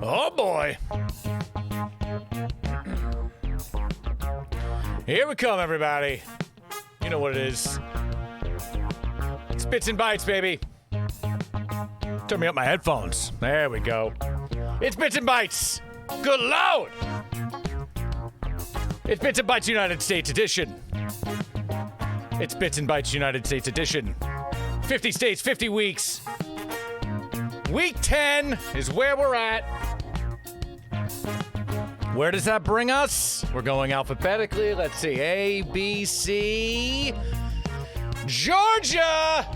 Oh, boy. Here we come, everybody. You know what it is. It's Bits and Bytes, baby. Turn me up my headphones. There we go. It's Bits and Bytes. Good Lord. It's Bits and Bytes United States Edition. It's Bits and Bytes United States Edition. 50 states, 50 weeks. Week 10 is where we're at. Where does that bring us? We're going alphabetically. Let's see. A, B, C. Georgia!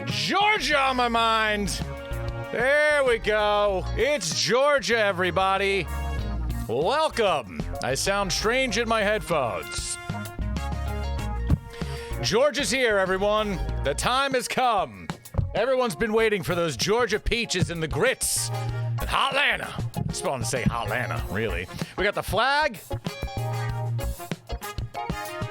Georgia on my mind. There we go. It's Georgia, everybody. Welcome. I sound strange in my headphones. Georgia's here, everyone. The time has come. Everyone's been waiting for those Georgia peaches and the grits. And Hotlanta. I just wanted to say Hotlanta, really. We got the flag.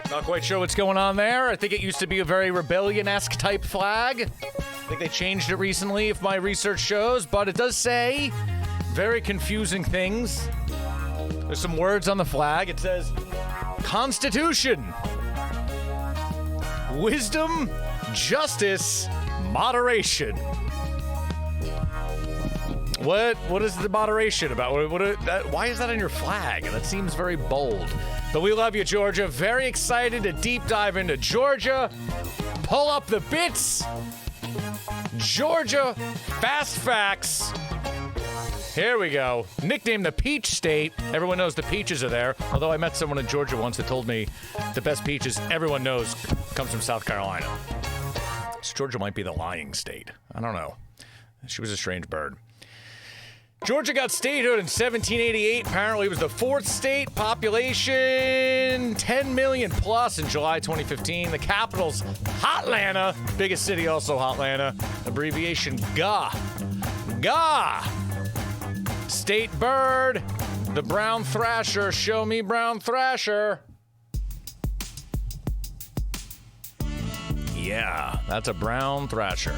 Not quite sure what's going on there. I think it used to be a very rebellion-esque type flag. I think they changed it recently, if my research shows. But it does say very confusing things. There's some words on the flag. It says, Constitution, wisdom, justice, moderation. What is the moderation about? Why is that on your flag? That seems very bold. But we love you, Georgia. Very excited to deep dive into Georgia. Pull up the bits. Georgia Fast Facts. Here we go. Nicknamed the Peach State. Everyone knows the peaches are there. Although I met someone in Georgia once that told me the best peaches everyone knows comes from South Carolina. So Georgia might be the lying state. I don't know. She was a strange bird. Georgia got statehood in 1788. Apparently it was the fourth state. Population 10 million plus in July 2015. The capital's Hotlanta. Biggest city also Hotlanta. Abbreviation GA. GA. State bird. The brown thrasher. Show me brown thrasher. Yeah, that's a brown thrasher.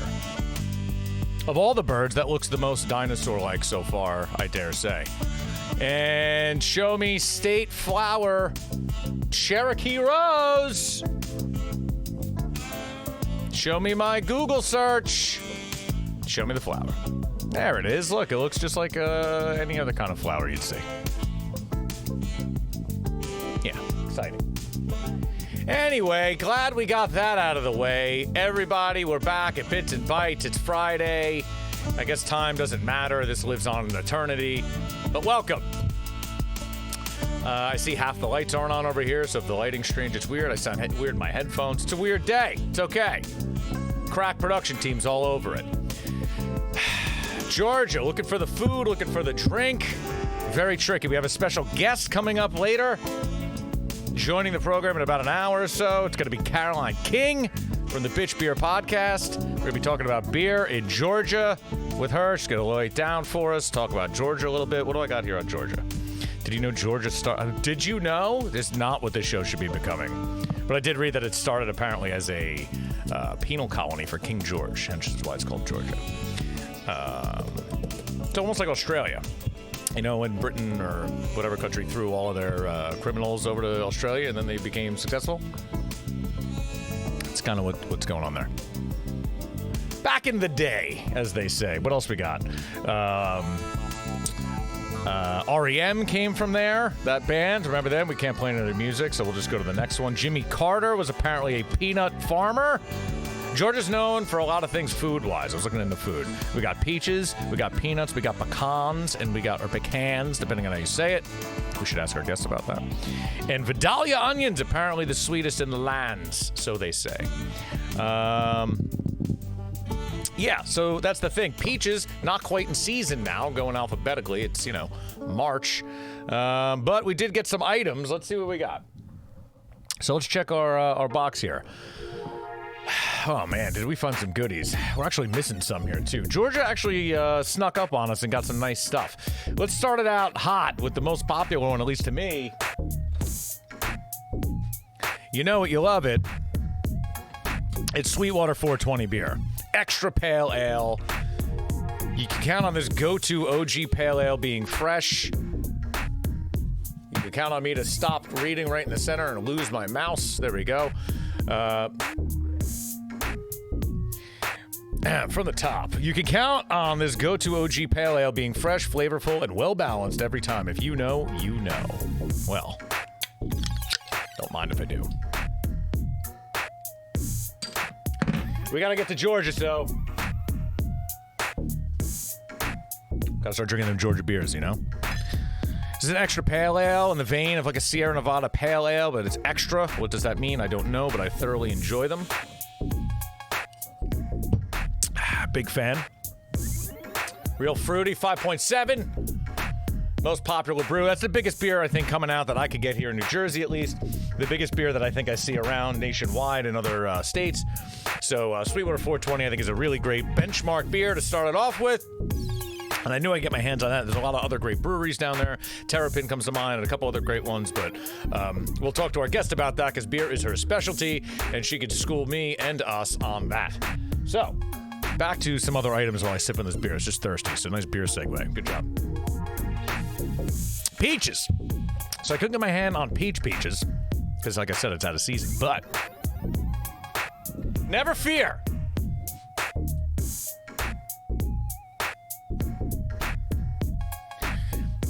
Of all the birds, that looks the most dinosaur-like so far, I dare say. And show me state flower, Cherokee Rose. Show me my Google search. Show me the flower. There it is. Look, it looks just like any other kind of flower you'd see. Yeah, exciting. Anyway, glad we got that out of the way. Everybody, we're back at Bits and Bytes. It's Friday. I guess time doesn't matter. This lives on in eternity. But welcome. I see half the lights aren't on over here, so if the lighting's strange, it's weird. I sound weird in my headphones. It's a weird day. It's okay. Crack production team's all over it. Georgia, looking for the food, looking for the drink. Very tricky. We have a special guest coming up later. Joining the program in about an hour or so, it's going to be Caroline King from the Bitch Beer Podcast. We're going to be talking about beer in Georgia with her. She's going to lay it down for us, talk about Georgia a little bit. What do I got here on Georgia? Did you know Georgia started? Did you know? This is not what this show should be becoming. But I did read that it started apparently as a penal colony for King George, and which is why it's called Georgia. It's almost like Australia. You know, when Britain or whatever country threw all of their criminals over to Australia and then they became successful. It's kind of what's going on there. Back in the day, as they say. What else we got? REM came from there, that band. Remember them? We can't play any of their music, so we'll just go to the next one. Jimmy Carter was apparently a peanut farmer. Georgia's known for a lot of things food-wise. I was looking into food. We got peaches, we got peanuts, we got pecans, and we got or pecans, depending on how you say it. We should ask our guests about that. And Vidalia onions, apparently the sweetest in the land, so they say. Yeah, so that's the thing. Peaches, not quite in season now, going alphabetically. It's, March. But we did get some items. Let's see what we got. So let's check our box here. Oh, man, did we find some goodies? We're actually missing some here, too. Georgia actually snuck up on us and got some nice stuff. Let's start it out hot with the most popular one, at least to me. You know it, you love it. It's Sweetwater 420 beer. Extra pale ale. You can count on this go-to OG Pale Ale being fresh. You can count on me to stop reading right in the center and lose my mouse. There we go. From the top, you can count on this go-to OG Pale Ale being fresh, flavorful, and well-balanced every time. If you know, you know. Well, don't mind if I do. We gotta get to Georgia, so... Gotta start drinking them Georgia beers, you know? This is an extra pale ale in the vein of like a Sierra Nevada pale ale, but it's extra. What does that mean? I don't know, but I thoroughly enjoy them. Big fan. Real fruity, 5.7. Most popular brew. That's the biggest beer I think coming out that I could get here in New Jersey, at least. The biggest beer that I think I see around nationwide in other states. So Sweetwater 420 I think is a really great benchmark beer to start it off with. And I knew I'd get my hands on that. There's a lot of other great breweries down there. Terrapin comes to mind and a couple other great ones. But we'll talk to our guest about that because beer is her specialty. And she could school me and us on that. So, back to some other items while I sip on this beer. It's just thirsty. So nice beer segue. Good job. Peaches. So I couldn't get my hand on peaches. Because like I said, it's out of season. But never fear.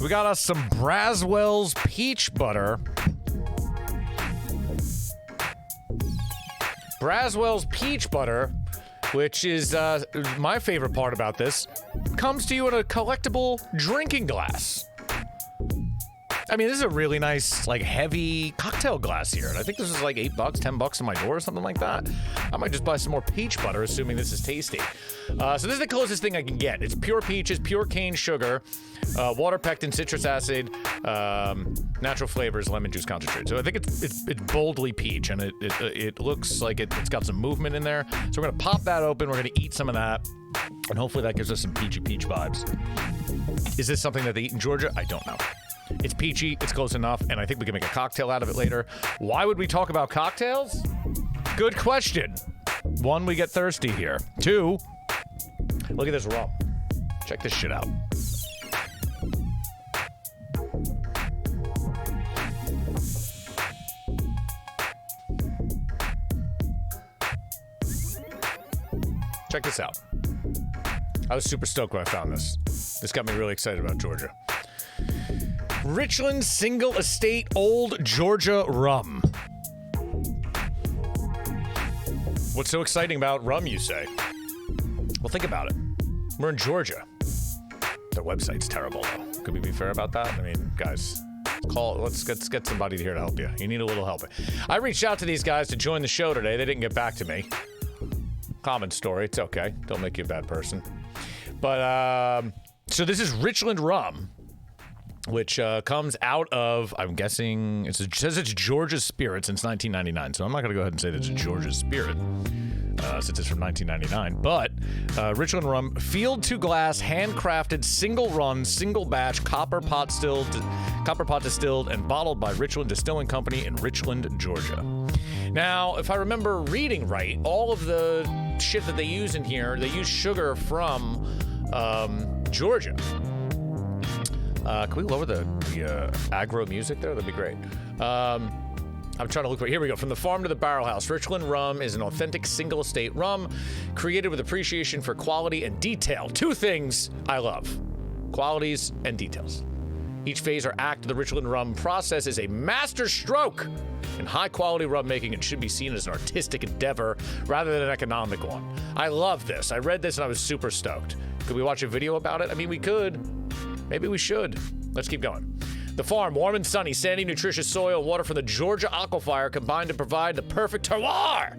We got us some Braswell's peach butter. Braswell's peach butter, which is my favorite part about this, comes to you in a collectible drinking glass. I mean, this is a really nice, like, heavy cocktail glass here. And I think this is like $8, $10 in my door or something like that. I might just buy some more peach butter, assuming this is tasty. So this is the closest thing I can get. It's pure peaches, pure cane sugar, water, pectin, citrus acid, natural flavors, lemon juice concentrate. So I think it's boldly peach, and it looks like it's got some movement in there. So we're going to pop that open. We're going to eat some of that. And hopefully that gives us some peachy peach vibes. Is this something that they eat in Georgia? I don't know. It's peachy, it's close enough, and I think we can make a cocktail out of it later. Why would we talk about cocktails? Good question. One, we get thirsty here. Two, look at this rum. Check this shit out. Check this out. I was super stoked when I found this. This got me really excited about Georgia. Richland Single Estate Old Georgia Rum. What's so exciting about rum, you say? Well, think about it. We're in Georgia. Their website's terrible, though. Could we be fair about that? I mean, guys, let's get somebody here to help you. You need a little help. I reached out to these guys to join the show today. They didn't get back to me. Common story. It's okay. Don't make you a bad person. But, so this is Richland Rum, which comes out of, I'm guessing, it says it's Georgia Spirit since 1999. So I'm not going to go ahead and say that it's Georgia Spirit since it's from 1999. But Richland Rum, field to glass, handcrafted, single run, single batch, copper pot distilled, and bottled by Richland Distilling Company in Richland, Georgia. Now, if I remember reading right, all of the shit that they use in here, they use sugar from Georgia. Can we lower the aggro music there? That'd be great. I'm trying to look for it. Here we go. From the farm to the barrel house, Richland Rum is an authentic single estate rum created with appreciation for quality and detail. Two things I love: qualities and details. Each phase or act of the Richland Rum process is a master stroke in high-quality rum making and should be seen as an artistic endeavor rather than an economic one. I love this. I read this and I was super stoked. Could we watch a video about it? I mean, we could. Maybe we should. Let's keep going. The farm, warm and sunny, sandy, nutritious soil, water from the Georgia aquifer combined to provide the perfect terroir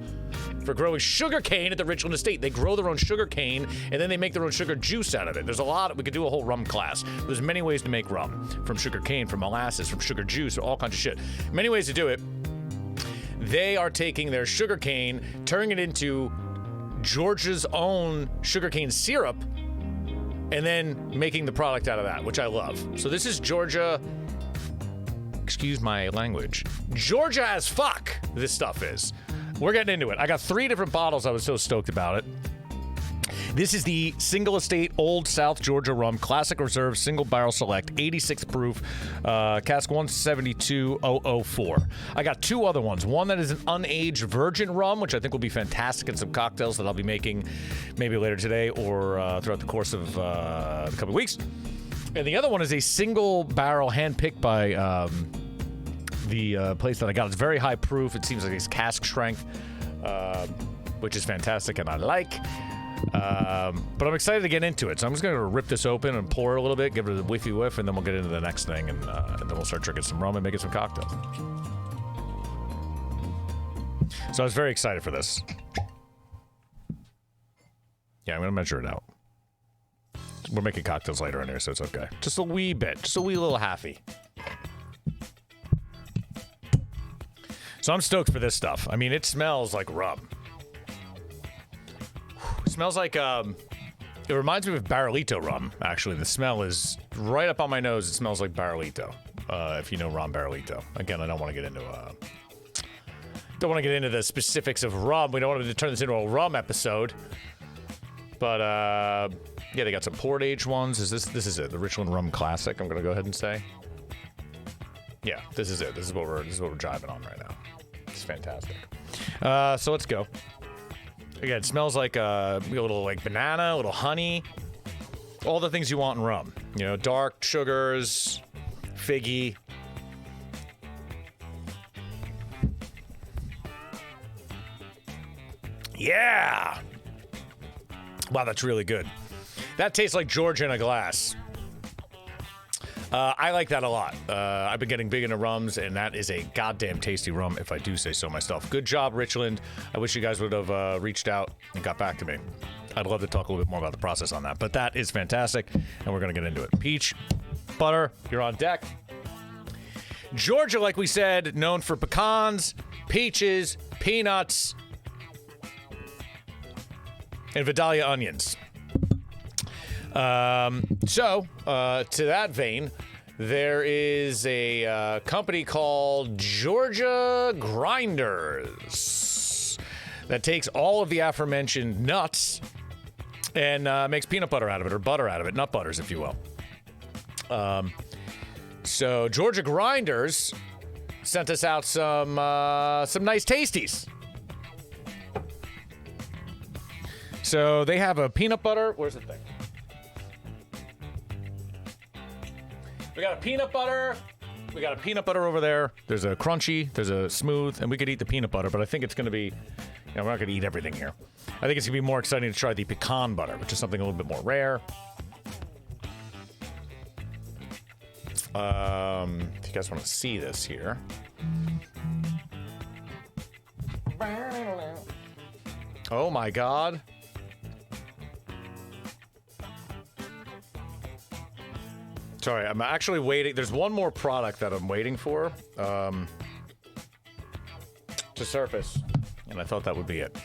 for growing sugar cane at the Richland Estate. They grow their own sugar cane, and then they make their own sugar juice out of it. There's a lot. We could do a whole rum class. There's many ways to make rum. From sugar cane, from molasses, from sugar juice, all kinds of shit. Many ways to do it. They are taking their sugar cane, turning it into Georgia's own sugarcane syrup, and then making the product out of that, which I love. So this is Georgia, excuse my language, Georgia as fuck, this stuff is. We're getting into it. I got 3 different bottles. I was so stoked about it. This is the Single Estate Old South Georgia Rum Classic Reserve Single Barrel Select 86 proof, cask 172004. I got two other ones. One that is an unaged virgin rum, which I think will be fantastic in some cocktails that I'll be making maybe later today or throughout the course of a couple of weeks. And the other one is a single barrel handpicked by the place that I got. It's very high proof. It seems like it's cask strength, which is fantastic and I like. But I'm excited to get into it. So I'm just going to rip this open and pour it a little bit, give it a whiffy whiff, and then we'll get into the next thing. And then we'll start drinking some rum and making some cocktails. So I was very excited for this. Yeah, I'm going to measure it out. We're making cocktails later in here, so it's okay. Just a wee bit. Just a wee little halfy. So I'm stoked for this stuff. I mean, it smells like rum. It smells like, it reminds me of Barrilito rum, actually. The smell is right up on my nose. It smells like Barrilito, if you know rum Barrilito. Again, I don't want to get into the specifics of rum. We don't want to turn this into a rum episode. But, yeah, they got some port age ones. This is it, the Richland Rum Classic, I'm going to go ahead and say. Yeah, this is it. This is what we're jiving on right now. It's fantastic. So let's go. Again, it smells like a little like banana, a little honey, all the things you want in rum. You know, dark sugars, figgy. Yeah. Wow, that's really good. That tastes like Georgia in a glass. I like that a lot. I've been getting big into rums, and that is a goddamn tasty rum, if I do say so myself. Good job, Richland. I wish you guys would have reached out and got back to me. I'd love to talk a little bit more about the process on that, but that is fantastic, and we're going to get into it. Peach, butter, you're on deck. Georgia, like we said, known for pecans, peaches, peanuts, and Vidalia onions. So, to that vein, there is a company called Georgia Grinders that takes all of the aforementioned nuts and makes peanut butter out of it, or butter out of it, nut butters, if you will. So Georgia Grinders sent us out some nice tasties. So they have a peanut butter. Where's the thing? We got a peanut butter. We got a peanut butter over there. There's a crunchy, there's a smooth, and we could eat the peanut butter, but I think it's going to be, we're not going to eat everything here. I think it's going to be more exciting to try the pecan butter, which is something a little bit more rare. If you guys want to see this here. Oh my God. Sorry, I'm actually waiting. There's one more product that I'm waiting for to surface, and I thought that would be it.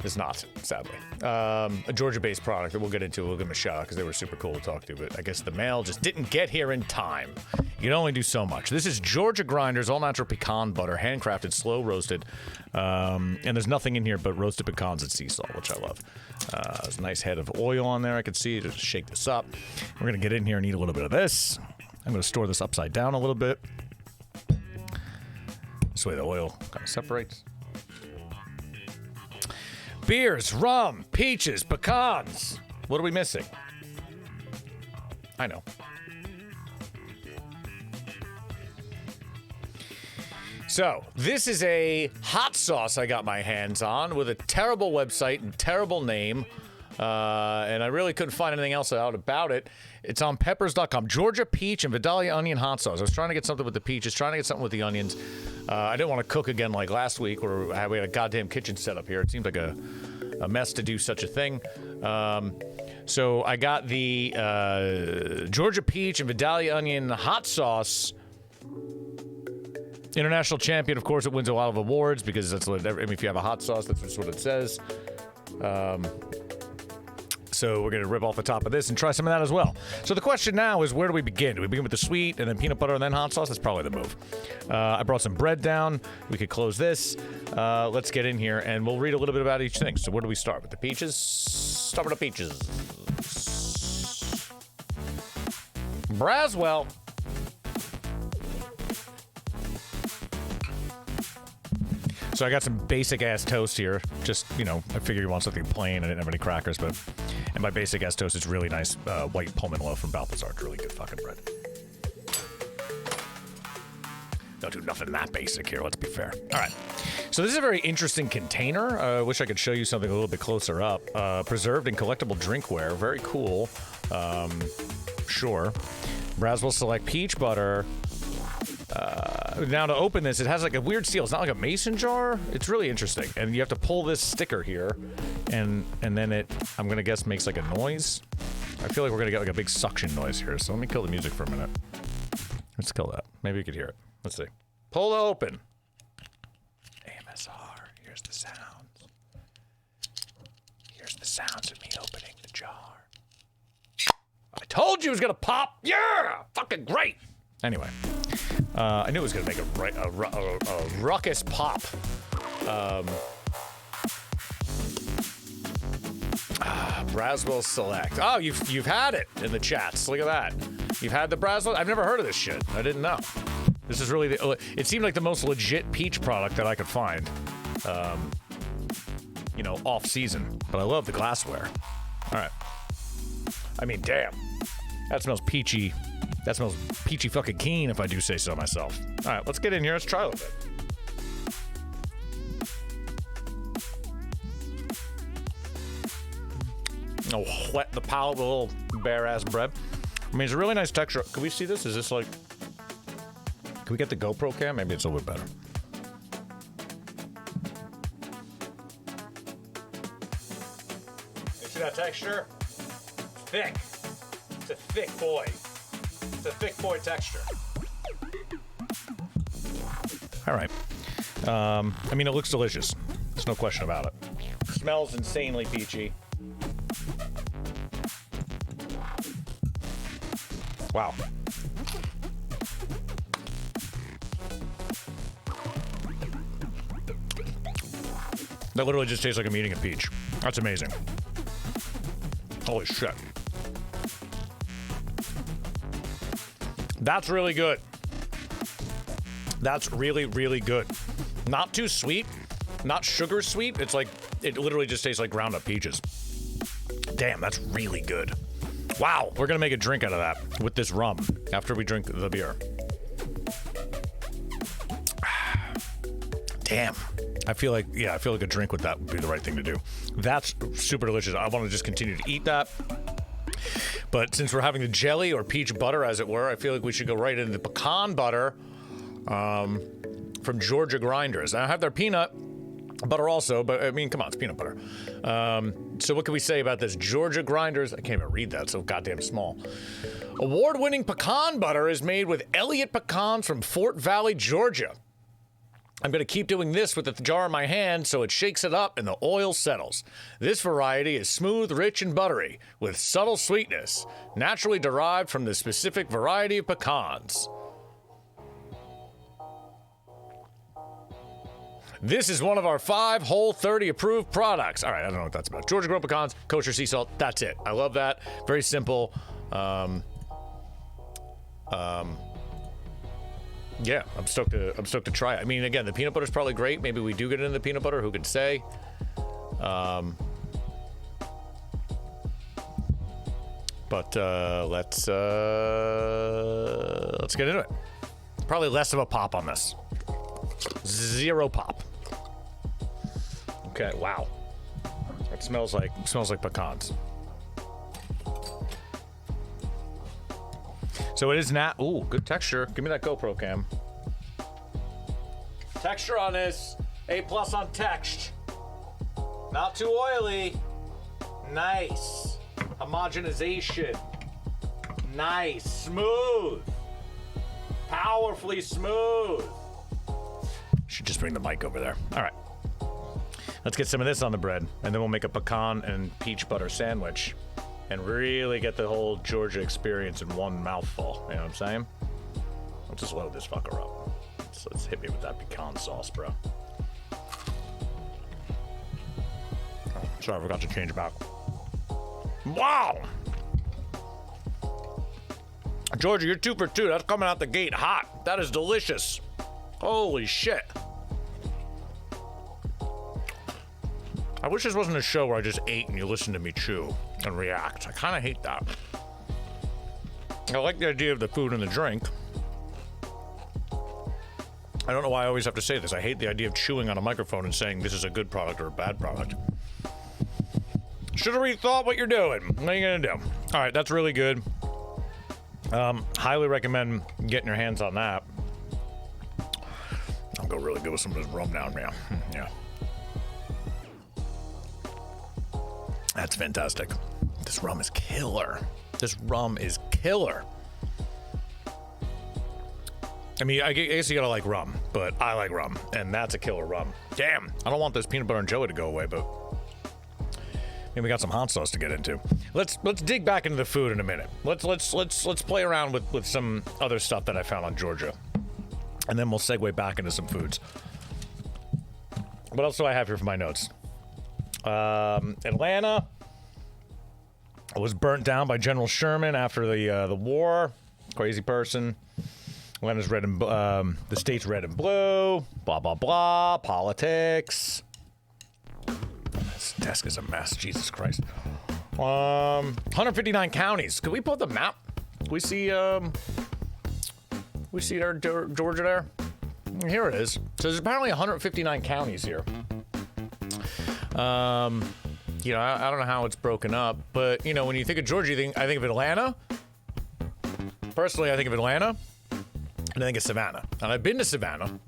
It's not, sadly. A Georgia-based product that we'll get into. We'll give them a shout out because they were super cool to talk to, but I guess the mail just didn't get here in time. You can only do so much. This is Georgia Grinders all-natural pecan butter, handcrafted, slow-roasted, and there's nothing in here but roasted pecans and sea salt, which I love. There's a nice head of oil on there. I can see. Just shake this up. We're going to get in here and eat a little bit of this. I'm going to store this upside down a little bit. This way the oil kind of separates. Beers, rum, peaches, pecans. What are we missing? I know. So, this is a hot sauce I got my hands on with a terrible website and terrible name. And I really couldn't find anything else out about it. It's on peppers.com. Georgia peach and Vidalia onion hot sauce. I was trying to get something with the peaches, trying to get something with the onions. I didn't want to cook again like last week where we had a goddamn kitchen set up here. It seemed like a mess to do such a thing. So I got the Georgia peach and Vidalia onion hot sauce. International champion, of course, it wins a lot of awards because that's what, if you have a hot sauce, that's what it says. So we're going to rip off the top of this and try some of that as well. So the question now is, where do we begin? Do we begin with the sweet and then peanut butter and then hot sauce? That's probably the move. I brought some bread down. We could close this. Let's get in here and we'll read a little bit about each thing. So where do we start? With the peaches? Start with the peaches. Braswell. So I got some basic ass toast here. Just, you know, I figured you want something plain. I didn't have any crackers, but... And by basic ass toast, it's really nice white Pullman loaf from Balthazar. It's really good fucking bread. Don't do nothing that basic here, let's be fair. All right. So this is a very interesting container. I wish I could show you something a little bit closer up. Preserved and collectible drinkware. Very cool. Sure. Braswell Select Peach Butter. Now to open this, it has like a weird seal. It's not like a mason jar. It's really interesting. And you have to pull this sticker here. And then it, I'm going to guess, makes like a noise. I feel like we're going to get like a big suction noise here. So let me kill the music for a minute. Let's kill that. Maybe you could hear it. Let's see. Pull it open. AMSR. Here's the sounds. Here's the sounds of me opening the jar. I told you it was going to pop. Yeah! Fucking great. Anyway. I knew it was going to make a ruckus pop. Braswell Select. Oh, you've had it in the chats. Look at that. You've had the Braswell. I've never heard of this shit. I didn't know. This is really the. It seemed like the most legit peach product that I could find. You know, off season. But I love the glassware. All right. I mean, damn. That smells peachy. That smells peachy fucking keen, if I do say so myself. All right, let's get in here. Let's try a little bit. Oh, wet the palate with a little bare-ass bread. I mean, it's a really nice texture. Can we see this? Is this like... Can we get the GoPro cam? Maybe it's a little bit better. You see that texture? Thick. It's a thick boy. It's a thick boy texture. All right. I mean, it looks delicious. There's no question about it. It smells insanely peachy. Wow. That literally just tastes like I'm eating a peach. That's amazing. Holy shit. That's really good. That's really, really good. Not too sweet. Not sugar sweet. It's like, it literally just tastes like ground up peaches. Damn, that's really good. Wow, we're gonna make a drink out of that with this rum after we drink the beer. Damn. I feel like a drink with that would be the right thing to do. That's super delicious. I want to just continue to eat that. But since we're having the jelly or peach butter, as it were, I feel like we should go right into the pecan butter from Georgia Grinders. Now, I have their peanut butter also, but I mean, come on, it's peanut butter. So what can we say about this? Georgia Grinders, I can't even read that, it's so goddamn small. Award-winning pecan butter is made with Elliott pecans from Fort Valley, Georgia. I'm going to keep doing this with the jar in my hand so it shakes it up and the oil settles. This variety is smooth, rich, and buttery, with subtle sweetness, naturally derived from the specific variety of pecans. This is one of our 5 Whole30 approved products. All right, I don't know what that's about. Georgia grown pecans, kosher sea salt, that's it. I love that. Very simple. Yeah, I'm stoked to try it. I mean, again, the peanut butter's probably great. Maybe we do get into the peanut butter. Who can say? But let's get into it. Probably less of a pop on this. 0 pop. Okay, wow. It smells like pecans. So it is not. Ooh, good texture. Give me that GoPro cam. Texture on this. A+ on text. Not too oily. Nice. Homogenization. Nice. Smooth. Powerfully smooth. Should just bring the mic over there. All right. Let's get some of this on the bread, and then we'll make a pecan and peach butter sandwich and really get the whole Georgia experience in one mouthful. You know what I'm saying? Let's just load this fucker up. Let's hit me with that pecan sauce, bro. Oh, sorry, I forgot to change back. Wow. Georgia, you're 2 for 2. That's coming out the gate hot. That is delicious. Holy shit. I wish this wasn't a show where I just ate and you listen to me chew and react. I kind of hate that. I like the idea of the food and the drink. I don't know why I always have to say this. I hate the idea of chewing on a microphone and saying this is a good product or a bad product. Should have rethought what you're doing. What are you gonna do? All right, that's really good. Highly recommend getting your hands on that. I'll go really good with some of this rum down now. Yeah. That's fantastic. This rum is killer. This rum is killer. I mean, I guess you gotta like rum, but I like rum, and that's a killer rum. Damn, I don't want this peanut butter and jelly to go away, but maybe we got some hot sauce to get into. Let's dig back into the food in a minute. Let's play around with some other stuff that I found on Georgia, and then we'll segue back into some foods. What else do I have here for my notes? Atlanta was burnt down by General Sherman after the war. Crazy person. Atlanta's red and the state's red and blue. Blah blah blah. Politics. This desk is a mess. Jesus Christ. 159 counties. Could we pull up the map? We see our Georgia there. Here it is. So there's apparently 159 counties here. You know, I don't know how it's broken up, but you know, when you think of Georgia, I think of Atlanta. Personally, I think of Atlanta, and I think of Savannah. And I've been to Savannah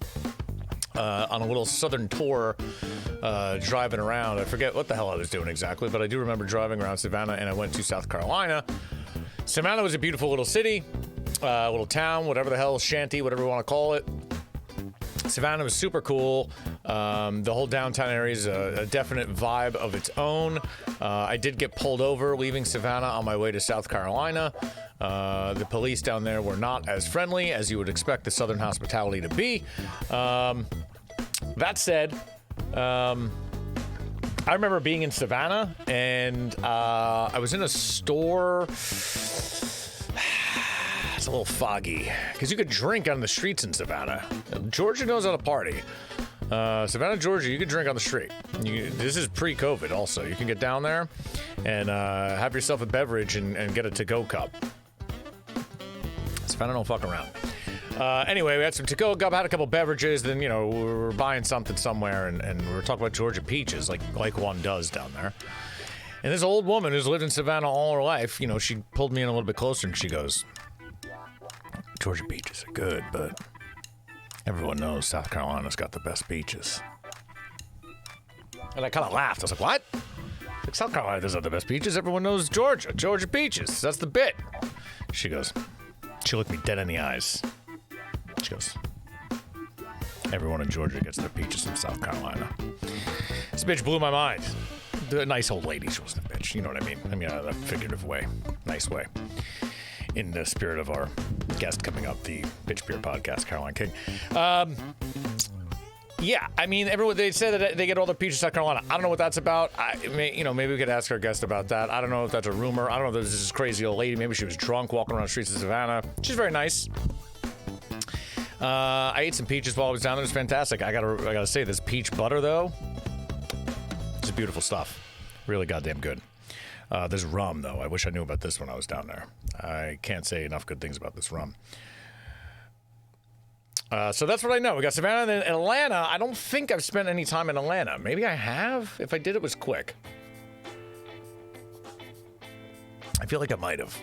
on a little southern tour, driving around. I forget what the hell I was doing exactly, but I do remember driving around Savannah, and I went to South Carolina. Savannah was a beautiful little city, little town, whatever the hell, shanty, whatever you want to call it. Savannah was super cool. The whole downtown area is a definite vibe of its own. I did get pulled over leaving Savannah on my way to South Carolina. The police down there were not as friendly as you would expect the Southern hospitality to be. That said, I remember being in Savannah, and I was in a store. It's a little foggy because you could drink on the streets in Savannah. Georgia knows how to party. Savannah, Georgia, you could drink on the street. This is pre-COVID also. You can get down there and have yourself a beverage and get a to-go cup. Savannah don't fuck around. Anyway, we had some to-go cup, had a couple beverages, then, you know, we were buying something somewhere, and we were talking about Georgia peaches, like one does down there. And this old woman who's lived in Savannah all her life, you know, she pulled me in a little bit closer, and she goes, Georgia peaches are good, but everyone knows South Carolina's got the best peaches. And I kind of laughed. I was like, what? Like, South Carolina doesn't have the best peaches. Everyone knows Georgia peaches. That's the bit. She looked me dead in the eyes. She goes, everyone in Georgia gets their peaches from South Carolina. This bitch blew my mind. The nice old lady. She wasn't a bitch. You know what I mean? I mean, in a figurative way. Nice way. In the spirit of our guest coming up, the Bitch Beer Podcast, Caroline King. Yeah, I mean, they said that they get all their peaches in South Carolina. I don't know what that's about. Maybe we could ask our guest about that. I don't know if that's a rumor. I don't know if there's this crazy old lady. Maybe she was drunk walking around the streets of Savannah. She's very nice. I ate some peaches while I was down there. It was fantastic. I gotta say, this peach butter though, it's beautiful stuff. Really goddamn good. There's rum, though. I wish I knew about this when I was down there. I can't say enough good things about this rum. So that's what I know. We got Savannah and Atlanta. I don't think I've spent any time in Atlanta. Maybe I have. If I did, it was quick. I feel like I might have.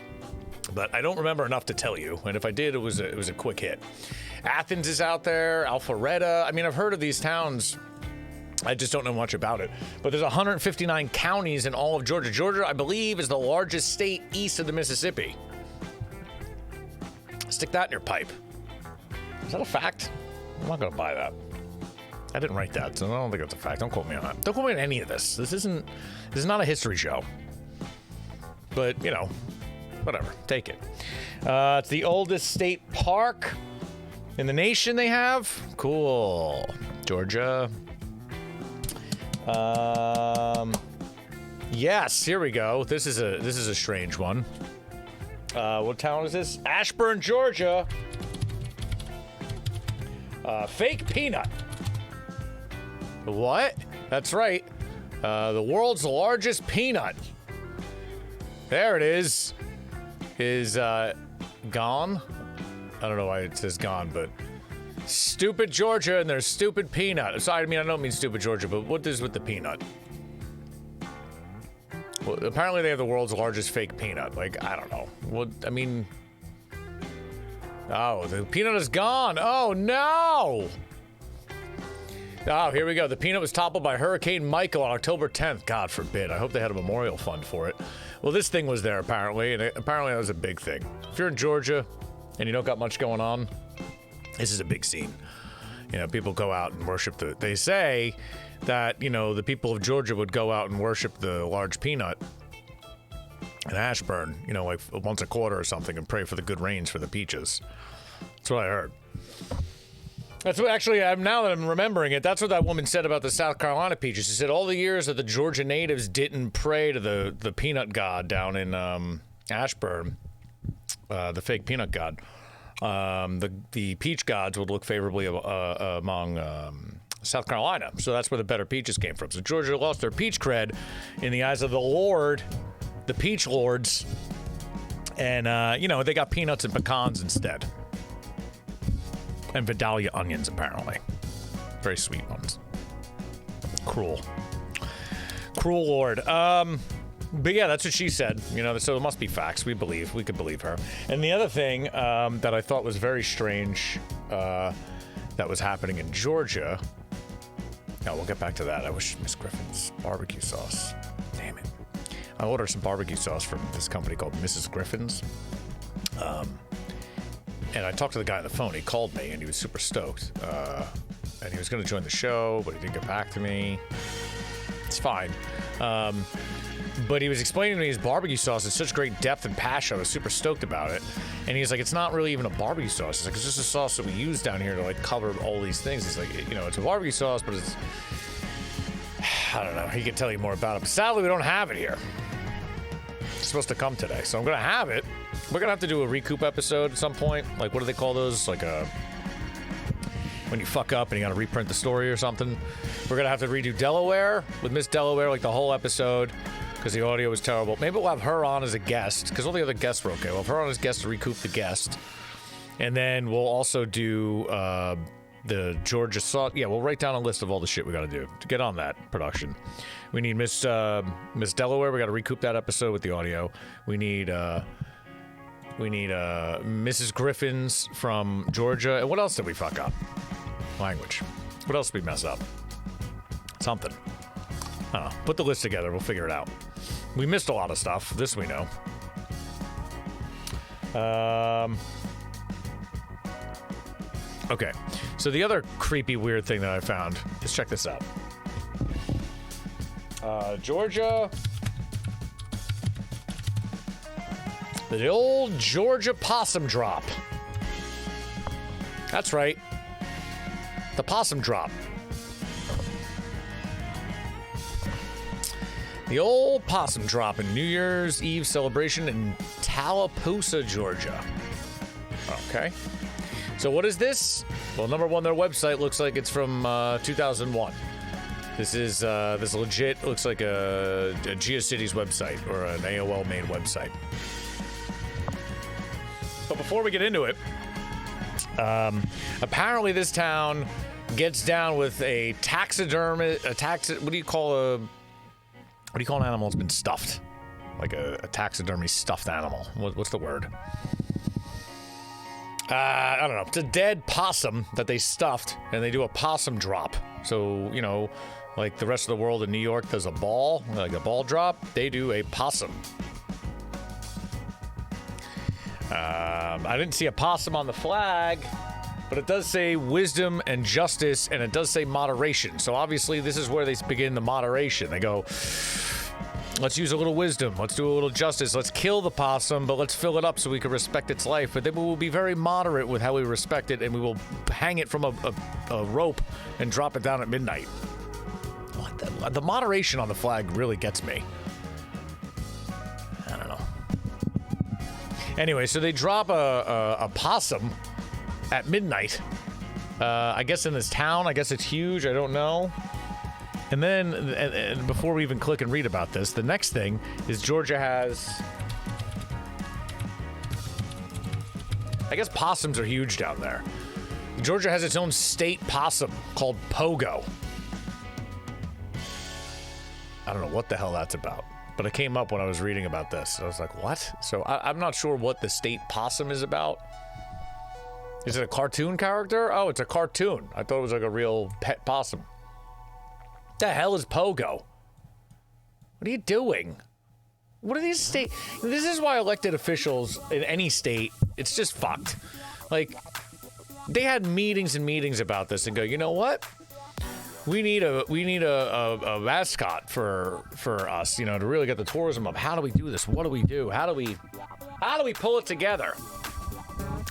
But I don't remember enough to tell you. And if I did, it was a quick hit. Athens is out there. Alpharetta. I mean, I've heard of these towns. I just don't know much about it. But there's 159 counties in all of Georgia. Georgia, I believe, is the largest state east of the Mississippi. Stick that in your pipe. Is that a fact? I'm not going to buy that. I didn't write that, so I don't think that's a fact. Don't quote me on that. Don't quote me on any of this. This is not a history show. But, you know, whatever. Take it. It's the oldest state park in the nation they have. Cool. Georgia. Yes, here we go. This is a strange one. What town is this? Ashburn, Georgia. Fake peanut. What? That's right. The world's largest peanut. There it is. Is gone. I don't know why it says gone, but stupid Georgia and their stupid peanut. Sorry, I don't mean stupid Georgia, but what is with the peanut? Well, apparently they have the world's largest fake peanut. Like, I don't know. What, oh, the peanut is gone. Oh, no. Oh, here we go. The peanut was toppled by Hurricane Michael on October 10th. God forbid. I hope they had a memorial fund for it. Well, this thing was there, apparently, and apparently that was a big thing. If you're in Georgia and you don't got much going on, this is a big scene. People go out and worship they say that, the people of Georgia would go out and worship the large peanut in Ashburn, like once a quarter or something, and pray for the good rains for the peaches. That's what I heard. That's what actually, now that I'm remembering it, that's what that woman said about the South Carolina peaches. She said all the years that the Georgia natives didn't pray to the peanut god down in Ashburn, the fake peanut god, the peach gods would look favorably among South Carolina. So that's where the better peaches came from. So Georgia lost their peach cred in the eyes of the Lord, the peach lords. And, they got peanuts and pecans instead. And Vidalia onions, apparently. Very sweet ones. Cruel Lord. But yeah, that's what she said. So it must be facts. We could believe her. And the other thing that I thought was very strange that was happening in Georgia. Oh, we'll get back to that. I wish Miss Griffin's barbecue sauce. Damn it. I ordered some barbecue sauce from this company called Mrs. Griffin's. And I talked to the guy on the phone. He called me, and he was super stoked. And he was going to join the show, but he didn't get back to me. It's fine. But he was explaining to me his barbecue sauce in such great depth and passion. I was super stoked about it. And he's like, it's not really even a barbecue sauce. He's like, it's just a sauce that we use down here to, like, cover all these things. He's like, it's a barbecue sauce, but it's... I don't know. He can tell you more about it. But sadly, we don't have it here. It's supposed to come today, so I'm going to have it. We're going to have to do a recoup episode at some point. Like, what do they call those? Like when you fuck up and you got to reprint the story or something. We're going to have to redo Delaware with Miss Delaware, like the whole episode, because the audio was terrible. Maybe we'll have her on as a guest, because all the other guests were okay. We'll have her on as guest to recoup the guest. And then we'll also do the Georgia sauce. Yeah, we'll write down a list of all the shit we got to do to get on that production. We need Miss Delaware. We got to recoup that episode with the audio. We need Mrs. Griffin's from Georgia. And what else did we fuck up? Language. What else did we mess up? Something. I don't know. Put the list together. We'll figure it out. We missed a lot of stuff. This we know. Okay. So the other creepy, weird thing that I found. Let's check this out. Georgia. The old Georgia possum drop. That's right. The possum drop. The old possum drop in New Year's Eve celebration in Tallapoosa, Georgia. Okay. So what is this? Well, number one, their website looks like it's from 2001. This is this legit looks like a GeoCities website or an AOL made website. But before we get into it, apparently this town gets down with a what do you call an animal that's been stuffed? Like a taxidermy stuffed animal. What's the word? I don't know. It's a dead possum that they stuffed, and they do a possum drop. So, like the rest of the world in New York does a ball, like a ball drop, they do a possum. I didn't see a possum on the flag, but it does say wisdom and justice, and it does say moderation. So obviously this is where they begin the moderation. They go, let's use a little wisdom. Let's do a little justice. Let's kill the possum, but let's fill it up so we can respect its life. But then we will be very moderate with how we respect it, and we will hang it from a rope and drop it down at midnight. The moderation on the flag really gets me. Anyway, so they drop a possum at midnight. I guess in this town. I guess it's huge. I don't know. And then, and before we even click and read about this, the next thing is Georgia has... I guess possums are huge down there. Georgia has its own state possum called Pogo. I don't know what the hell that's about, but it came up when I was reading about this. I was like, what? So I'm not sure what the state possum is about. Is it a cartoon character? Oh, it's a cartoon. I thought it was like a real pet possum. The hell is Pogo? What are you doing? What are these state? This is why elected officials in any state, it's just fucked. Like, they had meetings and meetings about this and go, you know what? We need a mascot for us, you know, to really get the tourism up. How do we do this? What do we do? How do we pull it together?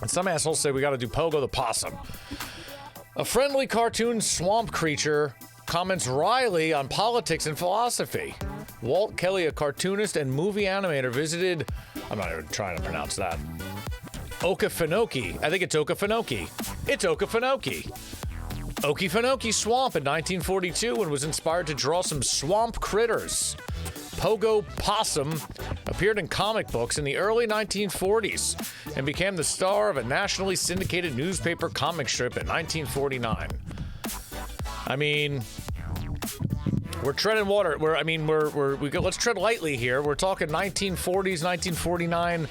And some assholes say we got to do Pogo the possum. A friendly cartoon swamp creature comments wryly on politics and philosophy. Walt Kelly, a cartoonist and movie animator, visited, I'm not even trying to pronounce that, Okefenokee. I think it's Okefenokee. It's Okefenokee. Okefenokee Swamp in 1942 and was inspired to draw some swamp critters. Pogo Possum appeared in comic books in the early 1940s and became the star of a nationally syndicated newspaper comic strip in 1949. I mean, we're treading water. Let's tread lightly here. We're talking 1940s, 1949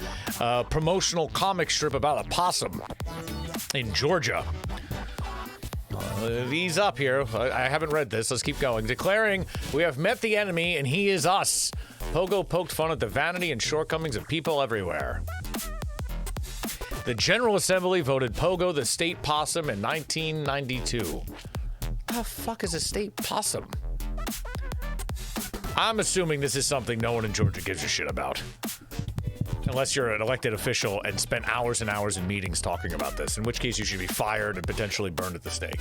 promotional comic strip about a possum in Georgia. Ease up here. I haven't read this. Let's keep going. Declaring, we have met the enemy and he is us. Pogo poked fun at the vanity and shortcomings of people everywhere. The General Assembly voted Pogo the state possum in 1992. The fuck is a state possum? I'm assuming this is something no one in Georgia gives a shit about. Unless you're an elected official and spent hours and hours in meetings talking about this, in which case you should be fired and potentially burned at the stake.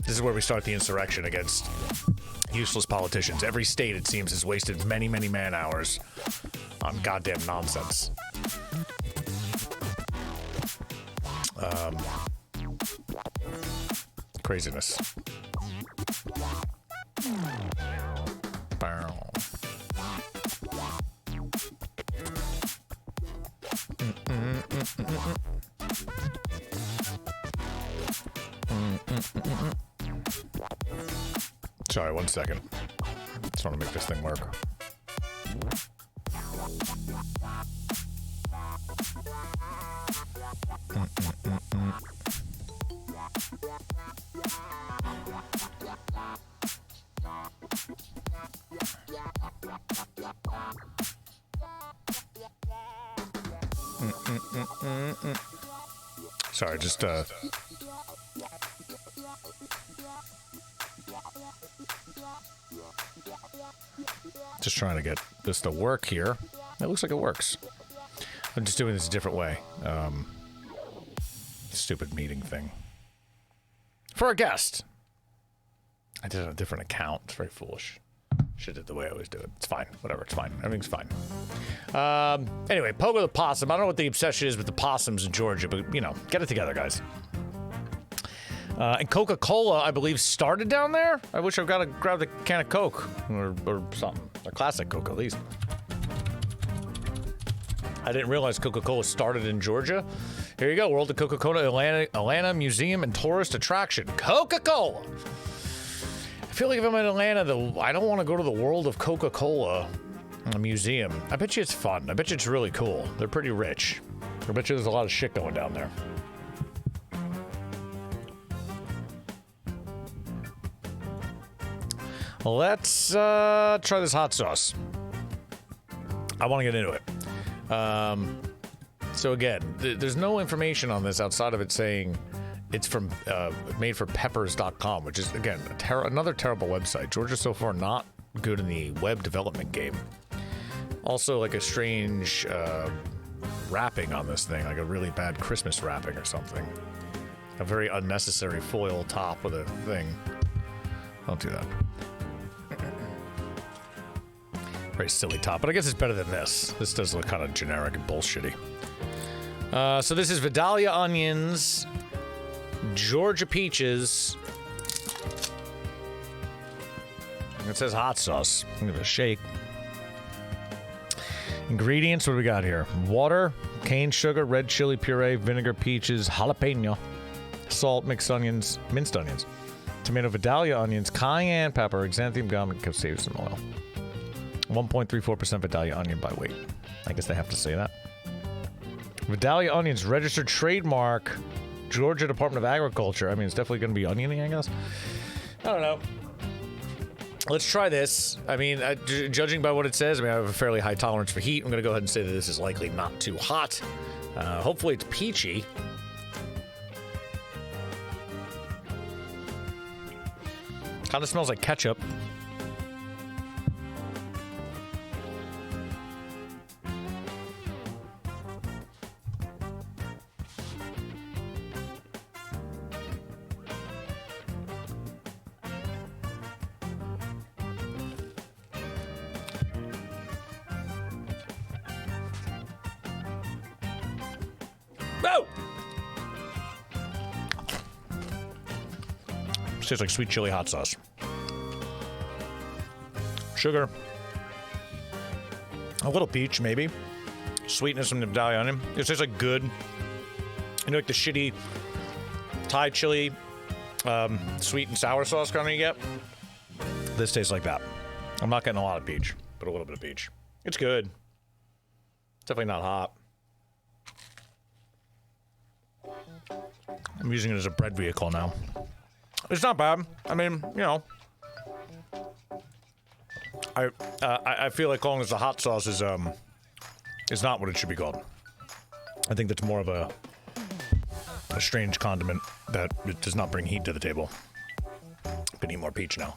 This is where we start the insurrection against useless politicians. Every state, it seems, has wasted many, many man-hours on goddamn nonsense. Craziness. Sorry, 1 second. Just want to make this thing work. Sorry, just trying to get this to work here. It looks like it works. I'm just doing this a different way. Stupid meeting thing. For a guest. I did it on a different account. It's very foolish. Should have did the way I always do it. It's fine. Whatever. It's fine. Everything's fine. Anyway, Pogo the possum. I don't know what the obsession is with the possums in Georgia, but, you know, get it together, guys. And Coca-Cola, I believe, started down there. I wish I got to grab the can of Coke or something. A classic Coke, at least. I didn't realize Coca-Cola started in Georgia. Here you go. World of Coca-Cola Atlanta Museum and Tourist Attraction. Coca-Cola. I feel like if I'm in Atlanta, I don't want to go to the World of Coca-Cola Museum. I bet you it's fun. I bet you it's really cool. They're pretty rich. I bet you there's a lot of shit going down there. Let's try this hot sauce. I want to get into it. So again, there's no information on this outside of it saying it's from madeforpeppers.com, which is, again, another terrible website. Georgia's so far not good in the web development game. Also, like a strange wrapping on this thing, like a really bad Christmas wrapping or something. A very unnecessary foil top with a thing. Don't do that. Very silly top, but I guess it's better than this. This does look kind of generic and bullshitty. So this is Vidalia onions, Georgia peaches. It says hot sauce. Give it a shake. Ingredients, what do we got here? Water, cane sugar, red chili puree, vinegar, peaches, jalapeno, salt, mixed onions, minced onions, tomato Vidalia onions, cayenne pepper, xanthium gum, and capsaicin oil. 1.34% Vidalia onion by weight. I guess they have to say that. Vidalia onions, registered trademark, Georgia Department of Agriculture. I mean, it's definitely going to be oniony, I guess. I don't know. Let's try this. I mean, judging by what it says, I mean, I have a fairly high tolerance for heat. I'm going to go ahead and say that this is likely not too hot. Hopefully it's peachy. Kind of smells like ketchup. Tastes like sweet chili hot sauce. Sugar. A little peach, maybe. Sweetness from the Vidalia onion. It tastes like good. You know, like the shitty Thai chili, sweet and sour sauce kind of you get. This tastes like that. I'm not getting a lot of peach, but a little bit of peach. It's good. It's definitely not hot. I'm using it as a bread vehicle now. It's not bad. I mean, you know, I feel like calling this a hot sauce is not what it should be called. I think that's more of a strange condiment that it does not bring heat to the table. I'm gonna eat more peach now.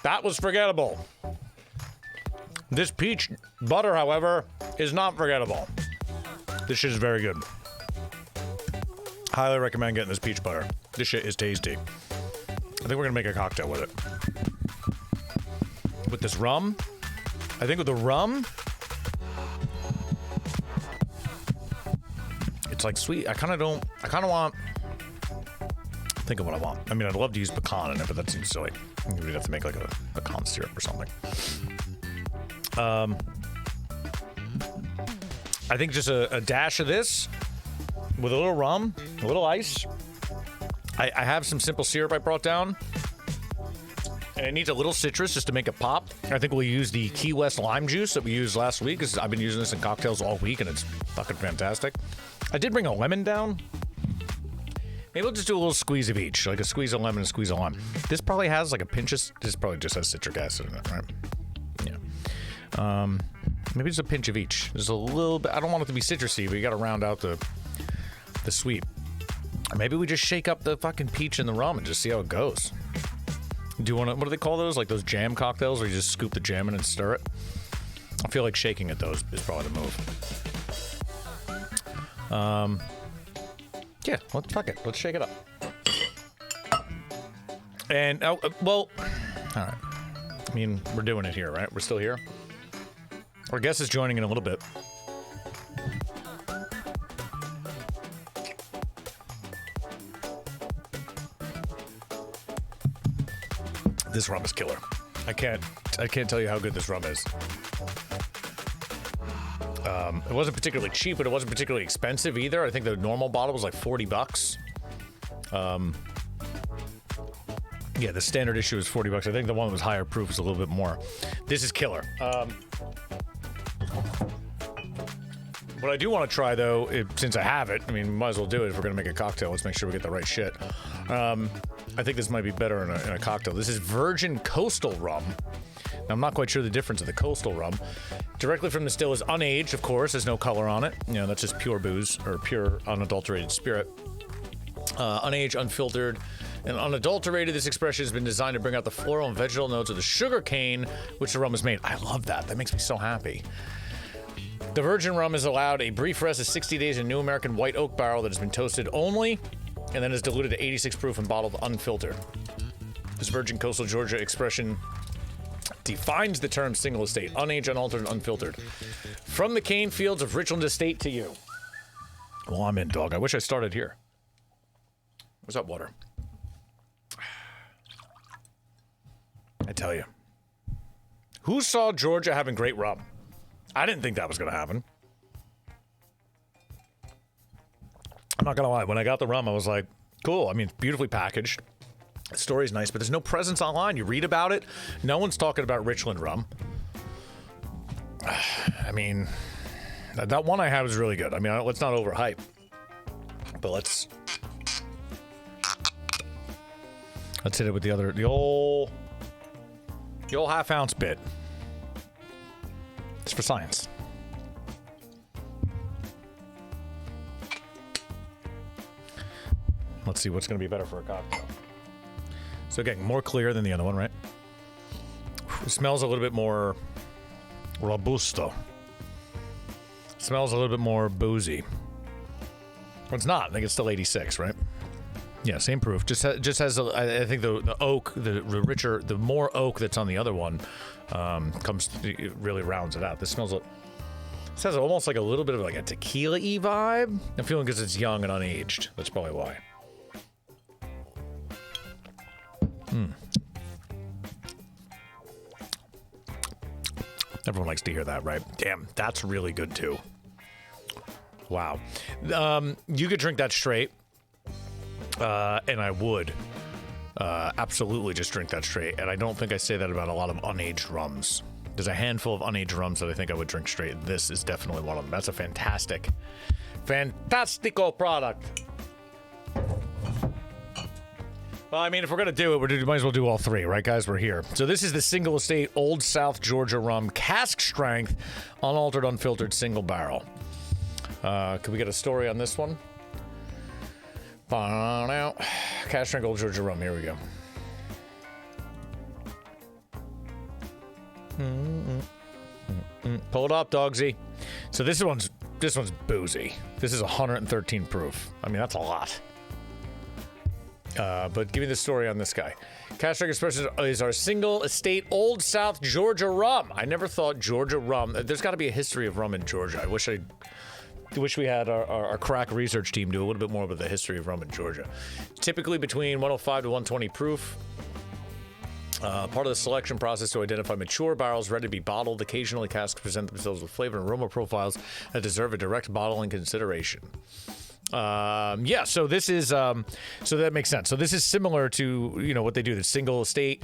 That was forgettable. This peach butter, however, is not forgettable. This shit is very good. Highly recommend getting this peach butter. This shit is tasty. I think we're gonna make a cocktail with it. With this rum. I think with the rum, it's like sweet. I kind of want, think of what I want. I mean, I'd love to use pecan in it, but that seems silly. We'd have to make like a pecan syrup or something. I think just a dash of this with a little rum, a little ice. I have some simple syrup I brought down. And it needs a little citrus just to make it pop. I think we'll use the Key West lime juice that we used last week, because I've been using this in cocktails all week, and it's fucking fantastic. I did bring a lemon down. Maybe we'll just do a little squeeze of each, like a squeeze of lemon and a squeeze of lime. This probably has like a pinch of, this probably just has citric acid in it, right? Yeah. Maybe just a pinch of each. There's a little bit, I don't want it to be citrusy, but you gotta round out the sweet. Maybe we just shake up the fucking peach and the rum and just see how it goes. Do you want to, what do they call those? Like those jam cocktails where you just scoop the jam in and stir it? I feel like shaking it, though, is probably the move. Yeah, let's fuck it. Let's shake it up. And, well, all right. I mean, we're doing it here, right? We're still here. Our guest is joining in a little bit. This rum is killer. I can't tell you how good this rum is. It wasn't particularly cheap, but it wasn't particularly expensive either. I think the normal bottle was like $40. Yeah, the standard issue is $40. I think the one that was higher proof is a little bit more. This is killer. What I do want to try, though, since I have it, I mean, might as well do it if we're going to make a cocktail. Let's make sure we get the right shit. I think this might be better in a cocktail. This is Virgin Coastal Rum. Now, I'm not quite sure the difference of the Coastal Rum. Directly from the still is unaged, of course. There's no color on it. You know, that's just pure booze or pure unadulterated spirit. Unaged, unfiltered, and unadulterated. This expression has been designed to bring out the floral and vegetal notes of the sugar cane, which the rum is made. I love that. That makes me so happy. The virgin rum is allowed a brief rest of 60 days in New American white oak barrel that has been toasted only, and then is diluted to 86 proof and bottled unfiltered. This virgin coastal Georgia expression defines the term single estate, unaged, unaltered, and unfiltered. From the cane fields of Richland Estate to you. Well, I'm in, dog. I wish I started here. Where's that water? I tell you. Who saw Georgia having great rum? I didn't think that was going to happen. I'm not going to lie. When I got the rum, I was like, cool. I mean, beautifully packaged. The story's nice, but there's no presence online. You read about it. No one's talking about Richland Rum. I mean, that one I had was really good. I mean, let's not overhype. But let's hit it with the old half-ounce bit. It's for science. Let's see what's going to be better for a cocktail. So again, more clear than the other one, right? It smells a little bit more robusto. It smells a little bit more boozy. Well, it's not. I think it's still 86, right? Yeah, same proof. Just has I think the oak, the richer, the more oak that's on the other one, it really rounds it out. This smells. This has almost like a little bit of like a tequila-y vibe. I'm feeling because it's young and unaged. That's probably why. Everyone likes to hear that, right? Damn, that's really good too. Wow. You could drink that straight, and I would absolutely just drink that straight. And I don't think I say that about a lot of unaged rums. There's a handful of unaged rums that I think I would drink straight. This is definitely one of them. That's a fantastico product. Well, I mean, if we're going to do it, we might as well do all three, right, guys? We're here. So this is the single estate Old South Georgia rum, cask strength, unaltered, unfiltered, single barrel. Could we get a story on this one? Cask strength Old Georgia rum. Here we go. Pull it up, dogsy. So this one's boozy. This is 113 proof. I mean, that's a lot. But give me the story on this guy. Cask strength expression is our single estate Old South Georgia rum. I never thought Georgia rum. There's got to be a history of rum in Georgia. I wish we had our crack research team do a little bit more about the history of rum in Georgia. Typically between 105 to 120 proof. Part of the selection process to identify mature barrels ready to be bottled. Occasionally, casks present themselves with flavor and aroma profiles that deserve a direct bottling consideration. Yeah, so this is so that makes sense. So this is similar to what they do, the single estate.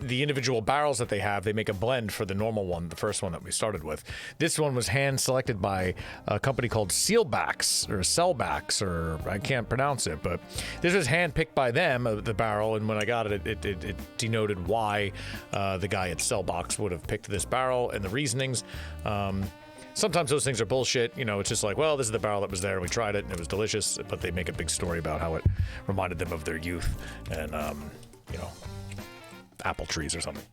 The individual barrels that they have, they make a blend for the normal one, the first one that we started with. This one was hand selected by a company called Sealbacks or Sellbacks, or I can't pronounce it, but this was hand picked by them, the barrel. And when I got it, it denoted why the guy at Sellbacks would have picked this barrel and the reasonings. Sometimes those things are bullshit. It's just like, well, this is the barrel that was there. We tried it and it was delicious, but they make a big story about how it reminded them of their youth and, apple trees or something.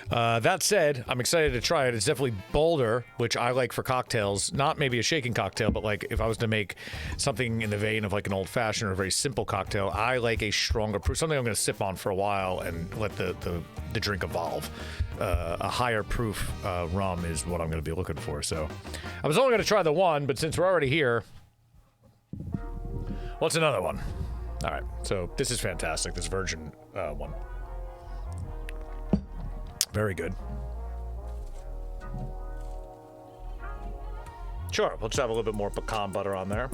That said, I'm excited to try it. It's definitely bolder, which I like for cocktails. Not maybe a shaken cocktail, but like if I was to make something in the vein of like an old fashioned or a very simple cocktail, I like a stronger proof, something I'm going to sip on for a while and let the drink evolve. A higher proof rum is what I'm going to be looking for. So I was only going to try the one, but since we're already here, what's another one? All right, so this is fantastic. This virgin one. Very good. Sure, let's have a little bit more pecan butter on there.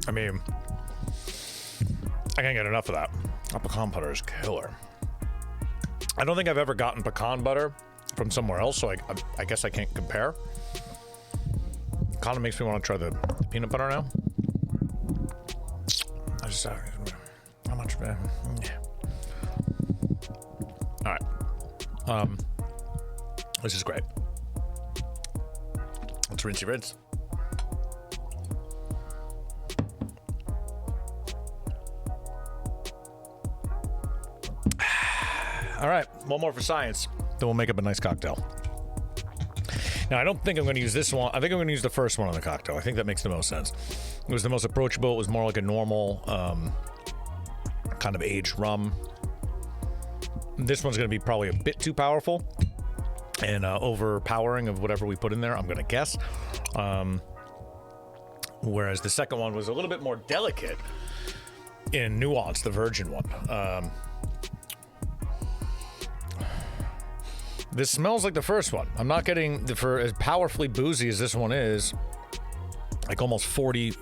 I mean, I can't get enough of that. Pecan butter is killer. I don't think I've ever gotten pecan butter from somewhere else, so I guess I can't compare. Kind of makes me want to try the peanut butter now. I just how much? Yeah. All right. This is great. Let's rinse. All right, one more for science. Then we'll make up a nice cocktail. Now, I don't think I'm going to use this one. I think I'm going to use the first one on the cocktail. I think that makes the most sense. It was the most approachable. It was more like a normal kind of aged rum. This one's going to be probably a bit too powerful and overpowering of whatever we put in there, I'm going to guess. Whereas the second one was a little bit more delicate in nuance, the virgin one. This smells like the first one. I'm not getting, for as powerfully boozy as this one is, like almost 40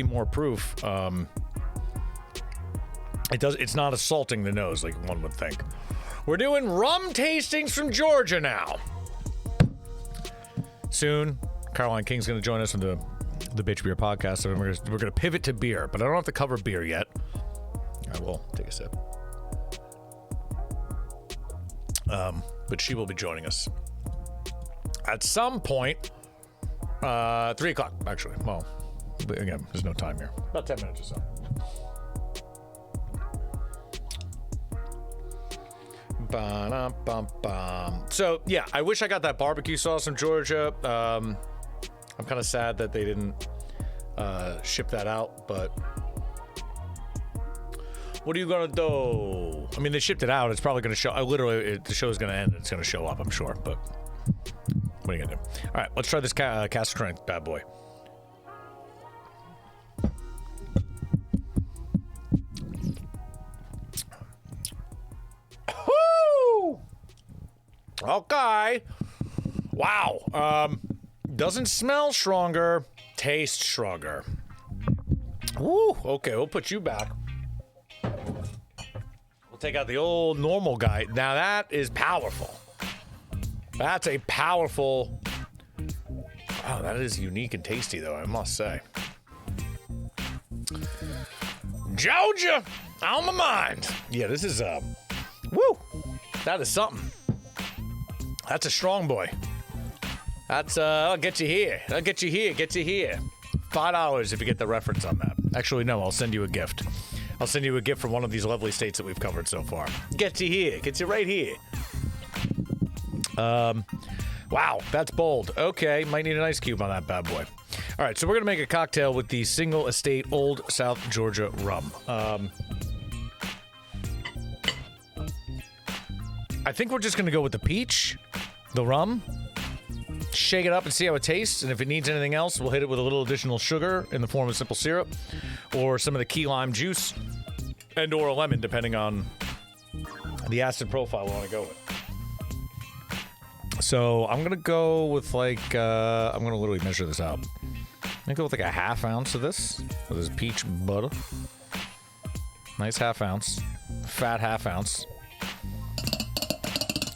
more proof. It's not assaulting the nose like one would think. We're doing rum tastings from Georgia now. Soon, Caroline King's going to join us on the Bitch Beer podcast, and we're going to pivot to beer, but I don't have to cover beer yet. I will take a sip. But she will be joining us at some point. 3 o'clock, actually. Well, again, there's no time here. About 10 minutes or so. Ba-dum-bum-bum. So, yeah, I wish I got that barbecue sauce from Georgia. I'm kind of sad that they didn't ship that out, but what are you gonna do? I mean, they shipped it out. It's probably gonna show. The show is gonna end. It's gonna show up, I'm sure. But what are you gonna do? All right, let's try this cast strength bad boy. Woo! Okay. Wow. Doesn't smell stronger. Tastes stronger. Woo. Okay, we'll put you back. We'll take out the old normal guy. Now that is powerful. That's a powerful. Wow, that is unique and tasty, though, I must say. Georgia, on my mind. Yeah, this is woo. That is something. That's a strong boy. That's I'll get you here. I'll get you here. Get you here. $5 if you get the reference on that. Actually, no, I'll send you a gift. I'll send you a gift from one of these lovely states that we've covered so far. Get you here. Get you right here. Wow, that's bold. Okay, might need an ice cube on that bad boy. All right, so we're going to make a cocktail with the Single Estate Old South Georgia rum. I think we're just going to go with the peach, the rum, shake it up and see how it tastes, and if it needs anything else, we'll hit it with a little additional sugar in the form of simple syrup or some of the key lime juice and or a lemon, depending on the acid profile we want to go with. So I'm going to go with I'm going to literally measure this out. I'm going to go with like a ½ ounce of this peach butter. Nice ½ ounce. Fat ½ ounce.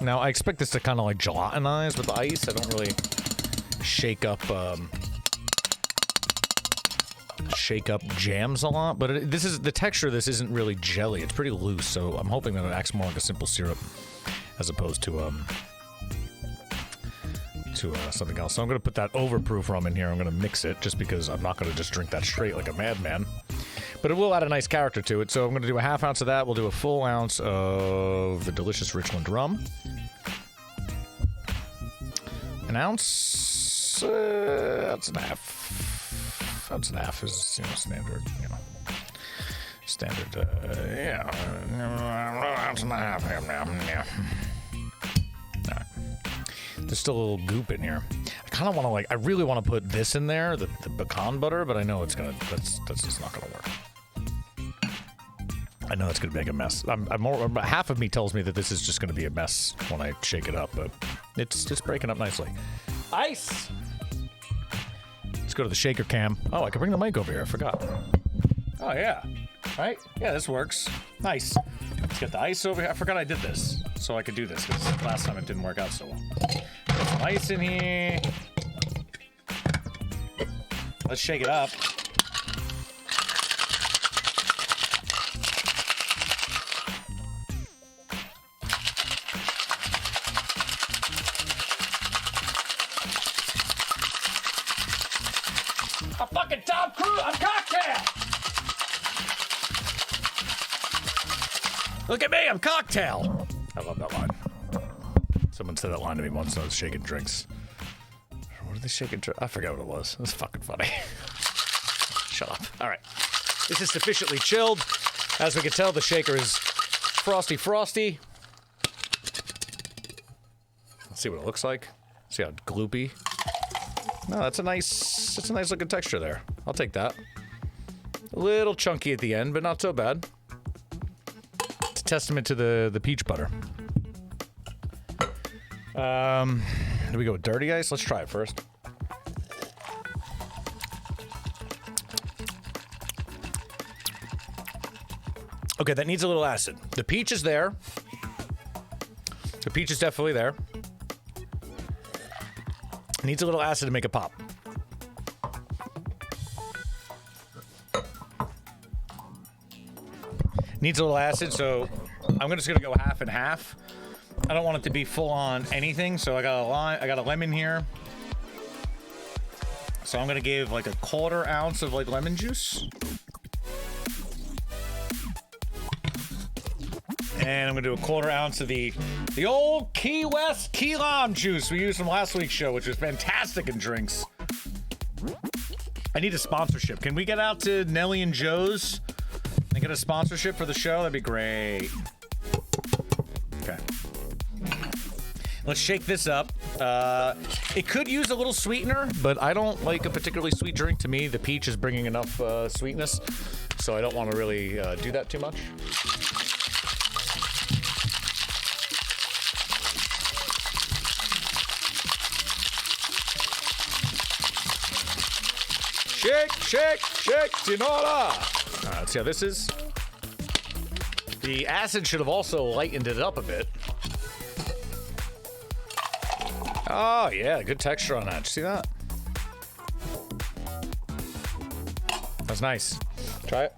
Now, I expect this to kind of like gelatinize with the ice. I don't really shake up jams a lot, but this is the texture of this isn't really jelly. It's pretty loose, so I'm hoping that it acts more like a simple syrup as opposed to something else. So I'm going to put that overproof rum in here. I'm going to mix it just because I'm not going to just drink that straight like a madman. But it will add a nice character to it. So I'm going to do a ½ ounce of that. We'll do a full ounce of the delicious Richland Rum. An ounce, ounce and a half. Ounce and a half is, standard, standard, ounce and a half. Yeah. All right. There's still a little goop in here. I kind of want to I really want to put this in there, the pecan butter, but I know that's just not going to work. I know it's going to make a mess. Half of me tells me that this is just going to be a mess when I shake it up, but it's just breaking up nicely. Ice! Let's go to the shaker cam. Oh, I can bring the mic over here. I forgot. Oh, yeah. Right? Yeah, this works. Nice. Let's get the ice over here. I forgot I did this, so I could do this, because last time it didn't work out so well. Put some ice in here. Let's shake it up. A fucking Tom Cruise, a cocktail! Look at me, I'm cocktail. I love that line. Someone said that line to me once when I was shaking drinks. What are they shaking? I forgot what it was. It was fucking funny. Shut up. All right. This is sufficiently chilled. As we can tell, the shaker is frosty. Let's see what it looks like. See how gloopy. No, that's a nice looking texture there. I'll take that. A little chunky at the end, but not so bad. It's a testament to the peach butter. Do we go with dirty ice? Let's try it first. Okay, that needs a little acid. The peach is there. The peach is definitely there. Needs a little acid to make it pop. Needs a little acid, so I'm just gonna go half and half. I don't want it to be full on anything, so I got a lemon here. So I'm gonna give like a 1/4 ounce of like lemon juice. And I'm gonna do a 1/4 ounce of the old Key West key lime juice we used from last week's show, which was fantastic in drinks. I need a sponsorship. Can we get out to Nelly and Joe's and get a sponsorship for the show? That'd be great. Okay. Let's shake this up. It could use a little sweetener, but I don't like a particularly sweet drink. To me, the peach is bringing enough sweetness, so I don't want to really do that too much. Shake, Sinora! Alright, let's see how this is. The acid should have also lightened it up a bit. Oh, yeah, good texture on that. Did you see that? That's nice. Try it.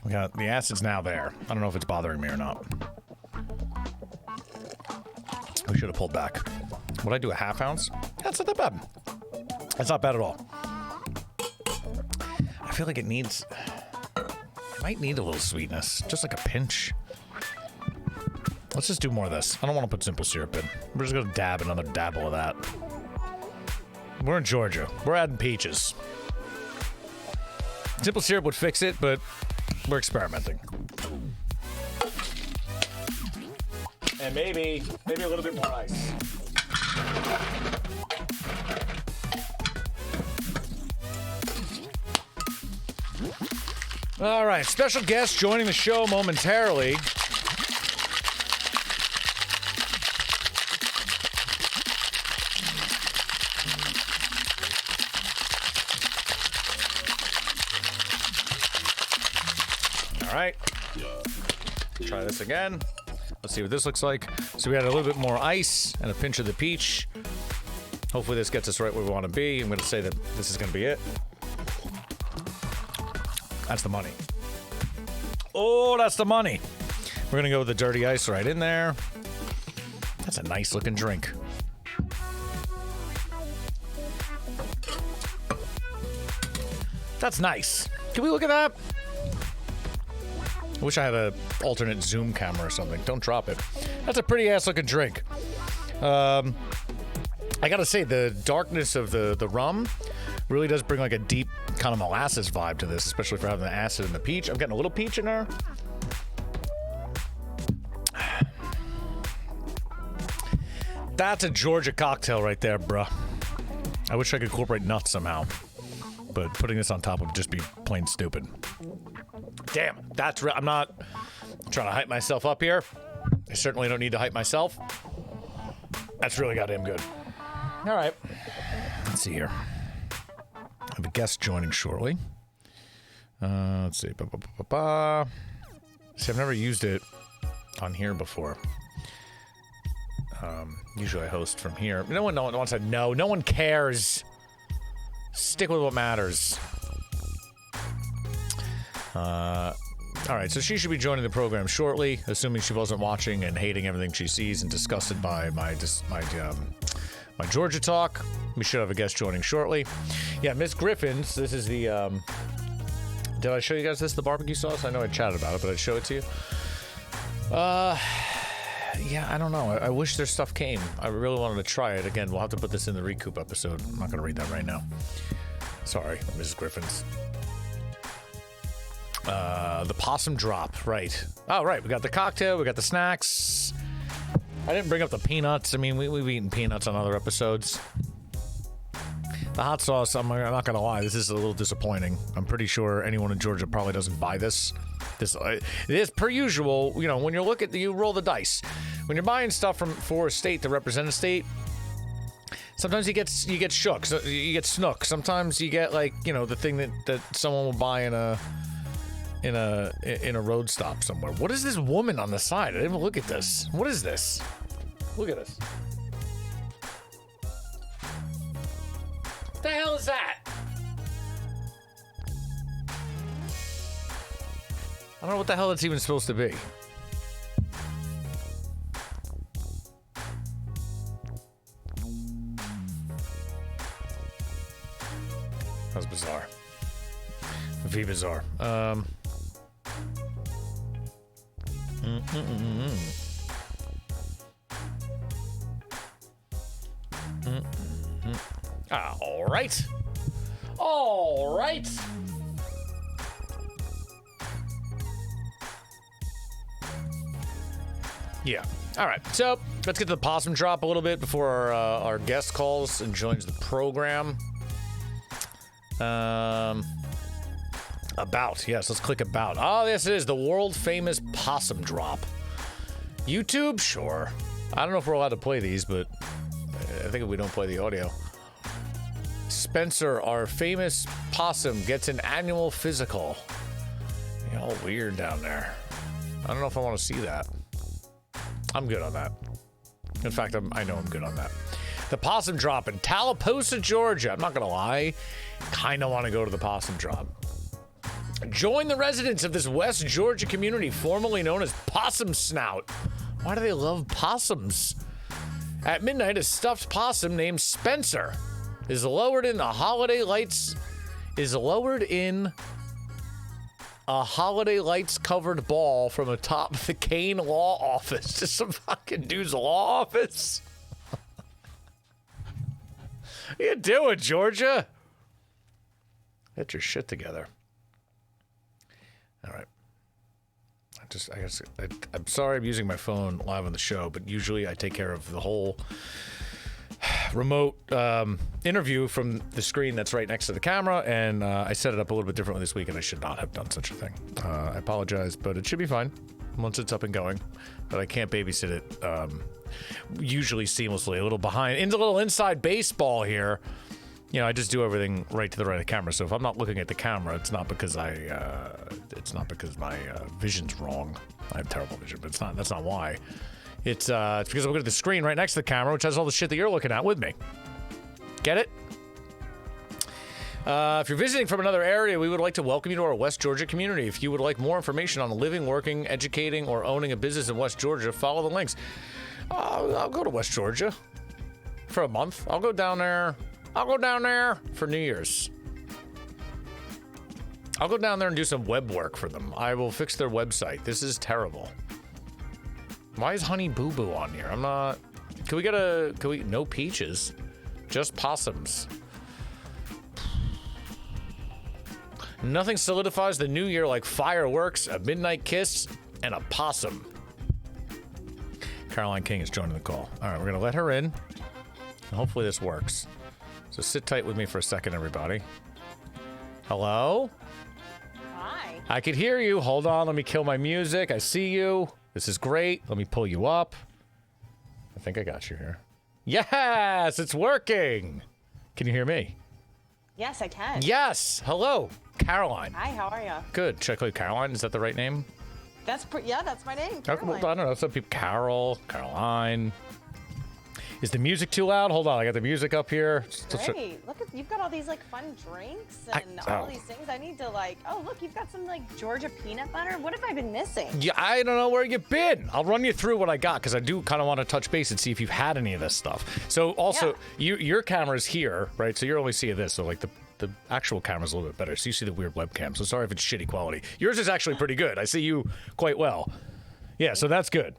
We got the acid's now there. I don't know if it's bothering me or not. We should have pulled back. Would I do a 1/2 ounce? That's not that bad. That's not bad at all. I feel like it might need a little sweetness. Just like a pinch. Let's just do more of this. I don't want to put simple syrup in. We're just going to dab another dabble of that. We're in Georgia. We're adding peaches. Simple syrup would fix it, but we're experimenting. And maybe a little bit more ice. All right, special guest joining the show momentarily. All right, try this again. Let's see what this looks like. So we got a little bit more ice and a pinch of the peach. Hopefully this gets us right where we want to be. I'm going to say that this is going to be it. That's the money. Oh, that's the money. We're going to go with the dirty ice right in there. That's a nice looking drink. That's nice. Can we look at that? I wish I had an alternate zoom camera or something. Don't drop it. That's a pretty ass looking drink. I gotta say, the darkness of the rum really does bring like a deep kind of molasses vibe to this, especially for having the acid and the peach. I'm getting a little peach in there. That's a Georgia cocktail right there, bruh. I wish I could incorporate nuts somehow, but putting this on top would just be plain stupid. Damn, that's I'm not trying to hype myself up here. I certainly don't need to hype myself. That's really goddamn good. All right, let's see here. I have a guest joining shortly. Let's see. See, I've never used it on here before. Usually I host from here. No one wants to know. No one cares. Stick with what matters. All right, so she should be joining the program shortly, assuming she wasn't watching and hating everything she sees and disgusted by my Georgia talk. We should have a guest joining shortly. Yeah, Miss Griffin's. This is the. Did I show you guys this? The barbecue sauce? I know I chatted about it, but I'd show it to you. Yeah, I don't know. I wish their stuff came. I really wanted to try it. Again, we'll have to put this in the recoup episode. I'm not going to read that right now. Sorry, Mrs. Griffin's. The possum drop, right. Oh, right. We got the cocktail. We got the snacks. I didn't bring up the peanuts. I mean, we've eaten peanuts on other episodes. The hot sauce, I'm not going to lie, this is a little disappointing. I'm pretty sure anyone in Georgia probably doesn't buy this. It is per usual, you know, when you look at you roll the dice. When you're buying stuff for a state to represent a state, sometimes you get shook, so you get snook. Sometimes you get, like, you know, the thing that someone will buy in a road stop somewhere. What is this woman on the side? I didn't even look at this. What is this? Look at this. What the hell is that? I don't know what the hell it's even supposed to be. That's bizarre. V bizarre. All right. All right. Yeah. All right. So let's get to the possum drop a little bit before our guest calls and joins the program. About. Yes, let's click about. Oh, yes, it is the world famous possum drop. YouTube? Sure. I don't know if we're allowed to play these, but I think if we don't play the audio. Spencer, our famous possum, gets an annual physical. You're all weird down there. I don't know if I want to see that. I'm good on that. In fact, I know I'm good on that. The possum drop in Tallapoosa, Georgia. I'm not going to lie. Kind of want to go to the possum drop. Join the residents of this West Georgia community, formerly known as Possum Snout. Why do they love possums? At midnight, a stuffed possum named Spencer is lowered in a holiday lights covered ball from atop the Kane Law Office. Just some fucking dude's law office. What you doing, Georgia? Get your shit together. All right. I'm sorry I'm using my phone live on the show, but usually I take care of the whole remote interview from the screen that's right next to the camera, and I set it up a little bit differently this week, and I should not have done such a thing. I apologize, but it should be fine once it's up and going. But I can't babysit it usually seamlessly. A little inside baseball here. You know, I just do everything right to the right of the camera. So if I'm not looking at the camera, it's not because my vision's wrong. I have terrible vision, but that's not why. It's because I'm looking at the screen right next to the camera, which has all the shit that you're looking at with me. Get it? If you're visiting from another area, we would like to welcome you to our West Georgia community. If you would like more information on living, working, educating, or owning a business in West Georgia, follow the links. I'll go to West Georgia for a month. I'll go down there for New Year's. I'll go down there and do some web work for them. I will fix their website. This is terrible. Why is Honey Boo Boo on here? I'm not... Can we... No peaches. Just possums. Nothing solidifies the new year like fireworks, a midnight kiss, and a possum. Caroline King is joining the call. All right, we're going to let her in. Hopefully this works. So sit tight with me for a second, everybody. Hello? Hi. I could hear you. Hold on. Let me kill my music. I see you. This is great. Let me pull you up. I think I got you here. Yes, it's working. Can you hear me? Yes, I can. Yes. Hello, Caroline. Hi, how are you? Good. Should I call you Caroline? Is that the right name? That's my name. Okay, well, I don't know. Some people, Caroline. Is the music too loud? Hold on, I got the music up here. Great. Look, you've got all these like fun drinks and all these things. I need to like. Oh, look, you've got some like Georgia peanut butter. What have I been missing? Yeah, I don't know where you've been. I'll run you through what I got because I do kind of want to touch base and see if you've had any of this stuff. So also, your camera's here, right? So you're only seeing this. So like the actual camera's a little bit better. So you see the weird webcam. So sorry if it's shitty quality. Yours is actually pretty good. I see you quite well. Yeah, so that's good.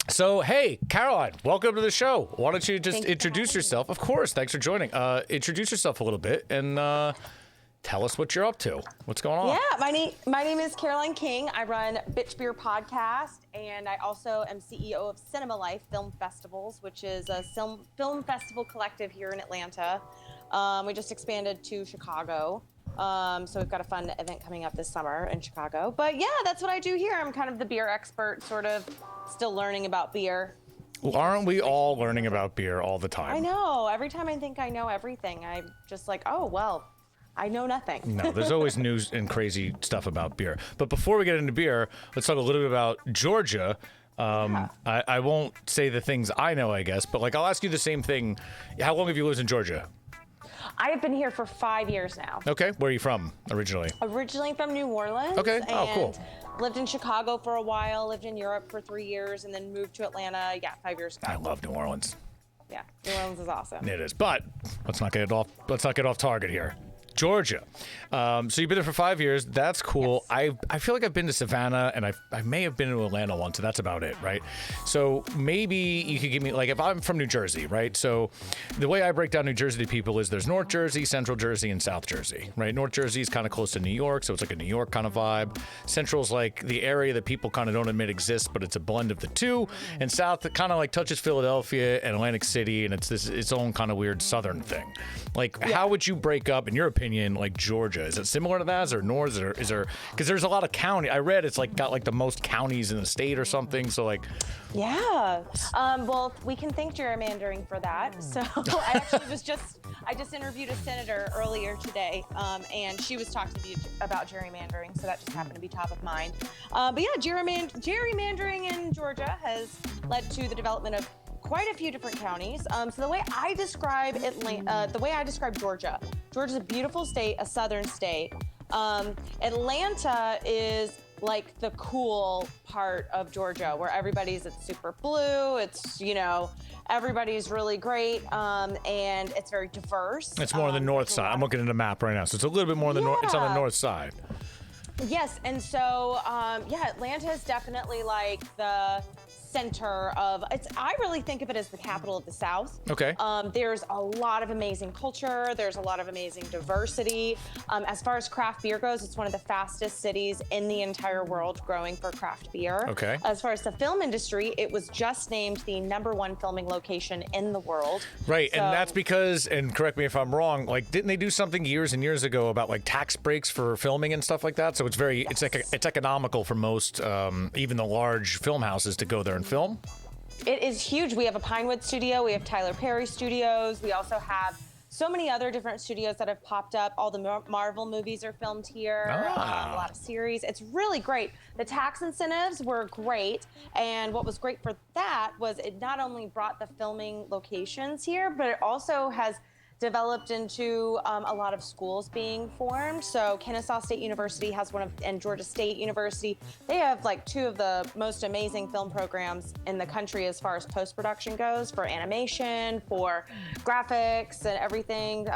So, hey, Caroline, welcome to the show. Why don't you just introduce yourself? Of course, thanks for joining. Introduce yourself a little bit and tell us what you're up to. What's going on? Yeah, my name is Caroline King. I run Bitch Beer Podcast, and I also am CEO of Cinema Life Film Festivals, which is a film festival collective here in Atlanta. We just expanded to Chicago. So we've got a fun event coming up this summer in Chicago. But yeah, that's what I do here. I'm kind of the beer expert, sort of still learning about beer. Well, aren't we all learning about beer all the time? I know. Every time I think I know everything, I'm just like, oh, well, I know nothing. No, there's always news and crazy stuff about beer. But before we get into beer, let's talk a little bit about Georgia. I won't say the things I know, I guess, but like I'll ask you the same thing. How long have you lived in Georgia? I have been here for 5 years now. Okay. Where are you from originally? Originally from New Orleans. Okay. Oh, cool. Lived in Chicago for a while, lived in Europe for 3 years, and then moved to Atlanta, 5 years ago. I love New Orleans. Yeah, New Orleans is awesome. It is. But let's not get off target here. Georgia. So you've been there for 5 years. That's cool. Yes. I feel like I've been to Savannah and I may have been to Atlanta once, and that's about it, right? So maybe you could give me, like, if I'm from New Jersey, right? So the way I break down New Jersey to people is there's North Jersey, Central Jersey, and South Jersey, right? North Jersey is kind of close to New York, so it's like a New York kind of vibe. Central's like the area that people kind of don't admit exists, but it's a blend of the two. And South, it kind of like touches Philadelphia and Atlantic City, and it's its own kind of weird Southern thing. Like, how would you break up, in your opinion, like Georgia? Is it similar to that? Is there north? Is there? Because there's a lot of county. I read it's like got like the most counties in the state or something. So like, yeah. Well, we can thank gerrymandering for that. So I just interviewed a senator earlier today, and she was talking to me about gerrymandering. So that just happened to be top of mind. But yeah, gerrymandering in Georgia has led to the development of quite a few different counties. So the way I describe Georgia's a beautiful state, a southern state. Atlanta is like the cool part of Georgia, where it's super blue. It's, everybody's really great, and it's very diverse. It's more on the north side. I'm looking at the map right now, so it's a little bit more on the north. It's on the north side. Yes, and so Atlanta is definitely like the center of I really think of it as the capital of the South. Okay. There's a lot of amazing culture. There's a lot of amazing diversity. As far as craft beer goes, it's one of the fastest cities in the entire world growing for craft beer. Okay. As far as the film industry, it was just named the #1 filming location in the world. Right, and that's because, and correct me if I'm wrong, like didn't they do something years and years ago about like tax breaks for filming and stuff like that? So it's it's economical for most, even the large film houses, to go there and film. It is huge. We have a Pinewood studio. We have Tyler Perry Studios. We also have so many other different studios that have popped up. All the Marvel movies are filmed here. A lot of series. It's really great. The tax incentives were great. And what was great for that was it not only brought the filming locations here, but it also has developed into a lot of schools being formed. So Kennesaw State University has and Georgia State University, they have like two of the most amazing film programs in the country as far as post-production goes, for animation, for graphics and everything,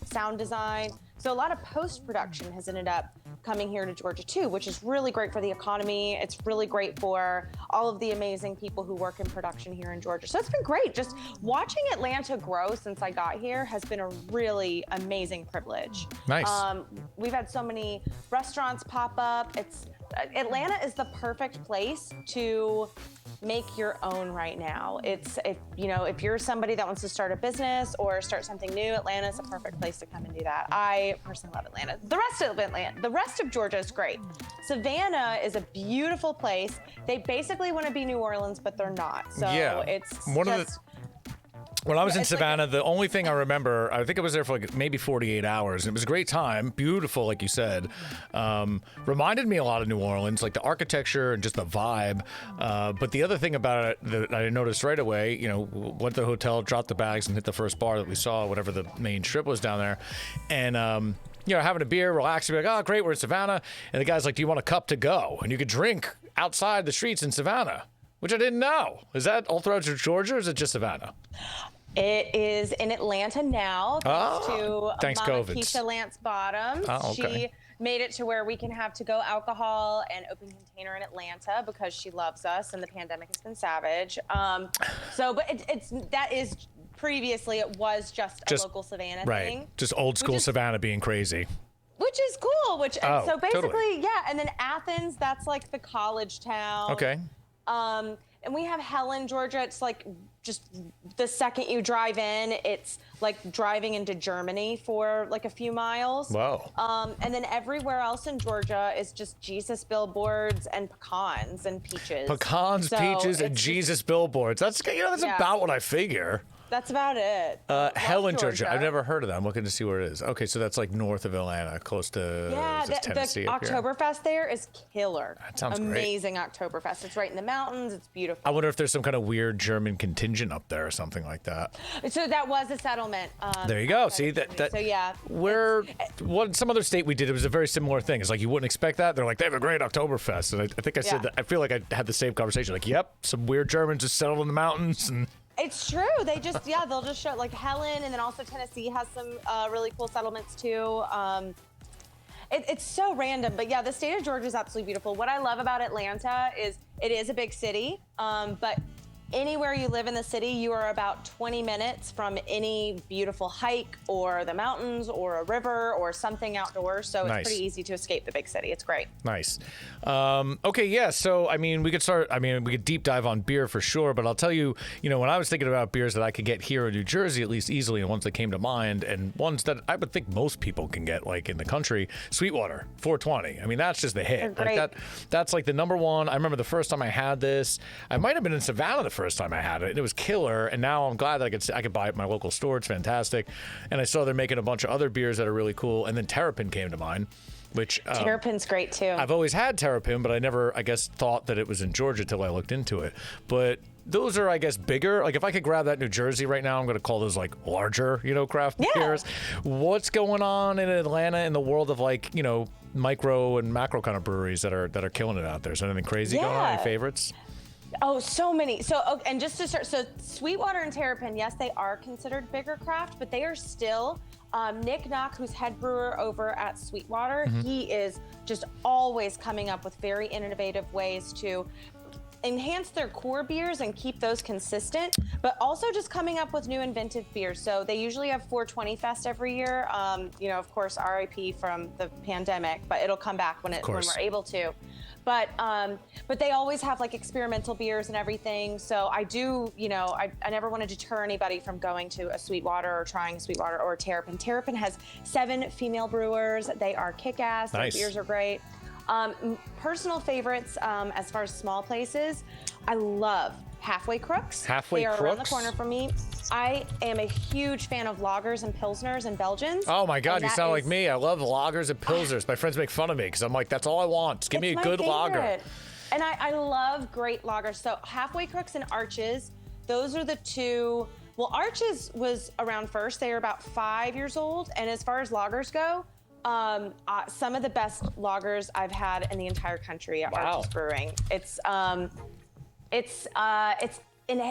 sound design. So a lot of post-production has ended up coming here to Georgia too, which is really great for the economy. It's really great for all of the amazing people who work in production here in Georgia. So it's been great. Just watching Atlanta grow since I got here has been a really amazing privilege. Nice. We've had so many restaurants pop up. Atlanta is the perfect place to make your own right now. If you're somebody that wants to start a business or start something new, Atlanta is a perfect place to come and do that. I personally love Atlanta. The rest of Georgia is great. Savannah is a beautiful place. They basically want to be New Orleans, but they're not. So yeah. it's When I was in It's like Savannah, the only thing I remember, I think I was there for like maybe 48 hours. And it was a great time, beautiful, like you said. Reminded me a lot of New Orleans, like the architecture and just the vibe. But the other thing about it that I noticed right away, you know, went to the hotel, dropped the bags, and hit the first bar that we saw, whatever the main strip was down there. And, you know, having a beer, relaxing, be like, oh, great, we're in Savannah. And the guy's like, do you want a cup to go? And you could drink outside the streets in Savannah, which I didn't know. Is that all throughout Georgia, or is it just Savannah? It is in Atlanta now, thanks to Mama COVID. Keisha Lance Bottoms. Oh, okay. She made it to where we can have to-go alcohol and open container in Atlanta because she loves us, and the pandemic has been savage. Previously it was just a local Savannah thing. Just old school Savannah being crazy. Which is cool. So basically, totally. yeah. And then Athens, that's like the college town. Okay. And we have Helen, Georgia. It's like just the second you drive in, it's like driving into Germany for like a few miles. Wow. And then everywhere else in Georgia is just Jesus billboards and pecans and peaches. Peaches, and Jesus billboards. That's about what I figure. That's about it. Helen, Georgia. I've never heard of that. I'm looking to see where it is. Okay, so that's like north of Atlanta, close to Tennessee. The Oktoberfest there is killer. That sounds amazing. Oktoberfest. It's right in the mountains. It's beautiful. I wonder if there's some kind of weird German contingent up there or something like that. So that was a settlement. There you go. See that. So yeah. Some other state we did, it was a very similar thing. It's like you wouldn't expect that. They're like, they have a great Oktoberfest, and I think I said that. I feel like I had the same conversation. Like, yep, some weird Germans just settled in the mountains and. It's true. They just, they'll just show, like Helen, and then also Tennessee has some really cool settlements too. It's so random, but yeah, the state of Georgia is absolutely beautiful. What I love about Atlanta is it is a big city, but anywhere you live in the city, you are about 20 minutes from any beautiful hike or the mountains or a river or something outdoors. So it's pretty easy to escape the big city. It's great. Nice. Okay, yeah. So, I mean, we could deep dive on beer for sure, but I'll tell you, when I was thinking about beers that I could get here in New Jersey, at least easily, and ones that came to mind, and ones that I would think most people can get, like in the country, Sweetwater, 420. I mean, that's just the hit. Like that's like the number one. I remember the first time I had this, I might have been in Savannah the first time I had it, and it was killer. And now I'm glad that I could buy it at my local store. It's fantastic. And I saw they're making a bunch of other beers that are really cool. And then Terrapin came to mind, which Terrapin's great too. I've always had Terrapin, but I never, I guess, thought that it was in Georgia till I looked into it. But those are, I guess, bigger. Like if I could grab that New Jersey right now, I'm going to call those like larger, craft beers. What's going on in Atlanta in the world of like, micro and macro kind of breweries that are killing it out there? Is there anything crazy going on? Any favorites? Oh, so many. So, and just to start, so Sweetwater and Terrapin, yes, they are considered bigger craft, but they are still, Nick Knock, who's head brewer over at Sweetwater, he is just always coming up with very innovative ways to enhance their core beers and keep those consistent, but also just coming up with new inventive beers. So they usually have 420 Fest every year. Of course, RIP from the pandemic, but it'll come back when we're able to. But they always have like experimental beers and everything. So I do, I never want to deter anybody from going to a Sweetwater or trying a Sweetwater or a Terrapin. Terrapin has 7 female brewers. They are kick-ass. Their beers are great. Personal favorites, as far as small places, I love Halfway Crooks. They are around the corner from me. I am a huge fan of lagers and pilsners and Belgians. Oh my God, you sound like me. I love lagers and pilsners. My friends make fun of me because I'm like, that's all I want. Just give me a good lager. And I love great lagers. So Halfway Crooks and Arches, those are the two. Well, Arches was around first. They are about 5 years old. And as far as lagers go, some of the best lagers I've had in the entire country at Arches Brewing. It's in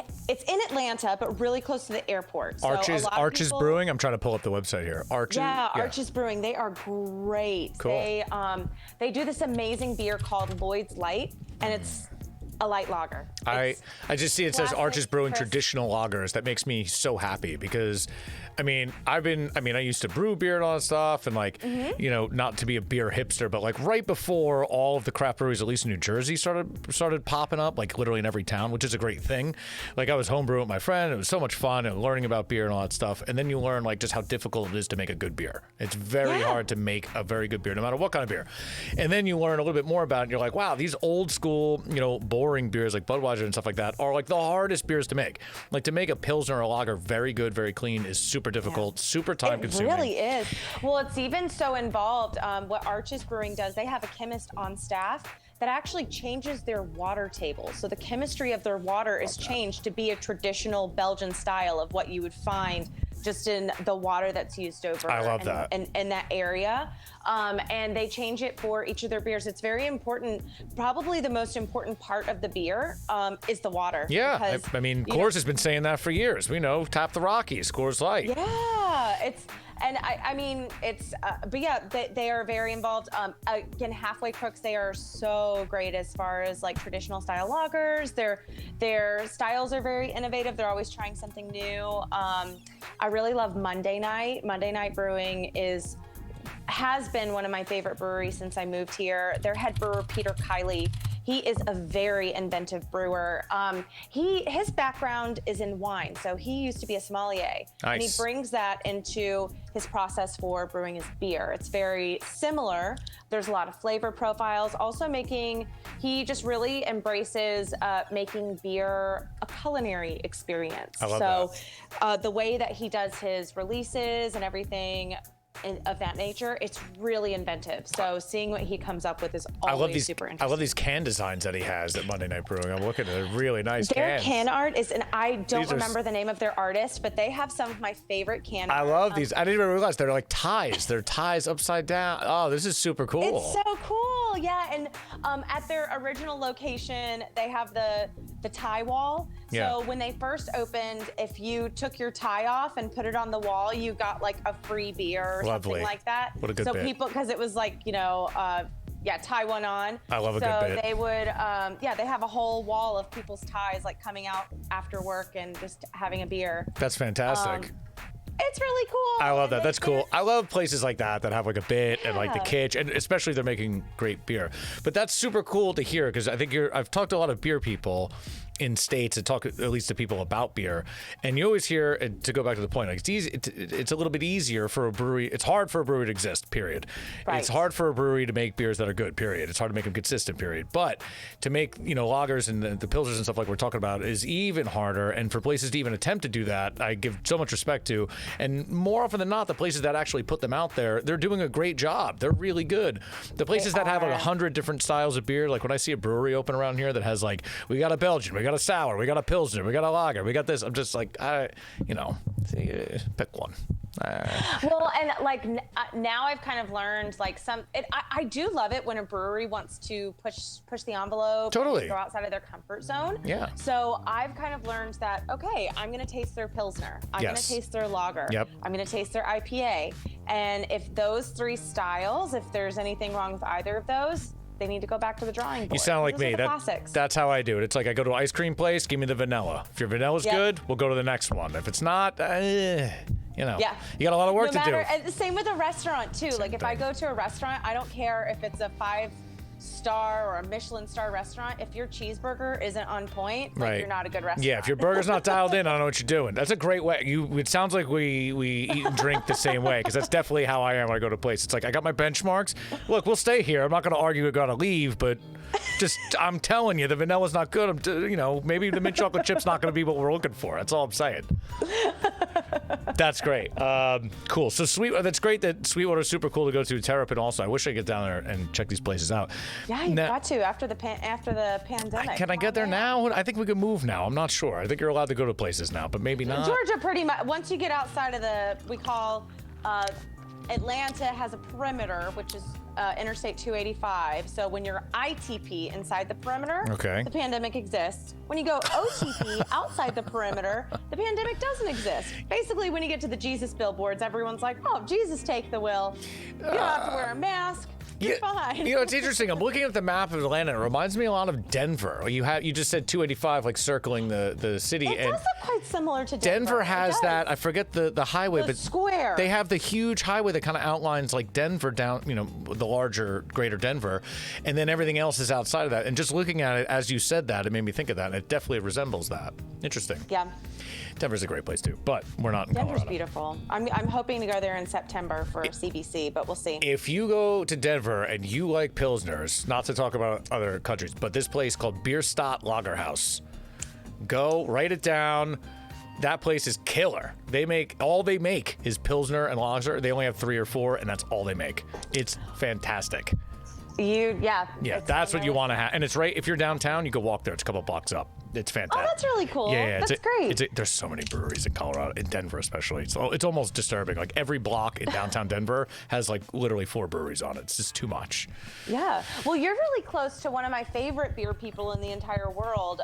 Atlanta, but really close to the airport. So Arches Brewing. I'm trying to pull up the website here. Arches Brewing. They are great. Cool. They do this amazing beer called Lloyd's Light, and it's a light lager. I just see it says Arches Brewing traditional lagers. That makes me so happy because, I used to brew beer and all that stuff, and like, not to be a beer hipster, but like right before all of the craft breweries, at least in New Jersey, started popping up, like literally in every town, which is a great thing. Like I was homebrewing with my friend. It was so much fun and learning about beer and all that stuff. And then you learn like just how difficult it is to make a good beer. It's very hard to make a very good beer, no matter what kind of beer. And then you learn a little bit more about it. And you're like, wow, these old school, boring boring beers like Budweiser and stuff like that are like the hardest beers to make. Like to make a Pilsner or a lager very good, very clean is super difficult, super time consuming. It really is. Well, it's even so involved. What Arches Brewing does, they have a chemist on staff that actually changes their water table. So the chemistry of their water is changed to be a traditional Belgian style of what you would find just in the water that's used over in that area. And they change it for each of their beers. It's very important. Probably the most important part of the beer is the water. Yeah, I mean, Coors has been saying that for years. We know, tap the Rockies, Coors Light. Yeah, I mean, but yeah, they are very involved. Again, Halfway Crooks, they are so great as far as like traditional style lagers. Their styles are very innovative. They're always trying something new. I really love Monday Night. Monday Night Brewing has been one of my favorite breweries since I moved here. Their head brewer, Peter Kiley, he is a very inventive brewer. His background is in wine, so he used to be a sommelier. Nice. And he brings that into his process for brewing his beer. It's very similar. There's a lot of flavor profiles. Also he just really embraces making beer a culinary experience. I love that. The way that he does his releases and everything of that nature, it's really inventive. So seeing what he comes up with is always super interesting. I love these can designs that he has at Monday Night Brewing. I'm looking at really nice Their cans. can art is, and I don't remember the name of their artist, but they have some of my favorite can art. I love these. I didn't even realize they're like ties. They're ties upside down. Oh, this is super cool. It's so cool, yeah. And at their original location, they have the tie wall. So when they first opened, if you took your tie off and put it on the wall, you got like a free beer or something like that. What a good bit. People, because it was like, tie one on. I love a good bit. So they would, they have a whole wall of people's ties like coming out after work and just having a beer. That's fantastic. It's really cool. I love that. That's cool. I love places like that have like a bit and like the kitsch, and especially if they're making great beer. But that's super cool to hear because I think I've talked to a lot of beer people in states and talk at least to people about beer, and you always hear, and to go back to the point, like it's easy, it's a little bit easier for a brewery. It's hard for a brewery to exist, period. Right. It's hard for a brewery to make beers that are good, period. It's hard to make them consistent, period. But to make lagers and the pilsners and stuff like we're talking about is even harder, and for places to even attempt to do that, I give so much respect to. And more often than not, the places that actually put them out there, they're doing a great job. They're really good. The places that have like 100 different styles of beer, like when I see a brewery open around here that has like, we got a Belgian, we got a sour, we got a Pilsner, we got a lager, we got this, I'm just like, pick one. Well, and like now I've kind of learned like I do love it when a brewery wants to push the envelope, totally, and go outside of their comfort zone. Yeah. So I've kind of learned that, okay, I'm going to taste their Pilsner, I'm going to taste their lager, I'm going to taste their IPA, and if those three styles, if there's anything wrong with either of those, they need to go back to the drawing board. You sound like me. That's how I do it. It's like I go to an ice cream place, give me the vanilla. If your vanilla's good, we'll go to the next one. If it's not, you got a lot of work to do. And same with a restaurant too. If I go to a restaurant, I don't care if it's a 5-star or a Michelin star restaurant. If your cheeseburger isn't on point, you're not a good restaurant. Yeah, if your burger's not dialed in, I don't know what you're doing. That's a great way. It sounds like we eat and drink the same way, because that's definitely how I am when I go to a place. It's like, I got my benchmarks. Look, we'll stay here. I'm not going to argue we're going to leave, but just, I'm telling you, the vanilla's not good. Maybe the mint chocolate chip's not going to be what we're looking for. That's all I'm saying. That's great. Cool. So that's great that Sweetwater's super cool to go to. Terrapin also. I wish I could get down there and check these places out. Yeah, you've got to after the pandemic. Can I get there now? I think we could move now. I'm not sure. I think you're allowed to go to places now, but maybe not. Georgia, pretty much. Once you get outside of we call Atlanta has a perimeter, which is Interstate 285. So when you're ITP inside the perimeter, the pandemic exists. When you go OTP outside the perimeter, the pandemic doesn't exist. Basically, when you get to the Jesus billboards, everyone's like, "Oh, Jesus, take the wheel. You don't have to wear a mask. You're fine." It's interesting. I'm looking at the map of Atlanta. It reminds me a lot of Denver. You just said 285, like circling the city. It does look quite similar to Denver. Denver has that. I forget the highway, but square. They have the huge highway that kind of outlines like Denver down, the larger greater Denver, and then everything else is outside of that. And just looking at it as you said that, it made me think of that. And it definitely resembles that. Interesting. Yeah. Denver's a great place too, but we're not in Denver's Colorado. beautiful. I'm hoping to go there in September for CBC, but we'll see. If you go to Denver and you like Pilsners, not to talk about other countries, but this place called Bierstadt Lagerhaus, go, write it down. That place is killer. All they make is Pilsner and Lager. They only have 3 or 4, and that's all they make. It's fantastic. Yeah, that's what you want to have. And it's right, if you're downtown, you can walk there. It's a couple blocks up. It's fantastic. Oh, that's really cool. Yeah, that's great. There's so many breweries in Colorado, in Denver especially. It's almost disturbing. Like every block in downtown Denver has like literally 4 breweries on it. It's just too much. Yeah. Well, you're really close to one of my favorite beer people in the entire world,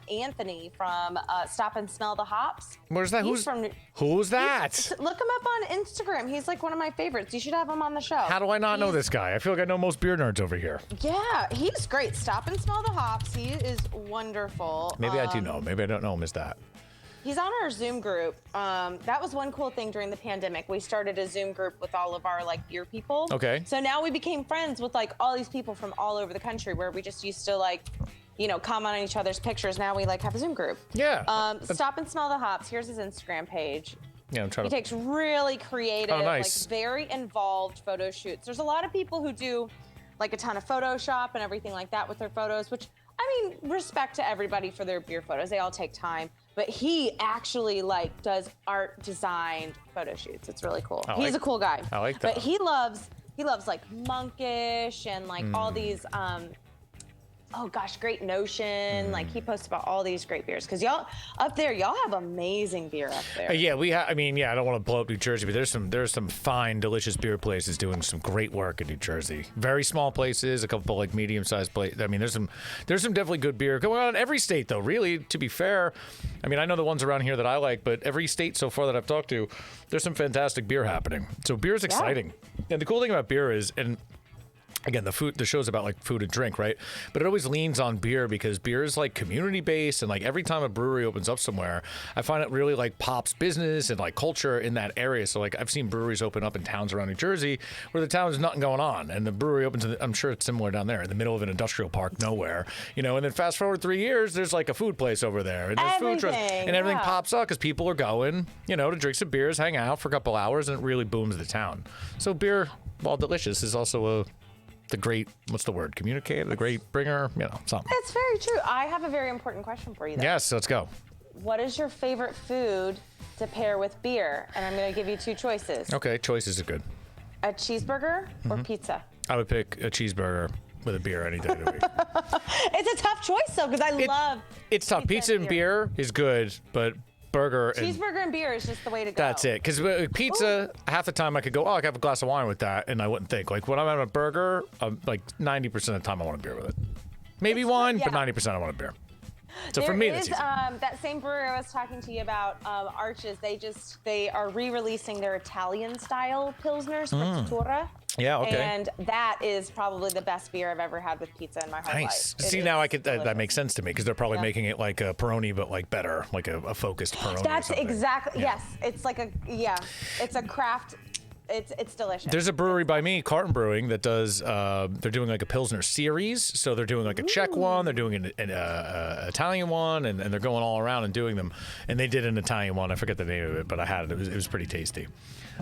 Anthony from Stop and Smell the Hops. Where's that? Who's that? Look him up on Instagram. He's like one of my favorites. You should have him on the show. How do I not know this guy? I feel like I know most beer nerds over here. Yeah, he's great. Stop and Smell the Hops. He is wonderful. Maybe I do know him. Maybe I don't know him as that. He's on our Zoom group. That was one cool thing during the pandemic. We started a Zoom group with all of our like beer people. Okay. So now we became friends with like all these people from all over the country where we just used to like, comment on each other's pictures. Now we like have a Zoom group. Yeah. Stop and Smell the Hops. Here's his Instagram page. Yeah, I'm trying He takes really creative, nice. like very involved photo shoots. There's a lot of people who do like a ton of Photoshop and everything like that with their photos, which I mean, respect to everybody for their beer photos. They all take time, but he actually like does art designed photo shoots. It's really cool. He's a cool guy. I like that. But he loves like Monkish and like all these, Great Notion. Like he posts about all these great beers because y'all up there, y'all have amazing beer up there. Yeah, we have. I mean, yeah, I don't want to blow up New Jersey, but there's some fine, delicious beer places doing some great work in New Jersey. Very small places, a couple like medium-sized places. I mean, there's some definitely good beer going on in every state, though. Really, to be fair, I mean, I know the ones around here that I like, but every state so far that I've talked to, there's some fantastic beer happening. So beer is exciting, and the cool thing about beer is, and again, the show's about like food and drink, right? But it always leans on beer because beer is like community based, and like every time a brewery opens up somewhere, I find it really like pops business and like culture in that area. So like I've seen breweries open up in towns around New Jersey where the town is nothing going on, and the brewery opens. I'm sure it's similar down there in the middle of an industrial park nowhere, And then fast forward 3 years, there's like a food place over there, and there's food trucks, and everything pops up because people are going, to drink some beers, hang out for a couple hours, and it really booms the town. So beer, while delicious, is also the great, what's the word? Communicator, the great bringer, something. That's very true. I have a very important question for you, though. Yes, let's go. What is your favorite food to pair with beer? And I'm going to give you 2 choices. Okay, choices are good. A cheeseburger or pizza? I would pick a cheeseburger with a beer any day of the week. It's a tough choice, though, because I love It's tough. Pizza and beer is good, but cheeseburger and beer is just the way to go. That's it. Because pizza, half the time I could go, I could have a glass of wine with that, and I wouldn't think. Like when I'm having a burger, like 90% of the time I want a beer with it. Maybe wine, but 90% I want a beer. So for me, that's easy. That same brewery I was talking to you about, Arches. They are re-releasing their Italian-style pilsners, Sprezzatura. Yeah, okay. And that is probably the best beer I've ever had with pizza in my whole life. Nice. See, now that makes sense to me because they're probably making it like a Peroni, but like better, like a focused Peroni. That's exactly, yes. It's like it's a craft. It's delicious. There's a brewery by me, Carton Brewing, that does. They're doing like a Pilsner series, so they're doing like a Czech one, they're doing an Italian one, and they're going all around and doing them. And they did an Italian one. I forget the name of it, but I had it. It was pretty tasty.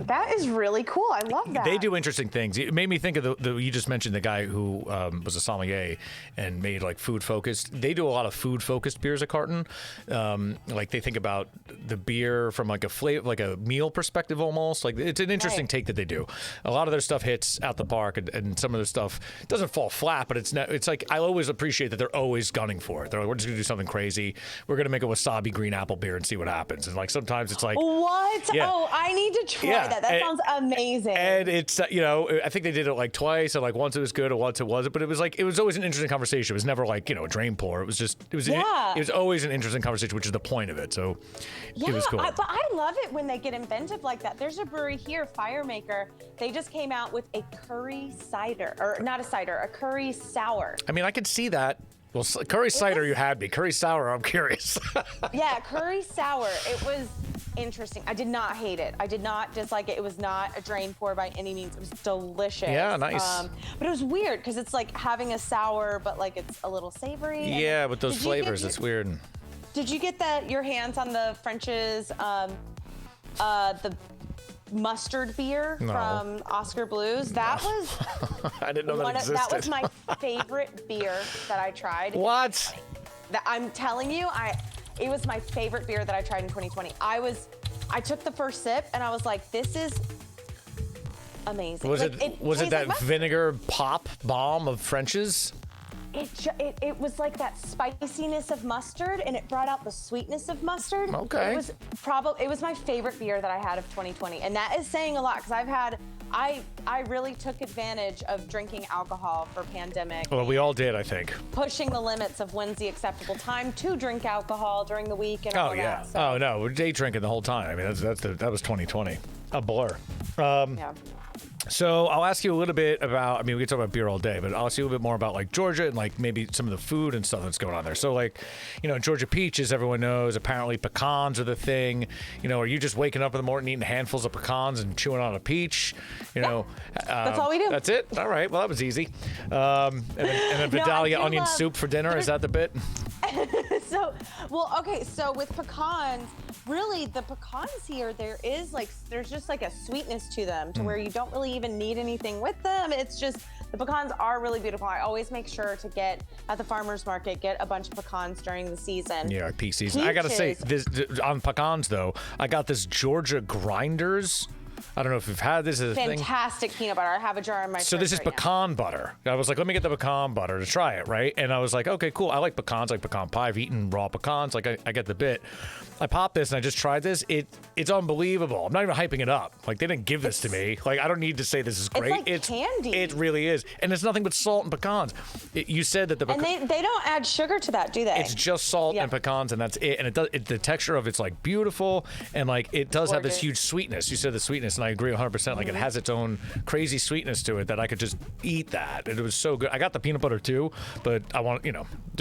That is really cool. I love that. They do interesting things. It made me think of you just mentioned the guy who was a sommelier and made like food focused. They do a lot of food focused beers at Carton. Like they think about the beer from like a flavor, like a meal perspective almost. Like it's an interesting take that they do. A lot of their stuff hits out the park, and some of their stuff doesn't fall flat, but it's like I always appreciate that they're always gunning for it. They're like, we're just gonna do something crazy. We're gonna make a wasabi green apple beer and see what happens. And like sometimes it's like, what? Yeah. Oh, I need to try that. That sounds amazing. And it's I think they did it like twice, and like once it was good, or once it wasn't. But it was always an interesting conversation. It was never like a drain pour. It was always an interesting conversation, which is the point of it. So it was cool. But I love it when they get inventive like that. There's a brewery here, Firemaker. They just came out with a curry cider, or not a cider, a curry sour. I mean, I could see that. Well, curry cider, you had me. Curry sour, I'm curious. Yeah, curry sour. It was interesting. I did not hate it. I did not dislike it. It was not a drain pour by any means. It was delicious. Yeah, nice. But it was weird because it's like having a sour, but like it's a little savory. Yeah, with those flavors, it's weird. Did you get your hands on the French's the mustard beer from Oscar Blues? That was I didn't know that existed. That was my favorite beer that I tried. What? I'm telling you, it was my favorite beer that I tried in 2020. I took the first sip and I was like, this is amazing. Was like, it that like vinegar pop bomb of French's? It was like that spiciness of mustard, and it brought out the sweetness of mustard. Okay. It was my favorite beer that I had of 2020, and that is saying a lot because I really took advantage of drinking alcohol for pandemic. Well, we all did, I think. Pushing the limits of when's the acceptable time to drink alcohol during the week and all that. So. Oh no, we're day drinking the whole time. I mean, that was 2020, a blur. Yeah. So I'll ask you a little bit about, I mean, we can talk about beer all day, but I'll ask you a little bit more about like Georgia and like maybe some of the food and stuff that's going on there. So like, Georgia peaches, everyone knows, apparently pecans are the thing. Are you just waking up in the morning eating handfuls of pecans and chewing on a peach? That's all we do. That's it? All right. Well, that was easy. And then Vidalia onion soup for dinner. Is that the bit? So with pecans, really the pecans here, there's just like a sweetness to them to where you don't really even need anything with them. It's just, the pecans are really beautiful. I always make sure to get at the farmer's market, get a bunch of pecans during the season. Yeah, peak season. I gotta say, on pecans though, I got this Georgia Grinders. I don't know if you've had this as a thing. Fantastic peanut butter. I have a jar in my fridge. So this is pecan butter. I was like, let me get the pecan butter to try it, right? And I was like, okay, cool. I like pecans, like pecan pie. I've eaten raw pecans. Like I get the bit. I popped this and I just tried this. It's unbelievable. I'm not even hyping it up. Like they didn't give this to me. Like I don't need to say this is great. It's like candy. It really is. And it's nothing but salt and pecans. You said that and they don't add sugar to that, do they? It's just salt and pecans, and that's it. And the texture of it's like beautiful, and like it does have this huge sweetness. You said the sweetness, and I agree 100%. Like it has its own crazy sweetness to it that I could just eat that, and it was so good. I got the peanut butter too, but I want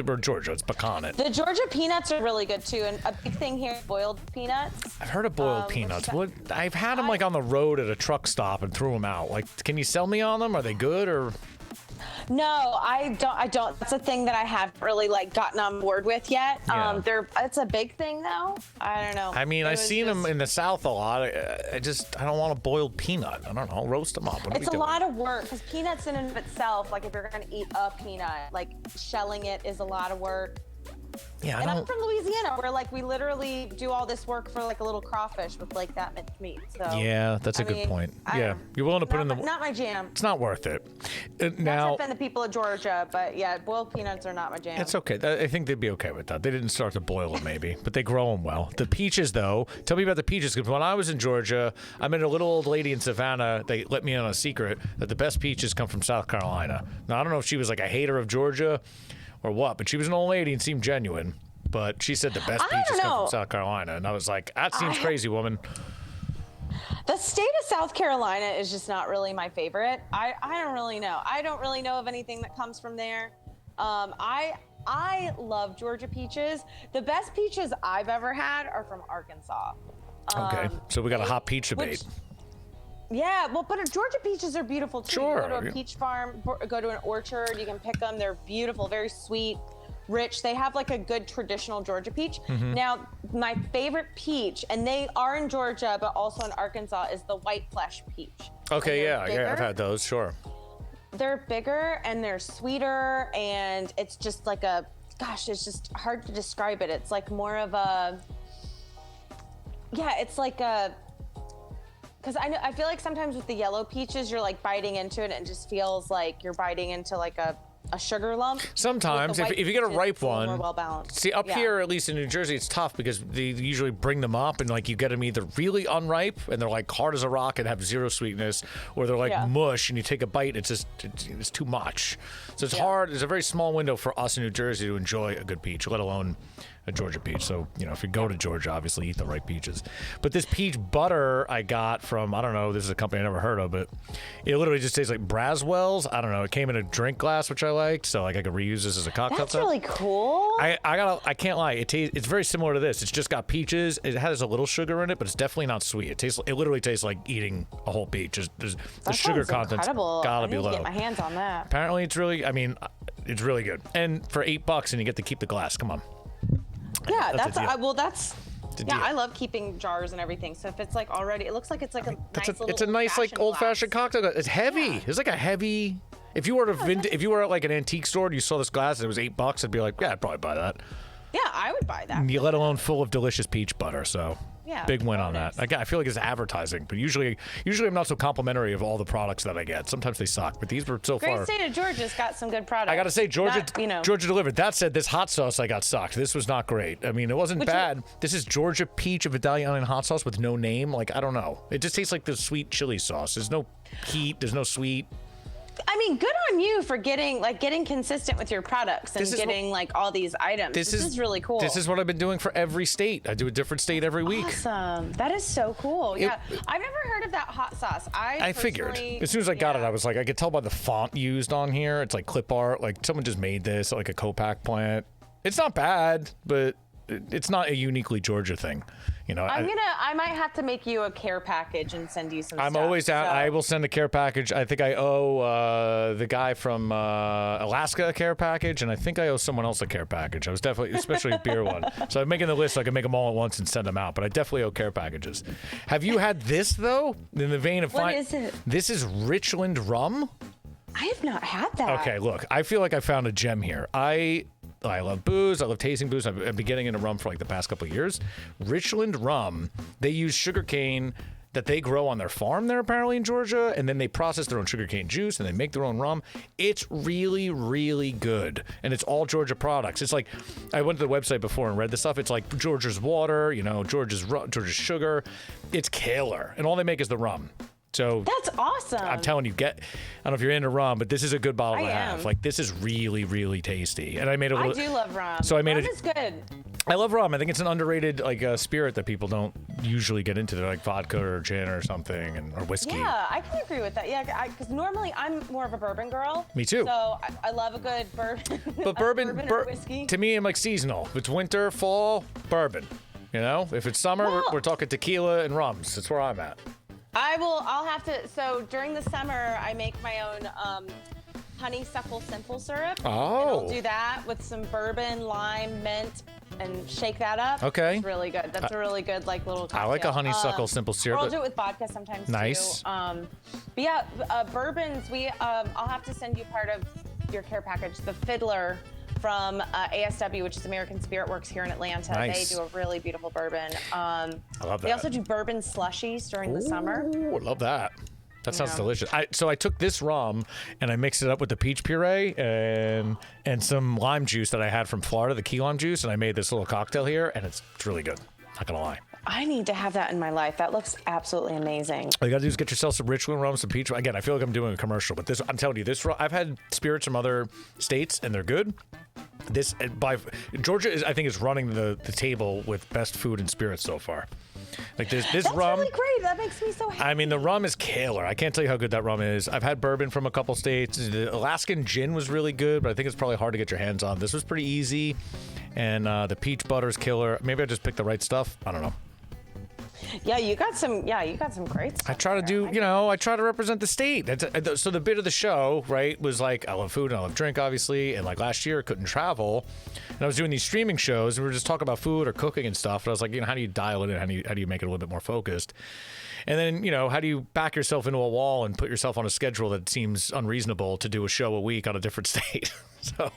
we're Georgia, it's pecan it. The Georgia peanuts are really good too, and a big thing here, boiled peanuts. I've heard of boiled peanuts. I've had them like on the road at a truck stop and threw them out. Like, can you sell me on them? Are they good or? No, I don't. That's a thing that I haven't really like gotten on board with yet. Yeah. It's a big thing though. I don't know. I mean, I've seen them in the South a lot. I don't want a boiled peanut. I don't know. Roast them up. It's a lot of work because peanuts in and of itself, like if you're gonna eat a peanut, like shelling it is a lot of work. Yeah, I'm from Louisiana, where like we literally do all this work for like a little crawfish with like that much meat. So yeah, that's a good point. Yeah, you're willing to put in the. Not my jam. It's not worth it. Now, not to offend the people of Georgia, but yeah, boiled peanuts are not my jam. It's okay. I think they'd be okay with that. They didn't start to boil them, maybe, but they grow them well. The peaches, though, tell me about the peaches. Because when I was in Georgia, I met a little old lady in Savannah. They let me in on a secret that the best peaches come from South Carolina. Now I don't know if she was like a hater of Georgia or what, but she was an old lady and seemed genuine. But she said the best peaches come from South Carolina, and I was like, that seems crazy, woman. The state of South Carolina is just not really my favorite. I don't really know. I don't really know of anything that comes from there. I love Georgia peaches. The best peaches I've ever had are from Arkansas. Okay, so we got a hot peach debate. Yeah, well, but Georgia peaches are beautiful too. Sure. You go to a peach farm, go to an orchard, you can pick them. They're beautiful, very sweet, rich. They have like a good traditional Georgia peach. Mm-hmm. Now, my favorite peach, and they are in Georgia, but also in Arkansas, is the white flesh peach. Okay, yeah, I've had those, sure. They're bigger and they're sweeter, and it's just like it's just hard to describe it. It's like more of a, it's like a, because I feel like sometimes with the yellow peaches, you're like biting into it and it just feels like you're biting into like a sugar lump. Sometimes, if you get a ripe one, more well balanced. See, up here, at least in New Jersey, it's tough because they usually bring them up and like you get them either really unripe and they're like hard as a rock and have zero sweetness, or they're like mush and you take a bite and it's too much. So it's hard. There's a very small window for us in New Jersey to enjoy a good peach, let alone a Georgia peach. So, if you go to Georgia, obviously eat the right peaches. But this peach butter I got from, I don't know, this is a company I never heard of, but it literally just tastes like Braswell's. I don't know. It came in a drink glass, which I liked, so like I could reuse this as a cocktail. That's really cool. I can't lie. It's very similar to this. It's just got peaches. It has a little sugar in it, but it's definitely not sweet. It literally tastes like eating a whole peach. The sugar content's gotta be low. Get my hands on that. Apparently, it's really good. And for $8, and you get to keep the glass. Come on. Yeah, That's a deal. well, that's. It's a Yeah, deal. I love keeping jars and everything. So if it's like already, it looks like it's like a nice little. It's a nice like old-fashioned cocktail glass. It's heavy. Yeah. It's like a heavy. If you were if you were at like an antique store and you saw this glass and it was $8, I'd be like, yeah, I'd probably buy that. Yeah, I would buy that. Let alone full of delicious peach butter. So Yeah, big win on bonus. that. Again, I feel like it's advertising, but usually I'm not so complimentary of all the products that I get. Sometimes they suck, but these were so Great far. state of Georgia's got some good products. I got to say, Georgia, Not, Georgia delivered. That said, this hot sauce I got sucked. This was not great. I mean, it wasn't bad. This is Georgia peach of Italian onion hot sauce with no name. Like, I don't know. It just tastes like the sweet chili sauce. There's no heat. There's no sweet. I mean, good on you for getting consistent with your products and getting like all these items. This is really cool. This is what I've been doing for every state. I do a different state every week. Awesome. That is so cool. Yeah. I've never heard of that hot sauce. I figured. As soon as I got it, I was like, I could tell by the font used on here. It's like clip art. Like someone just made this at like a co-pack plant. It's not bad, but it's not a uniquely Georgia thing. You know, I might have to make you a care package and send you some I'm stuff. always out. So. I will send a care package. I think I owe the guy from Alaska a care package, and I think I owe someone else a care package. I was definitely, especially a beer one. So I'm making the list so I can make them all at once and send them out. But I definitely owe care packages. Have you had this though? In the vein of What is it? This is Richland Rum. I have not had that. Okay, look, I feel like I found a gem here. I love booze. I love tasting booze. I've been getting into rum for like the past couple of years. Richland Rum, they use sugarcane that they grow on their farm there apparently in Georgia, and then they process their own sugarcane juice and they make their own rum. It's really, really good, and it's all Georgia products. It's like I went to the website before and read the stuff. It's like Georgia's water, you know, Georgia's sugar. It's killer, and all they make is the rum. So that's awesome. I'm telling you, I don't know if you're into rum, but this is a good bottle to have. am. Like this is really, really tasty. And I made a little. I do love rum. So I made rum it. is good. I love rum. I think it's an underrated spirit that people don't usually get into. They're like vodka or gin or something, or whiskey. Yeah, I can agree with that. Yeah, because normally I'm more of a bourbon girl. Me too. So I love a good bourbon. But bourbon, or whiskey. to me, I'm like seasonal. If it's winter, fall, bourbon. You know, if it's summer, we're talking tequila and rums. That's where I'm at. I'll have to. So during the summer, I make my own honeysuckle simple syrup. Oh. And I'll do that with some bourbon, lime, mint, and shake that up. Okay. It's really good. That's a really good little cocktail. I like a honeysuckle simple syrup. Or I'll do it with vodka sometimes Nice. too. But yeah, bourbons. I'll have to send you part of your care package. The Fiddler from ASW, which is American Spirit Works here in Atlanta. Nice. They do a really beautiful bourbon. I love that. They also do bourbon slushies during the summer. Ooh, I love that. That sounds delicious. So I took this rum and I mixed it up with the peach puree and some lime juice that I had from Florida, the key lime juice, and I made this little cocktail here, and it's really good. Not gonna lie. I need to have that in my life. That looks absolutely amazing. All you gotta do is get yourself some Richland rum, some peach. Again, I feel like I'm doing a commercial, but this, I'm telling you, this rum, I've had spirits from other states and they're good. This Georgia I think is running the table with best food and spirits so far. Like this That's rum. really great. That makes me so happy. I mean, the rum is killer. I can't tell you how good that rum is. I've had bourbon from a couple states. The Alaskan gin was really good, but I think it's probably hard to get your hands on. This was pretty easy, and the peach butter's killer. Maybe I just picked the right stuff. I don't know. Yeah, you got some great stuff. I try to do, I try to represent the state. So the bit of the show, right, was like, I love food and I love drink, obviously. And like last year, I couldn't travel. And I was doing these streaming shows and we were just talking about food or cooking and stuff. And I was like, how do you dial it in? How do you make it a little bit more focused? And then, how do you back yourself into a wall and put yourself on a schedule that seems unreasonable to do a show a week on a different state? So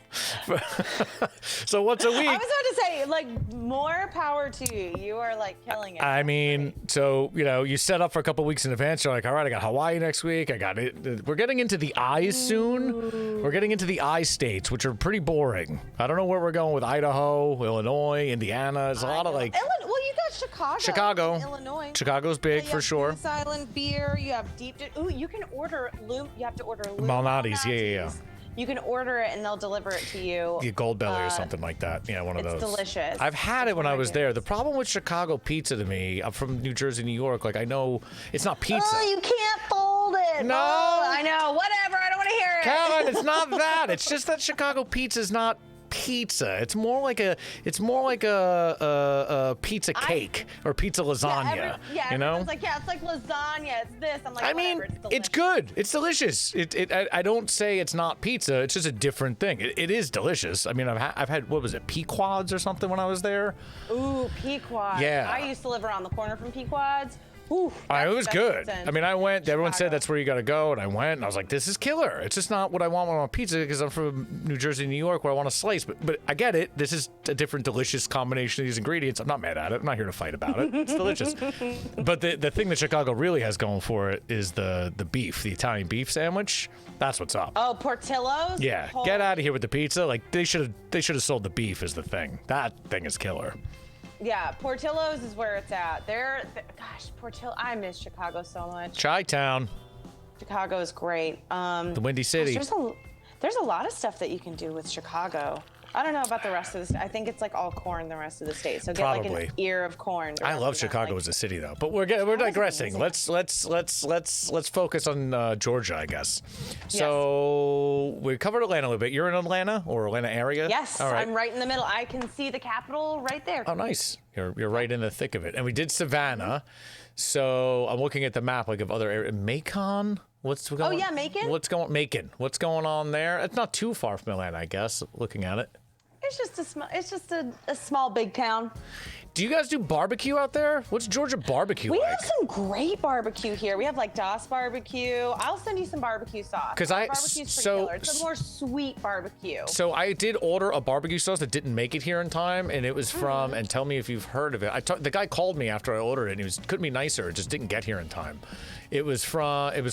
once a week. I was about to say, like, more power to you. You are like killing it. I mean, so, you set up for a couple weeks in advance. You're like, all right, I got Hawaii next week. I got it. We're getting into the I's soon. We're getting into the I states, which are pretty boring. I don't know where we're going with Idaho, Illinois, Indiana. There's a lot of like. Well, you got Chicago. Illinois. Chicago's big for sure. Goose Island beer. You have deep. Ooh, you can order. You have to order. Malnati's. Yeah. You can order it and they'll deliver it to you. The Gold Belly or something like that. Yeah, one of those. It's delicious. I've had it when I was there. The problem with Chicago pizza to me, I'm from New Jersey, New York. Like, I know it's not pizza. Oh, you can't fold it. No. Oh, I know. Whatever. I don't want to hear it. Caroline, it's not that. It's just that Chicago pizza is not pizza. It's more like a pizza cake or pizza lasagna. You know? Everyone's like, yeah, it's like lasagna. It's this. I'm like, I mean, whatever, it's good. It's delicious. I don't say it's not pizza. It's just a different thing. It is delicious. I mean, I've had, what was it, Pequods or something when I was there? Ooh, Pequods. Yeah. I used to live around the corner from Pequods. Ooh, It was good. I mean, I went. Everyone said that's where you got to go, and I went, and I was like, "This is killer." It's just not what I want when I want pizza, because I'm from New Jersey, New York, where I want a slice. But I get it. This is a different, delicious combination of these ingredients. I'm not mad at it. I'm not here to fight about it. It's delicious. But the thing that Chicago really has going for it is the beef, the Italian beef sandwich. That's what's up. Oh, Portillo's. Yeah, get out of here with the pizza. Like they should have sold the beef as the thing. That thing is killer. Yeah, Portillo's is where it's at. Gosh, Portillo. I miss Chicago so much. Chi-town. Chicago is great. The Windy City. Gosh, there's a lot of stuff that you can do with Chicago. I don't know about the rest of the state. I think it's like all corn the rest of the state. So get like an ear of corn. I love Chicago as a city though, but we're digressing. Let's focus on Georgia, I guess. So we covered Atlanta a little bit. You're in Atlanta or Atlanta area? Yes, all right. I'm right in the middle. I can see the Capitol right there. Oh, nice. You're right in the thick of it. And we did Savannah. So I'm looking at the map like of other areas. Macon. What's going on? Oh yeah, Macon. What's going on there? It's not too far from Atlanta, I guess. Looking at it. It's just a small big town. Do you guys do barbecue out there? What's Georgia barbecue like? We have some great barbecue here. We have like Das barbecue. I'll send you some barbecue sauce. Barbecue's pretty killer. It's a more sweet barbecue. So I did order a barbecue sauce that didn't make it here in time, and it was from. And tell me if you've heard of it. The guy called me after I ordered it, and he couldn't be nicer. It just didn't get here in time. It was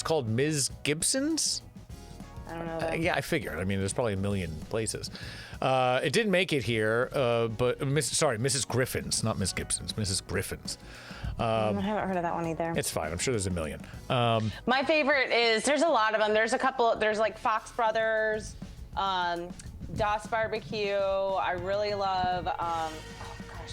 called Ms. Gibson's. I don't know that. Yeah, I figured. I mean, there's probably a million places. It didn't make it here, but Mrs. Griffin's, not Miss Gibson's, Mrs. Griffin's. I haven't heard of that one either. It's fine. I'm sure there's a million. My favorite there's a lot of them. There's a couple. There's like Fox Brothers, Das Barbecue. I really love.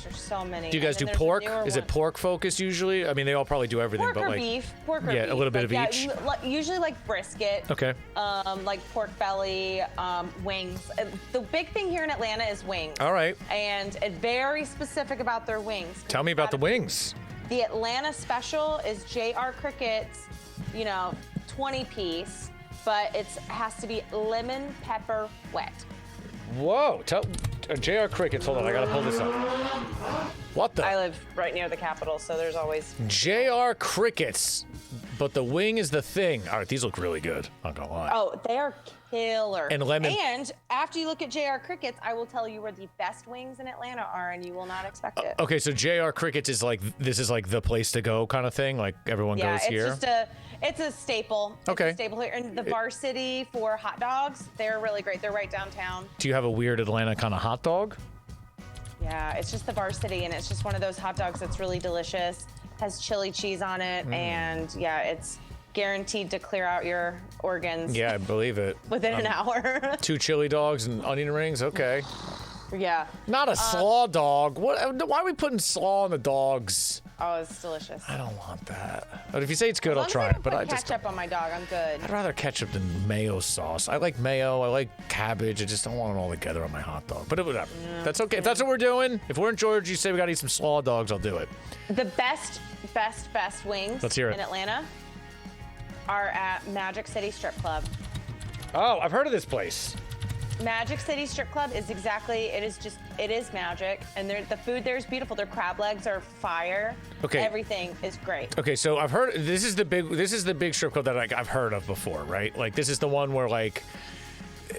There's so many. Do you guys do pork? Is it pork focused usually? I mean, they all probably do everything, pork but or like beef. Pork or beef. Yeah, a little bit of each. Usually like brisket. Okay. Like pork belly, wings. The big thing here in Atlanta is wings. All right. And it's very specific about their wings. Tell me about the wings. The Atlanta special is J.R. Cricket's, 20-piece, but it has to be lemon pepper wet. Whoa. J.R. Crickets. Hold on, I gotta pull this up. What the? I live right near the Capitol, so there's always J.R. Crickets, but the wing is the thing. All right, these look really good. Not gonna lie. Oh, they are killer. And lemon. And after you look at J.R. Crickets, I will tell you where the best wings in Atlanta are, and you will not expect it. Okay, so J.R. Crickets is like the place to go kind of thing. Like everyone goes here. Yeah, it's a staple. Okay. It's a staple here. And the Varsity for hot dogs, they're really great. They're right downtown. Do you have a weird Atlanta kind of hot dog? Yeah, it's just the Varsity, and it's just one of those hot dogs that's really delicious. Has chili cheese on it, and yeah, it's guaranteed to clear out your organs. Yeah, I believe it. Within an hour. 2 chili dogs and onion rings. Okay. Yeah. Not a slaw dog. What? Why are we putting slaw on the dogs? Oh, it's delicious. I don't want that. But if you say it's good, I'll As long try as I it. But don't I put just ketchup on my dog, I'm good. I'd rather ketchup than mayo sauce. I like mayo. I like cabbage. I just don't want it all together on my hot dog. But whatever. Yeah, that's okay. If that's what we're doing, if we're in Georgia, you say we got to eat some slaw dogs, I'll do it. The best wings Let's hear it. in Atlanta are at Magic City Strip Club. Oh, I've heard of this place. Magic City Strip Club is it is magic, and the food there is beautiful. Their crab legs are fire. Okay. Everything is great. Okay, so I've heard this is the big strip club that I've heard of before, right? Like this is the one where like,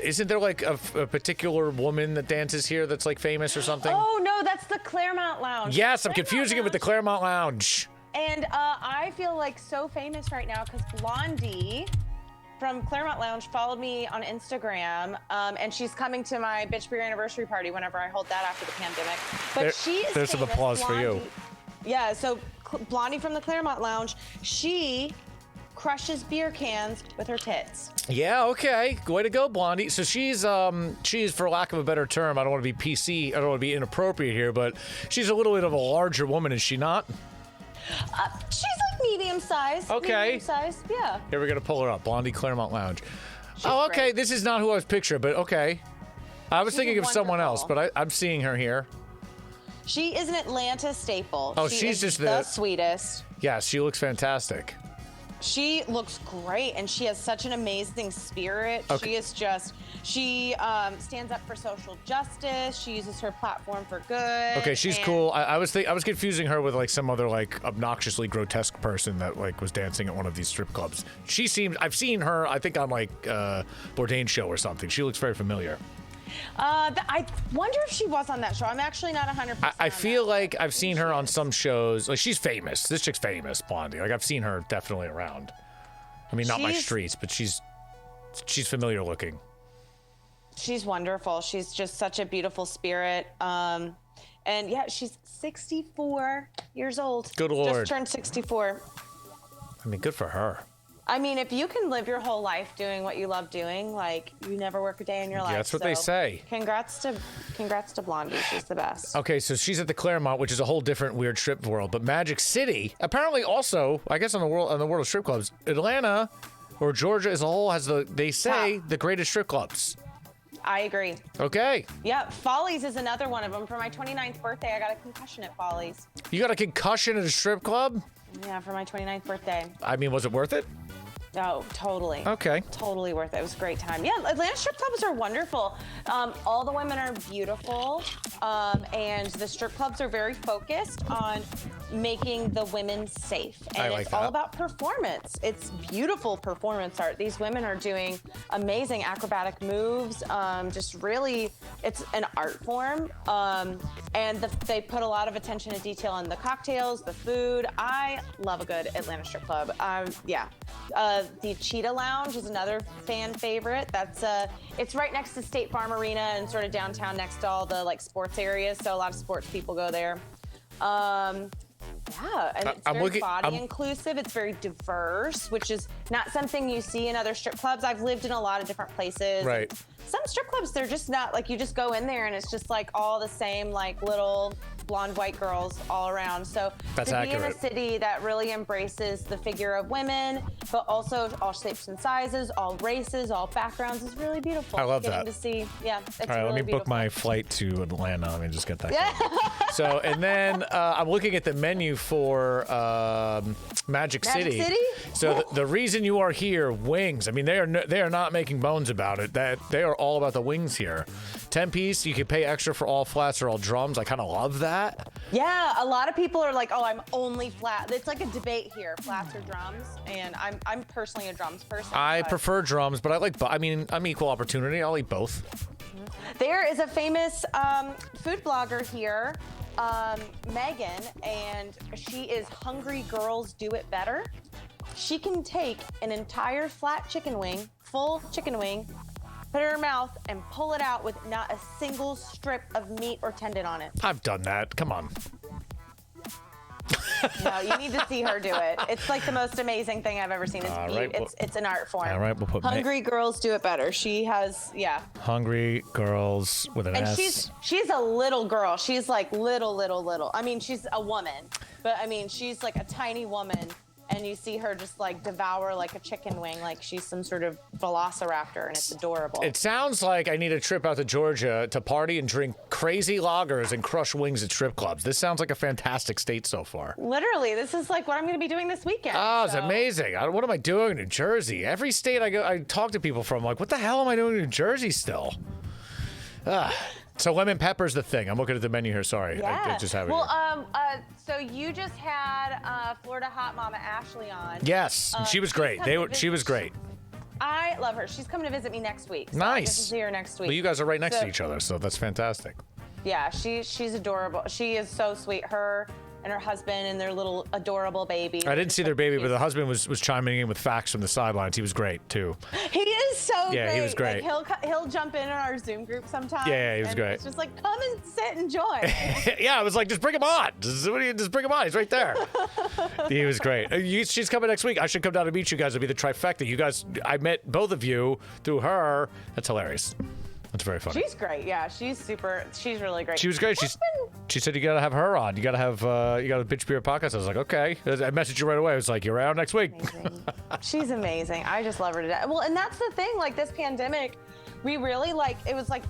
isn't there like a particular woman that dances here that's like famous or something? Oh no, that's the Claremont Lounge. Yes, I'm confusing it with the Claremont Lounge. And I feel like so famous right now because Blondie from Claremont Lounge followed me on Instagram, and she's coming to my Bitch Beer anniversary party whenever I hold that after the pandemic. But she is there's famous, some applause Blondie. for you. Yeah, so Blondie from the Claremont Lounge, she crushes beer cans with her tits. Yeah, okay. Way to go, Blondie. So she's, for lack of a better term, I don't want to be PC, I don't want to be inappropriate here, but she's a little bit of a larger woman, is she not? She's like medium size. Okay. Medium size, yeah. Here, we're going to pull her up. Blondie Claremont Lounge. She's okay. great. This is not who I was picturing, but okay. I was thinking of someone else, but I'm seeing her here. She is an Atlanta staple. Oh, she she's is just the sweetest. Yeah, she looks fantastic. She looks great, and she has such an amazing spirit. Okay. She stands up for social justice. She uses her platform for good. Okay, she's cool. I was confusing her with like some other like obnoxiously grotesque person that like was dancing at one of these strip clubs. I've seen her, I think on like Bourdain's show or something. She looks very familiar. I wonder if she was on that show. I'm actually not 100%. I feel like I've seen her on some shows. Like she's famous. This chick's famous, Blondie. Like I've seen her definitely around. I mean, not my streets, but she's familiar looking. She's wonderful. She's just such a beautiful spirit. And yeah, she's 64 years old. Good Lord. Just turned 64. I mean, good for her. I mean, if you can live your whole life doing what you love doing, like you never work a day in your life. Yeah, that's what they say. Congrats to Blondie. She's the best. Okay, so she's at the Claremont, which is a whole different weird strip world. But Magic City, apparently also, I guess on the world of strip clubs, Atlanta or Georgia as a whole has the greatest strip clubs. I agree. Okay. Yeah, Follies is another one of them. For my 29th birthday, I got a concussion at Follies. You got a concussion at a strip club? Yeah, for my 29th birthday. I mean, was it worth it? Oh, totally. Okay. Totally worth it. It was a great time. Yeah, Atlanta strip clubs are wonderful. All the women are beautiful, and the strip clubs are very focused on making the women safe. And it's all about performance. It's beautiful performance art. These women are doing amazing acrobatic moves. Just really, it's an art form. And they put a lot of attention to detail on the cocktails, the food. I love a good Atlanta strip club. Yeah. The Cheetah Lounge is another fan favorite. It's right next to State Farm Arena and sort of downtown next to all the like sports areas. So a lot of sports people go there. Yeah, and it's very body inclusive. It's very diverse, which is not something you see in other strip clubs. I've lived in a lot of different places. Right. Some strip clubs, they're just not like you just go in there and it's just like all the same like little blonde white girls all around. So that's to accurate. Be in a city that really embraces the figure of women, but also all shapes and sizes, all races, all backgrounds is really beautiful. I love that. To see, yeah. It's all right, really let me beautiful. book my flight to Atlanta. Let me just get that. Yeah. So, and then I'm looking at the menu for Magic City. So the reason you are here, wings. I mean, they are not making bones about it. That they are all about the wings here. 10-piece. You can pay extra for all flats or all drums. I kind of love that. Yeah, a lot of people are like, "Oh, I'm only flat." It's like a debate here, flats or drums. And I'm personally a drums person. I prefer drums, but I'm equal opportunity. I'll eat both. There is a famous food blogger here, Megan, and she is Hungry Girls Do It Better. She can take an entire flat chicken wing, full chicken wing, put it in her mouth, and pull it out with not a single strip of meat or tendon on it. I've done that. Come on. No, you need to see her do it. It's like the most amazing thing I've ever seen. It's an art form. All right, we'll put Hungry Girls Do It Better. She has, yeah. Hungry Girls with an S. And she's a little girl. She's like little. I mean, she's a woman, but I mean, she's like a tiny woman. And you see her just like devour like a chicken wing, like she's some sort of velociraptor, and it's adorable. It sounds like I need a trip out to Georgia to party and drink crazy lagers and crush wings at strip clubs. This sounds like a fantastic state so far. Literally, this is like what I'm going to be doing this weekend. Oh, it's amazing. What am I doing in New Jersey? Every state I talk to people from, like, what the hell am I doing in New Jersey still? So lemon pepper's the thing. I'm looking at the menu here. Sorry, yeah. I just have it. Well, so you just had Florida Hot Mama Ashley on. Yes, she was great. She was great. I love her. She's coming to visit me next week. So Nice. I get to see her next week. Well, you guys are right next to each other, so that's fantastic. Yeah, she's adorable. She is so sweet. Her and her husband and their little adorable baby. I didn't see their baby, but the husband was chiming in with facts from the sidelines. He was great too. He is so great. Yeah, he was great. Like, he'll jump in our Zoom group sometimes. Yeah, he was great. It's just like, come and sit and join. Yeah, I was like, just bring him on. Just bring him on. He's right there. He was great. She's coming next week. I should come down to meet you guys. It'll be the trifecta. You guys, I met both of you through her. That's hilarious. That's very funny. She's great. Yeah, she's really great. She was great. She said you gotta have her on. You gotta have you got a Bitch Beer podcast. I was like, okay. I messaged you right away. I was like, you're out next week. Amazing. She's amazing. I just love her to death. Well, and that's the thing. Like this pandemic, we really it was like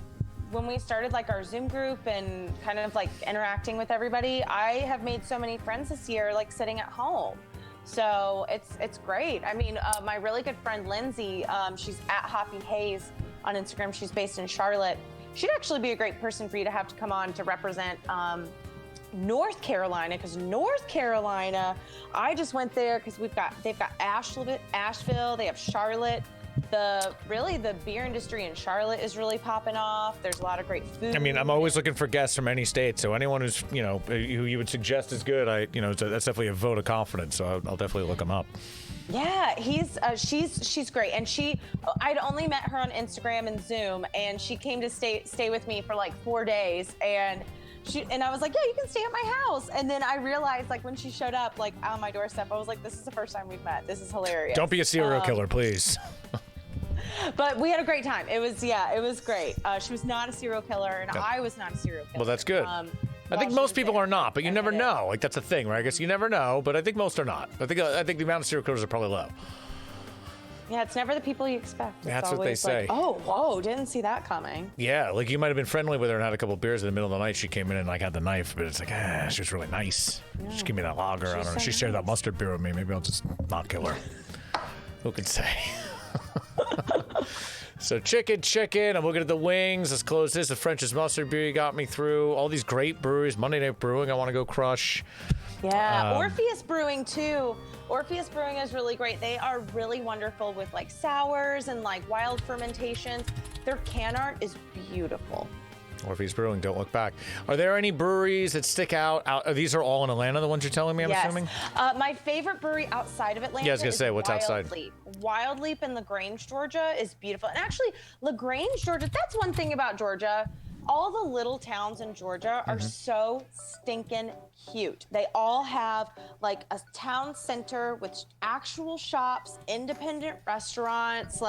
when we started like our Zoom group and kind of like interacting with everybody, I have made so many friends this year, like sitting at home. So it's great. I mean, my really good friend Lindsay, she's at Hoppy Hayes on Instagram. She's based in Charlotte. She'd actually be a great person for you to have to come on to represent North Carolina, because North Carolina, I just went there because they've got Asheville, they have Charlotte. The beer industry in Charlotte is really popping off. There's a lot of great food. I mean, I'm always looking for guests from any state, so anyone who's, who you would suggest is good, that's definitely a vote of confidence, so I'll definitely look them up. Yeah, she's great, and I'd only met her on Instagram and Zoom, and she came to stay with me for like 4 days, and I was like, yeah, you can stay at my house. And then I realized, like, when she showed up, like, on my doorstep, I was like, this is the first time we've met. This is hilarious. Don't be a serial killer, please. But we had a great time. It was great. She was not a serial killer, and I was not a serial killer. Well, that's good. I think most people are not, but you never know. Like, that's the thing, right? I guess you never know, but I think most are not. I think the amount of serial killers are probably low. Yeah, it's never the people you expect. That's what they say. Like, oh, whoa, didn't see that coming. Yeah, like you might have been friendly with her and had a couple beers in the middle of the night. She came in and like had the knife, but it's like, she was really nice. Yeah. Just give me that lager. I don't know. She shared that mustard beer with me. Maybe I'll just not kill her. Who could say? So chicken. I'm looking at the wings. Let's close this. The French's mustard beer you got me through. All these great breweries. Monday Night Brewing I want to go crush. Yeah, Orpheus Brewing too. Orpheus Brewing is really great. They are really wonderful with like sours and like wild fermentations. Their can art is beautiful. Orpheus Brewing, don't look back. Are there any breweries that stick out? These are all in Atlanta, the ones you're telling me, I'm assuming? My favorite brewery outside of Atlanta is what's outside? Wild Leap in LaGrange, Georgia is beautiful. And actually, LaGrange, Georgia, that's one thing about Georgia. All the little towns in Georgia are so stinking cute. They all have like a town center with actual shops, independent restaurants,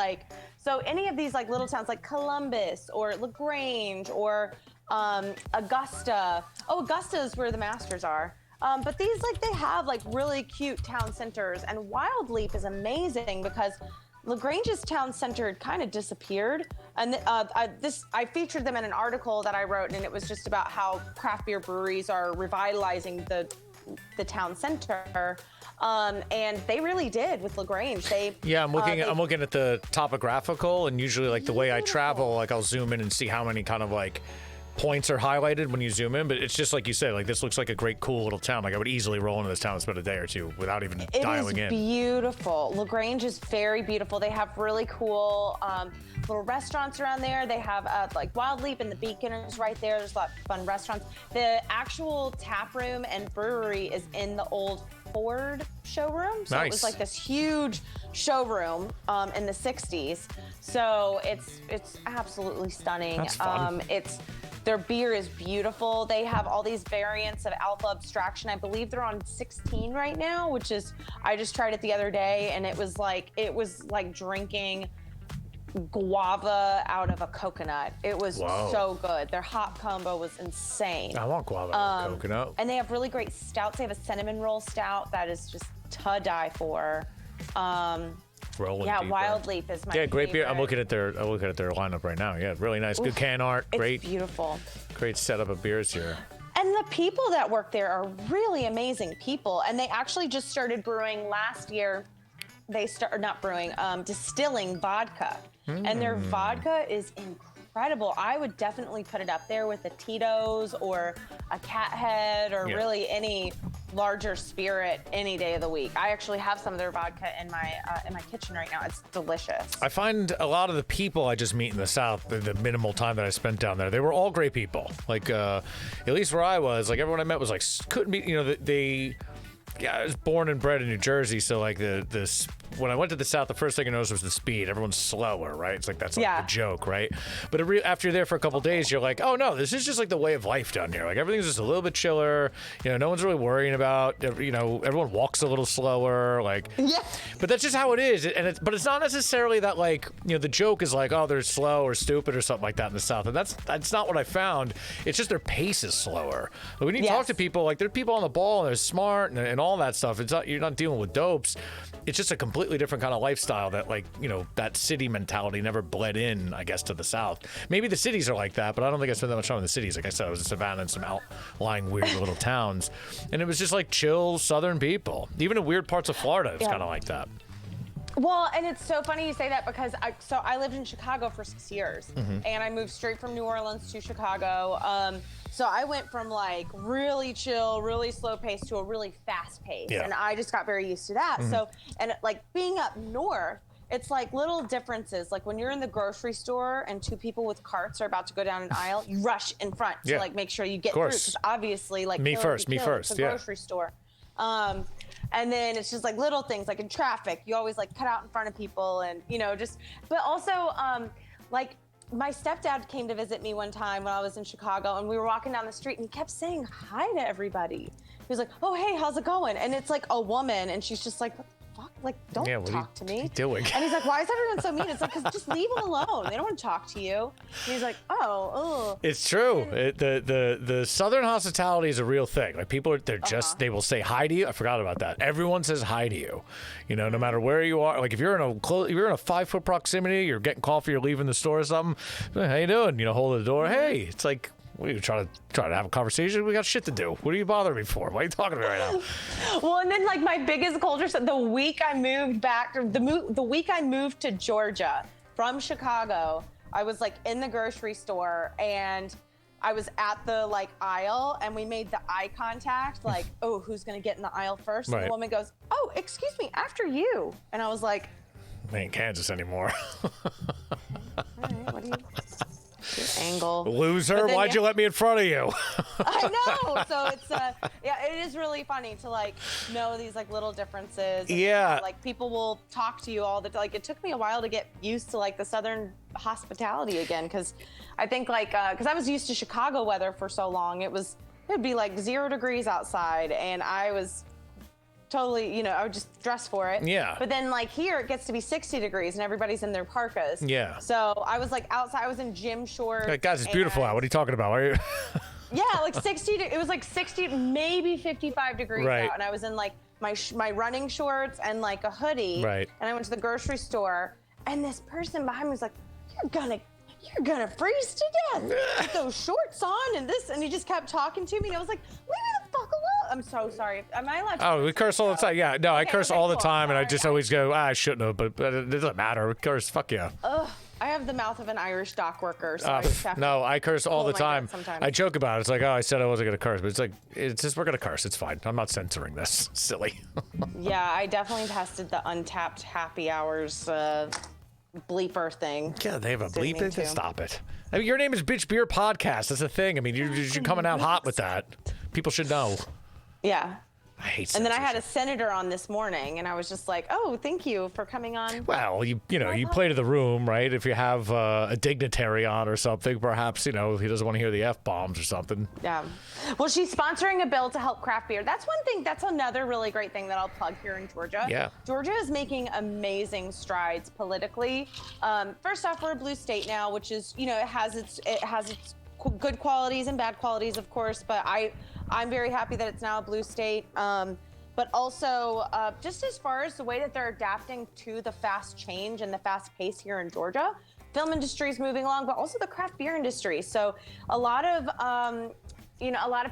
so any of these like little towns like Columbus or LaGrange or Augusta. Oh, Augusta is where the Masters are. But these they have like really cute town centers, and Wild Leap is amazing because LaGrange's town center had kind of disappeared, and I featured them in an article that I wrote, and it was just about how craft beer breweries are revitalizing the town center, and they really did with LaGrange. I'm looking at the topographical, and usually like the way I travel, like I'll zoom in and see how many kind of like points are highlighted when you zoom in, but it's just like you said, like this looks like a great, cool little town. Like I would easily roll into this town and spend a day or two without even dialing in. It is beautiful. LaGrange is very beautiful. They have really cool little restaurants around there. They have like Wild Leap and the Beacon is right there. There's a lot of fun restaurants. The actual tap room and brewery is in the old Ford showroom. So It was like this huge showroom in the 60s. So it's absolutely stunning. That's fun. Their beer is beautiful. They have all these variants of Alpha Abstraction. I believe they're on 16 right now, which is, I just tried it the other day, and it was like drinking guava out of a coconut. It was so good. Their hop combo was insane. I want guava out of coconut. And they have really great stouts. They have a cinnamon roll stout that is just to die for. Wild Leap is my favorite. Great beer. I'm looking at their lineup right now. Yeah, really nice. Good can art. Great. It's beautiful. Great setup of beers here. And the people that work there are really amazing people. And they actually just started brewing last year. Distilling vodka. And their vodka is incredible. I would definitely put it up there with a Tito's or a Cat Head or really any larger spirit any day of the week. I actually have some of their vodka in my kitchen right now. It's delicious. I find a lot of the people I just meet in the South, the minimal time that I spent down there, they were all great people. Like, at least where I was, like everyone I met was like, couldn't be, I was born and bred in New Jersey, so like when I went to the South, the first thing I noticed was the speed. Everyone's slower, right? It's like that's like the joke, right? But after you're there for a couple days, you're like, oh no, this is just like the way of life down here. Like everything's just a little bit chiller. No one's really worrying about. Everyone walks a little slower. Like, but that's just how it is. But it's not necessarily that like the joke is like, oh, they're slow or stupid or something like that in the South. And that's not what I found. It's just their pace is slower. But when you talk to people, like there are people on the ball and they're smart and all all that stuff. It's not, you're not dealing with dopes. It's just a completely different kind of lifestyle that, like, you know, that city mentality never bled in, I guess, to the South. Maybe the cities are like that, but I don't think I spent that much time in the cities. Like I said, I was in Savannah and some outlying weird little towns, and it was just like chill Southern people. Even in weird parts of Florida, it's kind of like that. Well, and it's so funny you say that because I lived in Chicago for 6 years, and I moved straight from New Orleans to Chicago. So I went from like really chill, really slow pace to a really fast pace, and I just got very used to that. So, and like being up north, it's like little differences. Like when you're in the grocery store and two people with carts are about to go down an aisle, you rush in front to like make sure you get through. Because obviously, like me first. It's a grocery store. And then it's just like little things, like in traffic, you always like cut out in front of people, and you know, just. But also, like my stepdad came to visit me one time when I was in Chicago, and we were walking down the street, and he kept saying hi to everybody. He was like, "Oh, hey, how's it going?" And it's like a woman, and she's just like, "What the fuck? Like, don't talk to me." What are you doing? And he's like, "Why is everyone so mean?" It's like, "'Cause just leave them alone. They don't want to talk to you." And he's like, "Oh." It's true. The Southern hospitality is a real thing. Like people, they're just they will say hi to you. I forgot about that. Everyone says hi to you. You know, no matter where you are. Like if you're in a 5-foot proximity, you're getting coffee, you're leaving the store or something. How you doing? You know, hold the door. Hey, it's like. What are you trying to have a conversation? We got shit to do. What are you bothering me for? Why are you talking to me right now? Well, and then like my biggest culture shock, the week I moved back, the week I moved to Georgia from Chicago, I was like in the grocery store and I was at the like aisle and we made the eye contact, like, oh, who's gonna get in the aisle first? And the woman goes, oh, excuse me, after you. And I was like, I ain't Kansas anymore. all right, what do you? Angle. Loser, why'd you let me in front of you? I know. So it's yeah, it is really funny to like know these like little differences. And, like people will talk to you all the time. Like it took me a while to get used to like the Southern hospitality again, because I think like because I was used to Chicago weather for so long, it'd be like 0 degrees outside, and I was totally, you know, I would just dress for it. Yeah. But then like here it gets to be 60 degrees and everybody's in their parkas. Yeah. So I was like outside, I was in gym shorts. Hey, guys, it's beautiful out. What are you talking about? Yeah, like 60, it was like 60, maybe 55 degrees out. And I was in like my running shorts and like a hoodie. Right. And I went to the grocery store and this person behind me was like, you're gonna freeze to death with those shorts on and this, and he just kept talking to me and I was like, leave me the fuck alone. I'm so sorry. Am I allowed to? Oh, we curse all the time. Yeah, no, I curse all the time, and I just always go, I shouldn't have, but it doesn't matter. We curse, fuck yeah. Ugh, I have the mouth of an Irish dock worker, so I just have no, I curse all the my time. nuts sometimes. I joke about it. It's like, oh, I said I wasn't gonna curse, but it's like, it's just we're gonna curse. It's fine. I'm not censoring this. Silly. Yeah, I definitely tested the untapped happy hours bleeper thing. Yeah, they have a bleep. Stop it. I mean, your name is Bitch Beer Podcast. That's a thing. I mean, you're coming out hot with that. People should know. Yeah. I hate censorship. And then I had a senator on this morning, and I was just like, oh, thank you for coming on. Well, you play to the room, right? If you have a dignitary on or something, perhaps, you know, he doesn't want to hear the F-bombs or something. Yeah. Well, she's sponsoring a bill to help craft beer. That's one thing. That's another really great thing that I'll plug here in Georgia. Yeah. Georgia is making amazing strides politically. First off, we're a blue state now, which is, you know, it has its good qualities and bad qualities, of course, but I'm very happy that it's now a blue state. But also, just as far as the way that they're adapting to the fast change and the fast pace here in Georgia, film industry is moving along, but also the craft beer industry. So a lot of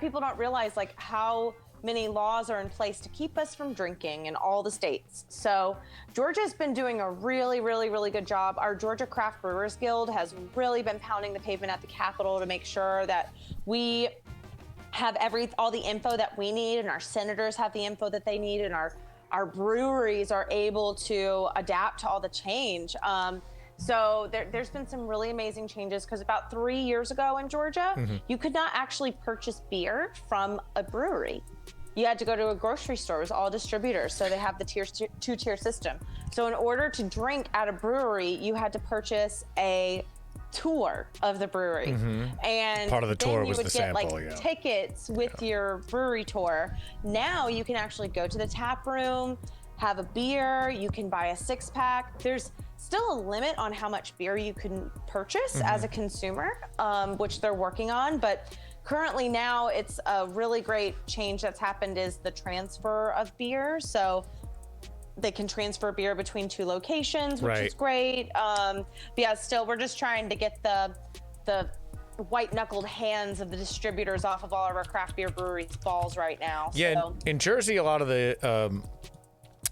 people don't realize like how many laws are in place to keep us from drinking in all the states. So Georgia's been doing a really, really, really good job. Our Georgia Craft Brewers Guild has really been pounding the pavement at the Capitol to make sure that we have all the info that we need, and our senators have the info that they need, and our breweries are able to adapt to all the change. So there's been some really amazing changes, because about 3 years ago in Georgia, you could not actually purchase beer from a brewery. You had to go to a grocery store. It was all distributors, so they have the two-tier system. So in order to drink at a brewery, you had to purchase a tour of the brewery, and part of the tour then was you would the get sample, like tickets with your brewery tour. Now you can actually go to the tap room, have a beer, you can buy a 6-pack. There's still a limit on how much beer you can purchase as a consumer, which they're working on, but currently now it's a really great change that's happened is the transfer of beer. So they can transfer beer between 2 locations, which is great. But yeah, still, we're just trying to get the white-knuckled hands of the distributors off of all of our craft beer breweries' balls right now. Yeah, so. in Jersey, a lot of the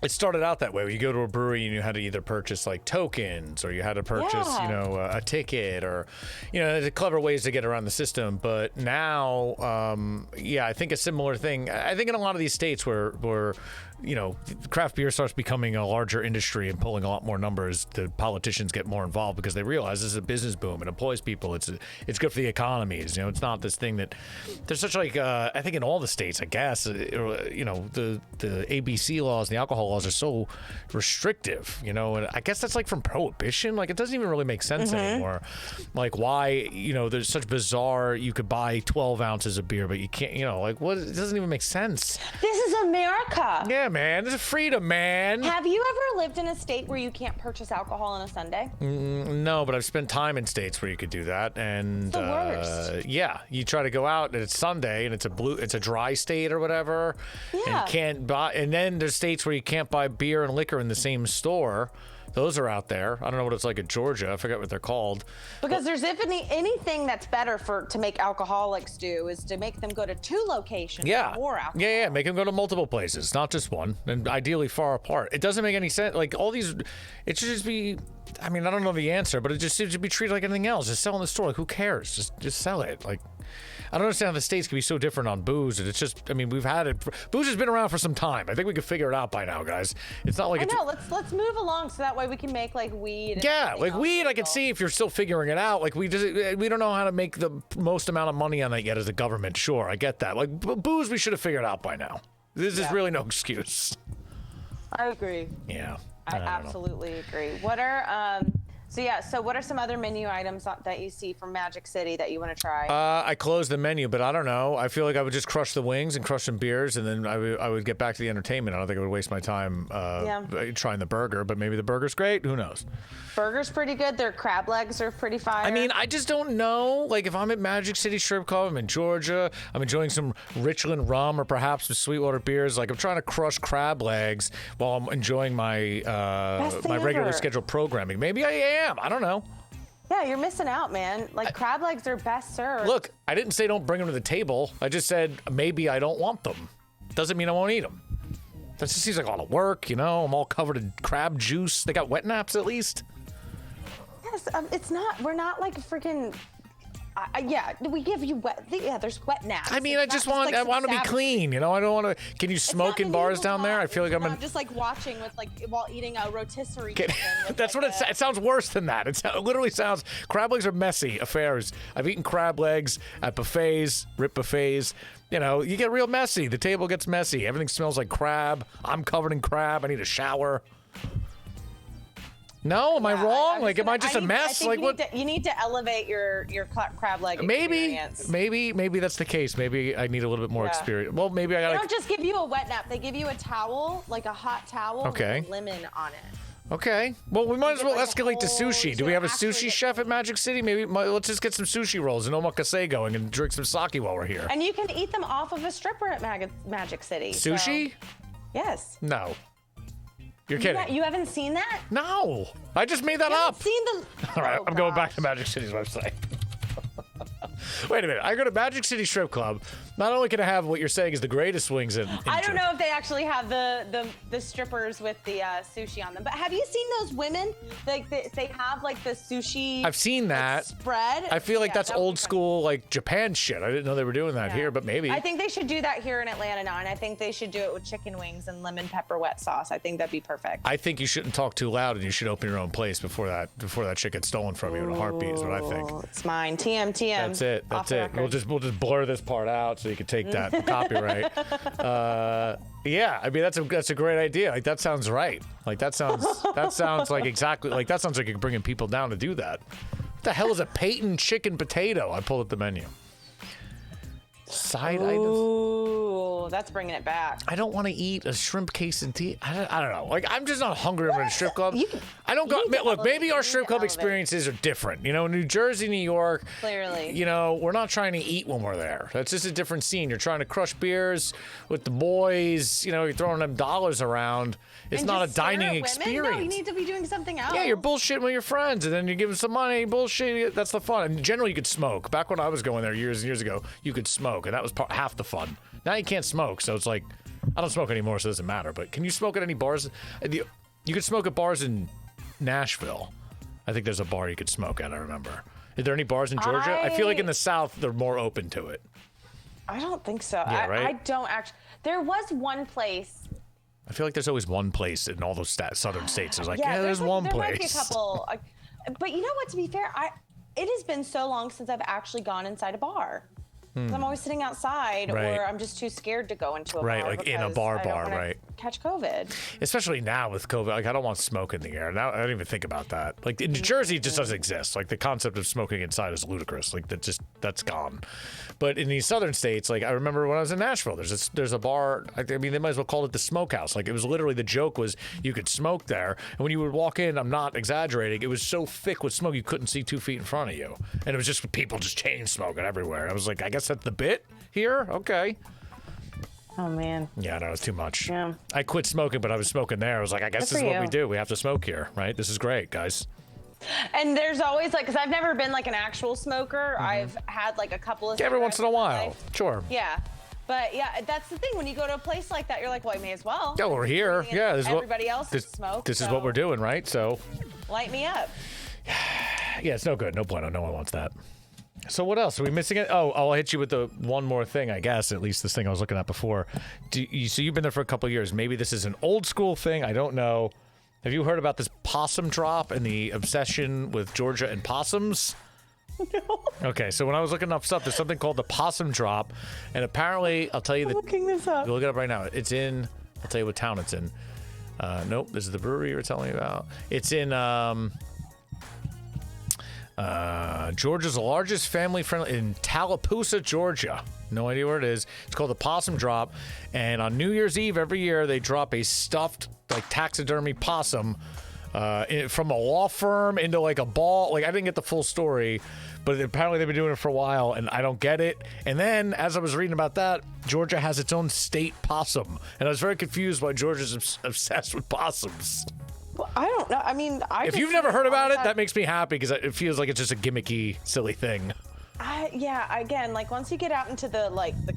it started out that way, where you go to a brewery and you had to either purchase like tokens, or you had to purchase, you know, a ticket, or, you know, there's clever ways to get around the system. But now, yeah, I think a similar thing. I think in a lot of these states where you know, craft beer starts becoming a larger industry and pulling a lot more numbers, the politicians get more involved because they realize this is a business boom. It employs people. It's good for the economies. You know, it's not this thing that there's such like I think in all the states, I guess, you know, the ABC laws, the alcohol laws are so restrictive. You know, and I guess that's like from prohibition. Like it doesn't even really make sense anymore. Like why, you know, there's such bizarre. You could buy 12 ounces of beer, but you can't. You know, like what? It doesn't even make sense. This is America. Yeah, man. This is freedom, man. Have you ever lived in a state where you can't purchase alcohol on a Sunday? No, but I've spent time in states where you could do that, and it's the worst. Yeah, you try to go out and it's Sunday and it's a dry state or whatever, and you can't buy. And then there's states where you can't buy beer and liquor in the same store. Those are out there. I don't know what it's like in Georgia. I forget what they're called. Because there's anything that's better to make alcoholics do is to make them go to 2 locations for more alcohol. Yeah, make them go to multiple places, not just one, and ideally far apart. It doesn't make any sense. Like all these, it should just be. I mean, I don't know the answer, but it just should be treated like anything else. Just sell in the store. Like who cares? Just sell it. Like. I don't understand how the states can be so different on booze. And it's just, I mean, we've had it. Booze has been around for some time. I think we could figure it out by now, guys. It's not like I know. Let's move along so that way we can make like weed. Yeah, like weed, I can see if you're still figuring it out. Like we don't know how to make the most amount of money on that yet as a government. Sure, I get that. Like booze, we should have figured out by now. This is really no excuse. I agree. Yeah, I absolutely agree. What are So what are some other menu items that you see from Magic City that you want to try? I closed the menu, but I don't know. I feel like I would just crush the wings and crush some beers, and then I would get back to the entertainment. I don't think I would waste my time trying the burger, but maybe the burger's great. Who knows? Burger's pretty good. Their crab legs are pretty fire. I mean, I just don't know. Like, if I'm at Magic City Strip Club, I'm in Georgia, I'm enjoying some Richland Rum or perhaps some Sweetwater beers. Like, I'm trying to crush crab legs while I'm enjoying my my regularly scheduled programming. Maybe I am. I don't know. Yeah, you're missing out, man. Like, crab legs are best served. Look, I didn't say don't bring them to the table. I just said maybe I don't want them. Doesn't mean I won't eat them. That just seems like a lot of work, you know? I'm all covered in crab juice. They got wet naps at least. Yes, it's not. We're not like a freaking. Yeah, we give you wet. Yeah, there's wet naps. I mean, I want to be clean. You know, I don't want to. Can you smoke in bars down there? I feel like I'm just like watching with while eating a rotisserie. That's what it sounds worse than that. It literally sounds. Crab legs are messy affairs. I've eaten crab legs at buffets, rip buffets. You know, you get real messy. The table gets messy. Everything smells like crab. I'm covered in crab. I need a shower. No, am I wrong? Am I just a mess? Like what? You need to elevate your crab leg experience. Maybe that's the case. Maybe I need a little bit more experience. Well, maybe I gotta. They don't just give you a wet nap. They give you a towel, like a hot towel, with lemon on it. Okay. Well, we might as well escalate to sushi. Do we have a sushi chef at Magic City? Maybe let's just get some sushi rolls and omakase going and drink some sake while we're here. And you can eat them off of a stripper at Magic City. Sushi? So. Yes. No. You're kidding. You haven't seen that? No. I just made that up. Seen the... All right, I'm going back to Magic City's website. Wait a minute. I go to Magic City Strip Club. Not only can I have what you're saying is the greatest wings in I don't know if they actually have the strippers with the sushi on them, but have you seen those women? Like they have like the sushi. I've seen that spread. I feel like that's old school like Japan shit. I didn't know they were doing that here, but maybe. I think they should do that here in Atlanta now, and I think they should do it with chicken wings and lemon pepper wet sauce. I think that'd be perfect. I think you shouldn't talk too loud, and you should open your own place before that shit gets stolen from you in a heartbeat. Is what I think. It's mine. TM. That's it. That's it. We'll just blur this part out so you can take that copyright. Yeah, I mean that's a great idea. Like that sounds right. Like that sounds like exactly like that sounds like you're bringing people down to do that. What the hell is a Peyton chicken potato? I pulled up the menu. Side items. Oh, that's bringing it back. I don't want to eat a shrimp quesadilla. I don't know. Like, I'm just not hungry in a strip club. I don't go. Look, maybe our strip club experiences are different. You know, New Jersey, New York. Clearly. You know, we're not trying to eat when we're there. That's just a different scene. You're trying to crush beers with the boys. You know, you're throwing them dollars around. It's not a dining experience. No, you need to be doing something else. Yeah, you're bullshitting with your friends, and then you give them some money. Bullshit. That's the fun. And generally, you could smoke. Back when I was going there years and years ago, you could smoke, and that was half the fun. Now you can't smoke, so it's like, I don't smoke anymore, so it doesn't matter. But can you smoke at any bars? You could smoke at bars in Nashville. I think there's a bar you could smoke at, I remember. Are there any bars in Georgia? I feel like in the South, they're more open to it. I don't think so. Yeah, right? I don't actually. There was one place. I feel like there's always one place in all those southern states. There's like, there's like, one place. There might be a couple. But you know what, to be fair, it has been so long since I've actually gone inside a bar. I'm always sitting outside, or I'm just too scared to go into a bar. Right, like in a bar, right? Catch COVID. Especially now with COVID, like I don't want smoke in the air. Now I don't even think about that. Like in New Jersey, it just doesn't exist. Like the concept of smoking inside is ludicrous. Like that's gone. But in these southern states, like I remember when I was in Nashville, there's a bar. I mean, they might as well call it the smokehouse. Like it was literally, the joke was you could smoke there, and when you would walk in, I'm not exaggerating, it was so thick with smoke you couldn't see 2 feet in front of you, and it was just people just chain smoking everywhere. And I was like, I guess that's the bit here. Okay. Oh man. Yeah, no, it's too much. Yeah. I quit smoking, but I was smoking there. I was like, I guess this is what we do. We have to smoke here, right? This is great, guys. And there's always like, because I've never been like an actual smoker. I've had like a couple of every once in a while. Sure. Yeah. But yeah, that's the thing. When you go to a place like that, you're like, well, I may as well. Yeah, we're here. Yeah, this is everybody else smoke. This is what we're doing, right? So light me up. Yeah, it's no good. No bueno. No one wants that. So what else? Are we missing it? Oh, I'll hit you with the one more thing, I guess. At least this thing I was looking at before. So you've been there for a couple of years. Maybe this is an old school thing. I don't know. Have you heard about this possum drop and the obsession with Georgia and possums? No. Okay, so when I was looking up stuff, there's something called the possum drop, and apparently, I'll tell you I'm looking this up. Look it up right now. It's in. I'll tell you what town it's in. Nope, this is the brewery you were telling me about. It's in Georgia's largest family-friendly in Tallapoosa, Georgia. No idea where it is. It's called the Possum Drop, and on New Year's Eve every year they drop a stuffed, like, taxidermy possum from a law firm into like a ball. Like, I didn't get the full story, but apparently they've been doing it for a while, and I don't get it. And then, as I was reading about that, Georgia has its own state possum, and I was very confused why Georgia's obsessed with possums. Well, I don't know. I mean, if you've never heard about it, that makes me happy because it feels like it's just a gimmicky, silly thing. Yeah, again, like once you get out into the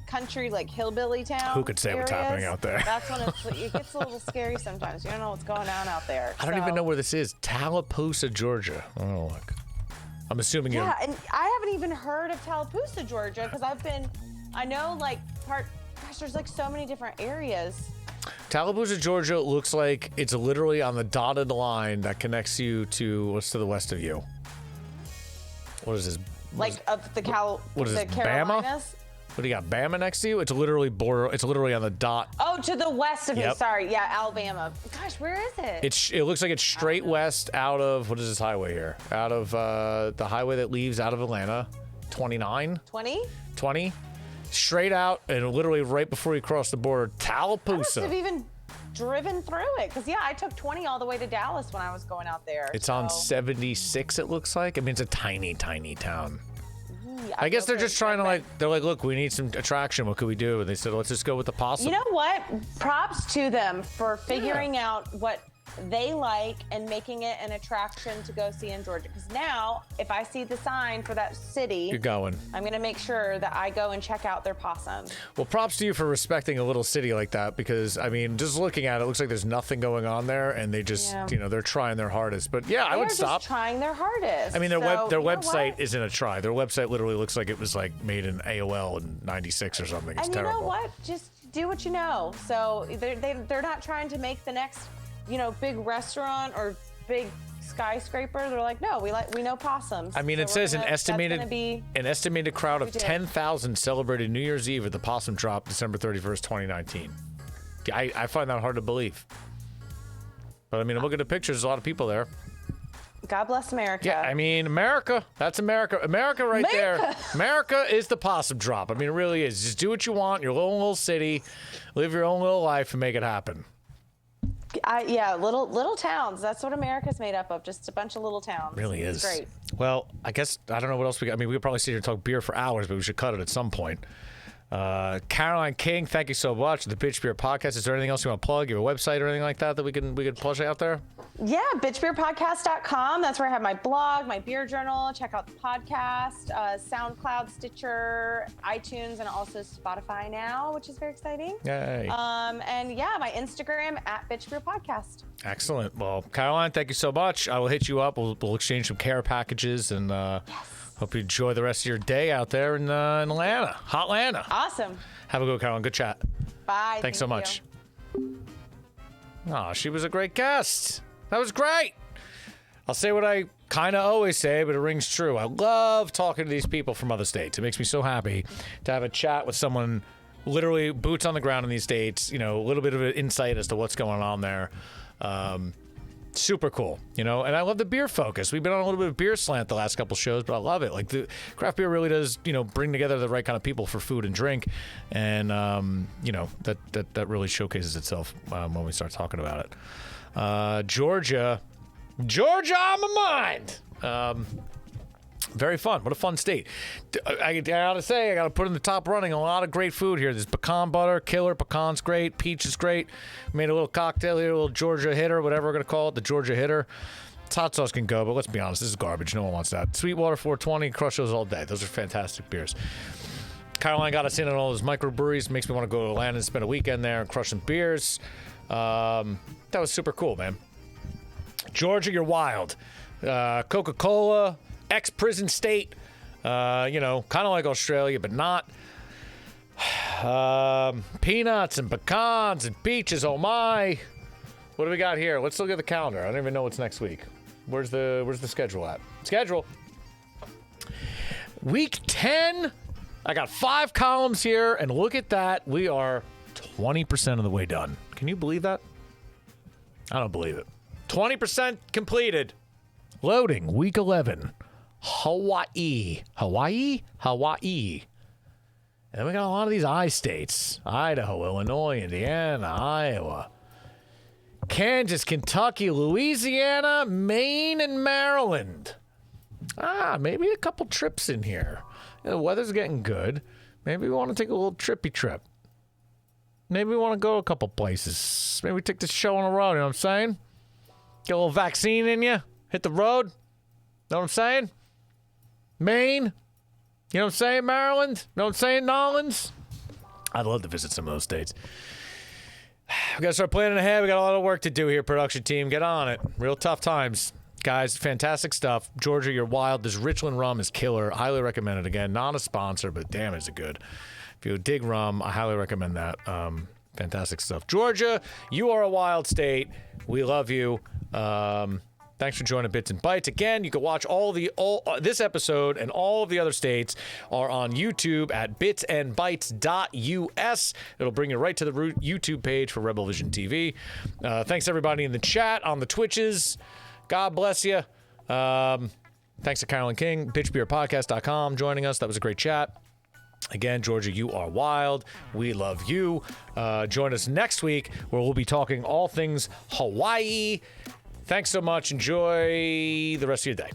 country, like hillbilly town. Who could say what's happening out there? That's when it gets a little scary sometimes. You don't know what's going on out there. I don't even know where this is. Tallapoosa, Georgia. Oh, look. I'm assuming you're. Yeah, and I haven't even heard of Tallapoosa, Georgia, because I know gosh, there's like so many different areas. Tallapoosa, Georgia looks like it's literally on the dotted line that connects you to what's to the west of you. What is this? Like of the what is this, Carolinas? Bama? What do you got? Bama next to you? It's literally It's literally on the dot. Oh, to the west of me. Sorry, yeah, Alabama. Gosh, where is it? It looks like it's straight west out of, what is this highway here? Out of the highway that leaves out of Atlanta, 29. 20. Straight out, and literally right before you cross the border, Tallapoosa. I must have even driven through it, because I took 20 all the way to Dallas when I was going out there. It's on 76, it looks like. I mean, it's a tiny, tiny town. I guess they're just trying to they're like, look, we need some attraction. What could we do? And they said, let's just go with the possum. You know what? Props to them for figuring out what they like and making it an attraction to go see in Georgia. Because now, if I see the sign for that city, you're going. I'm going to make sure that I go and check out their possums. Well, props to you for respecting a little city like that, because I mean, just looking at it, looks like there's nothing going on there, and they just, they're trying their hardest. But yeah, I would stop. Just trying their hardest. I mean, their website isn't a try. Their website literally looks like it was like made in AOL in '96 or something. It's terrible. You know what? Just do what you know. So they're not trying to make the next, big restaurant or big skyscraper. They're like, no, we know possums. I mean, it says an estimated crowd of 10,000 celebrated New Year's Eve at the Possum Drop, December 31st, 2019. I find that hard to believe. But I mean, look at the pictures. There's a lot of people there. God bless America. Yeah, I mean, America. That's America. America right there. America is the possum drop. I mean, it really is. Just do what you want in your own little city, live your own little life, and make it happen. Yeah, little towns. That's what America's made up of. Just a bunch of little towns. Really is. It's great. Well, I guess I don't know what else we got. I mean, we could probably sit here and talk beer for hours, but we should cut it at some point. Caroline King, thank you so much. The Bitch Beer Podcast. Is there anything else you want to plug? You have a website or anything like that we could push out there? Yeah, bitchbeerpodcast.com. That's where I have my blog, my beer journal. Check out the podcast, SoundCloud, Stitcher, iTunes, and also Spotify now, which is very exciting. Yay. And yeah, my Instagram at bitchbeerpodcast. Excellent. Well, Caroline, thank you so much. I will hit you up. We'll exchange some care packages and hope you enjoy the rest of your day out there in Atlanta. Hot Atlanta. Awesome. Have a good, Caroline. Good chat. Bye. Thanks so much. Oh, she was a great guest. That was great. I'll say what I kind of always say, but it rings true. I love talking to these people from other states. It makes me so happy to have a chat with someone literally boots on the ground in these states, a little bit of an insight as to what's going on there. Super cool, and I love the beer focus. We've been on a little bit of beer slant the last couple shows, but I love it. Like, the craft beer really does, bring together the right kind of people for food and drink, and that really showcases itself when we start talking about it. Georgia on my mind. Very fun. What a fun state. I gotta say, I gotta put in the top running. A lot of great food here. There's pecan butter, killer. Pecan's great. Peach is great. Made a little cocktail here, a little Georgia hitter, whatever we're gonna call it, the Georgia hitter. It's hot sauce can go, but let's be honest, this is garbage. No one wants that. Sweetwater 420, crush those all day. Those are fantastic beers. Caroline got us in on all those microbreweries. Makes me want to go to Atlanta and spend a weekend there and crush some beers. That was super cool, man. Georgia, you're wild. Coca-Cola, ex-prison state. Kind of like Australia, but not. Peanuts and pecans and peaches. Oh my! What do we got here? Let's look at the calendar. I don't even know what's next week. Where's the schedule at? Schedule. Week 10. I got 5 columns here, and look at that. We are 20% of the way done. Can you believe that? I don't believe it. 20% completed. Loading. Week 11. Hawaii. And then we got a lot of these I states. Idaho, Illinois, Indiana, Iowa, Kansas, Kentucky, Louisiana, Maine, and Maryland. Maybe a couple trips in here. The weather's getting good. Maybe we want to take a little trippy trip. Maybe we want to go a couple places. Maybe we take this show on the road, you know what I'm saying? Get a little vaccine in you. Hit the road. Know what I'm saying? Maine. You know what I'm saying, Maryland? Know what I'm saying, Nolans? I'd love to visit some of those states. We got to start planning ahead. We got a lot of work to do here, production team. Get on it. Real tough times. Guys, fantastic stuff. Georgia, you're wild. This Richland Rum is killer. Highly recommend it. Again, not a sponsor, but damn, is it good. If you dig rum, I highly recommend that. Fantastic stuff. Georgia, you are a wild state. We love you. Thanks for joining Bits and Bytes. Again, you can watch this episode and all of the other states are on YouTube at bitsandbytes.us. It'll bring you right to the YouTube page for Rebel Vision TV. Thanks everybody in the chat, on the Twitches. God bless you. Thanks to Caroline King, bitchbeerpodcast.com, joining us. That was a great chat. Again, Georgia, you are wild. We love you. Join us next week where we'll be talking all things Hawaii. Thanks so much. Enjoy the rest of your day.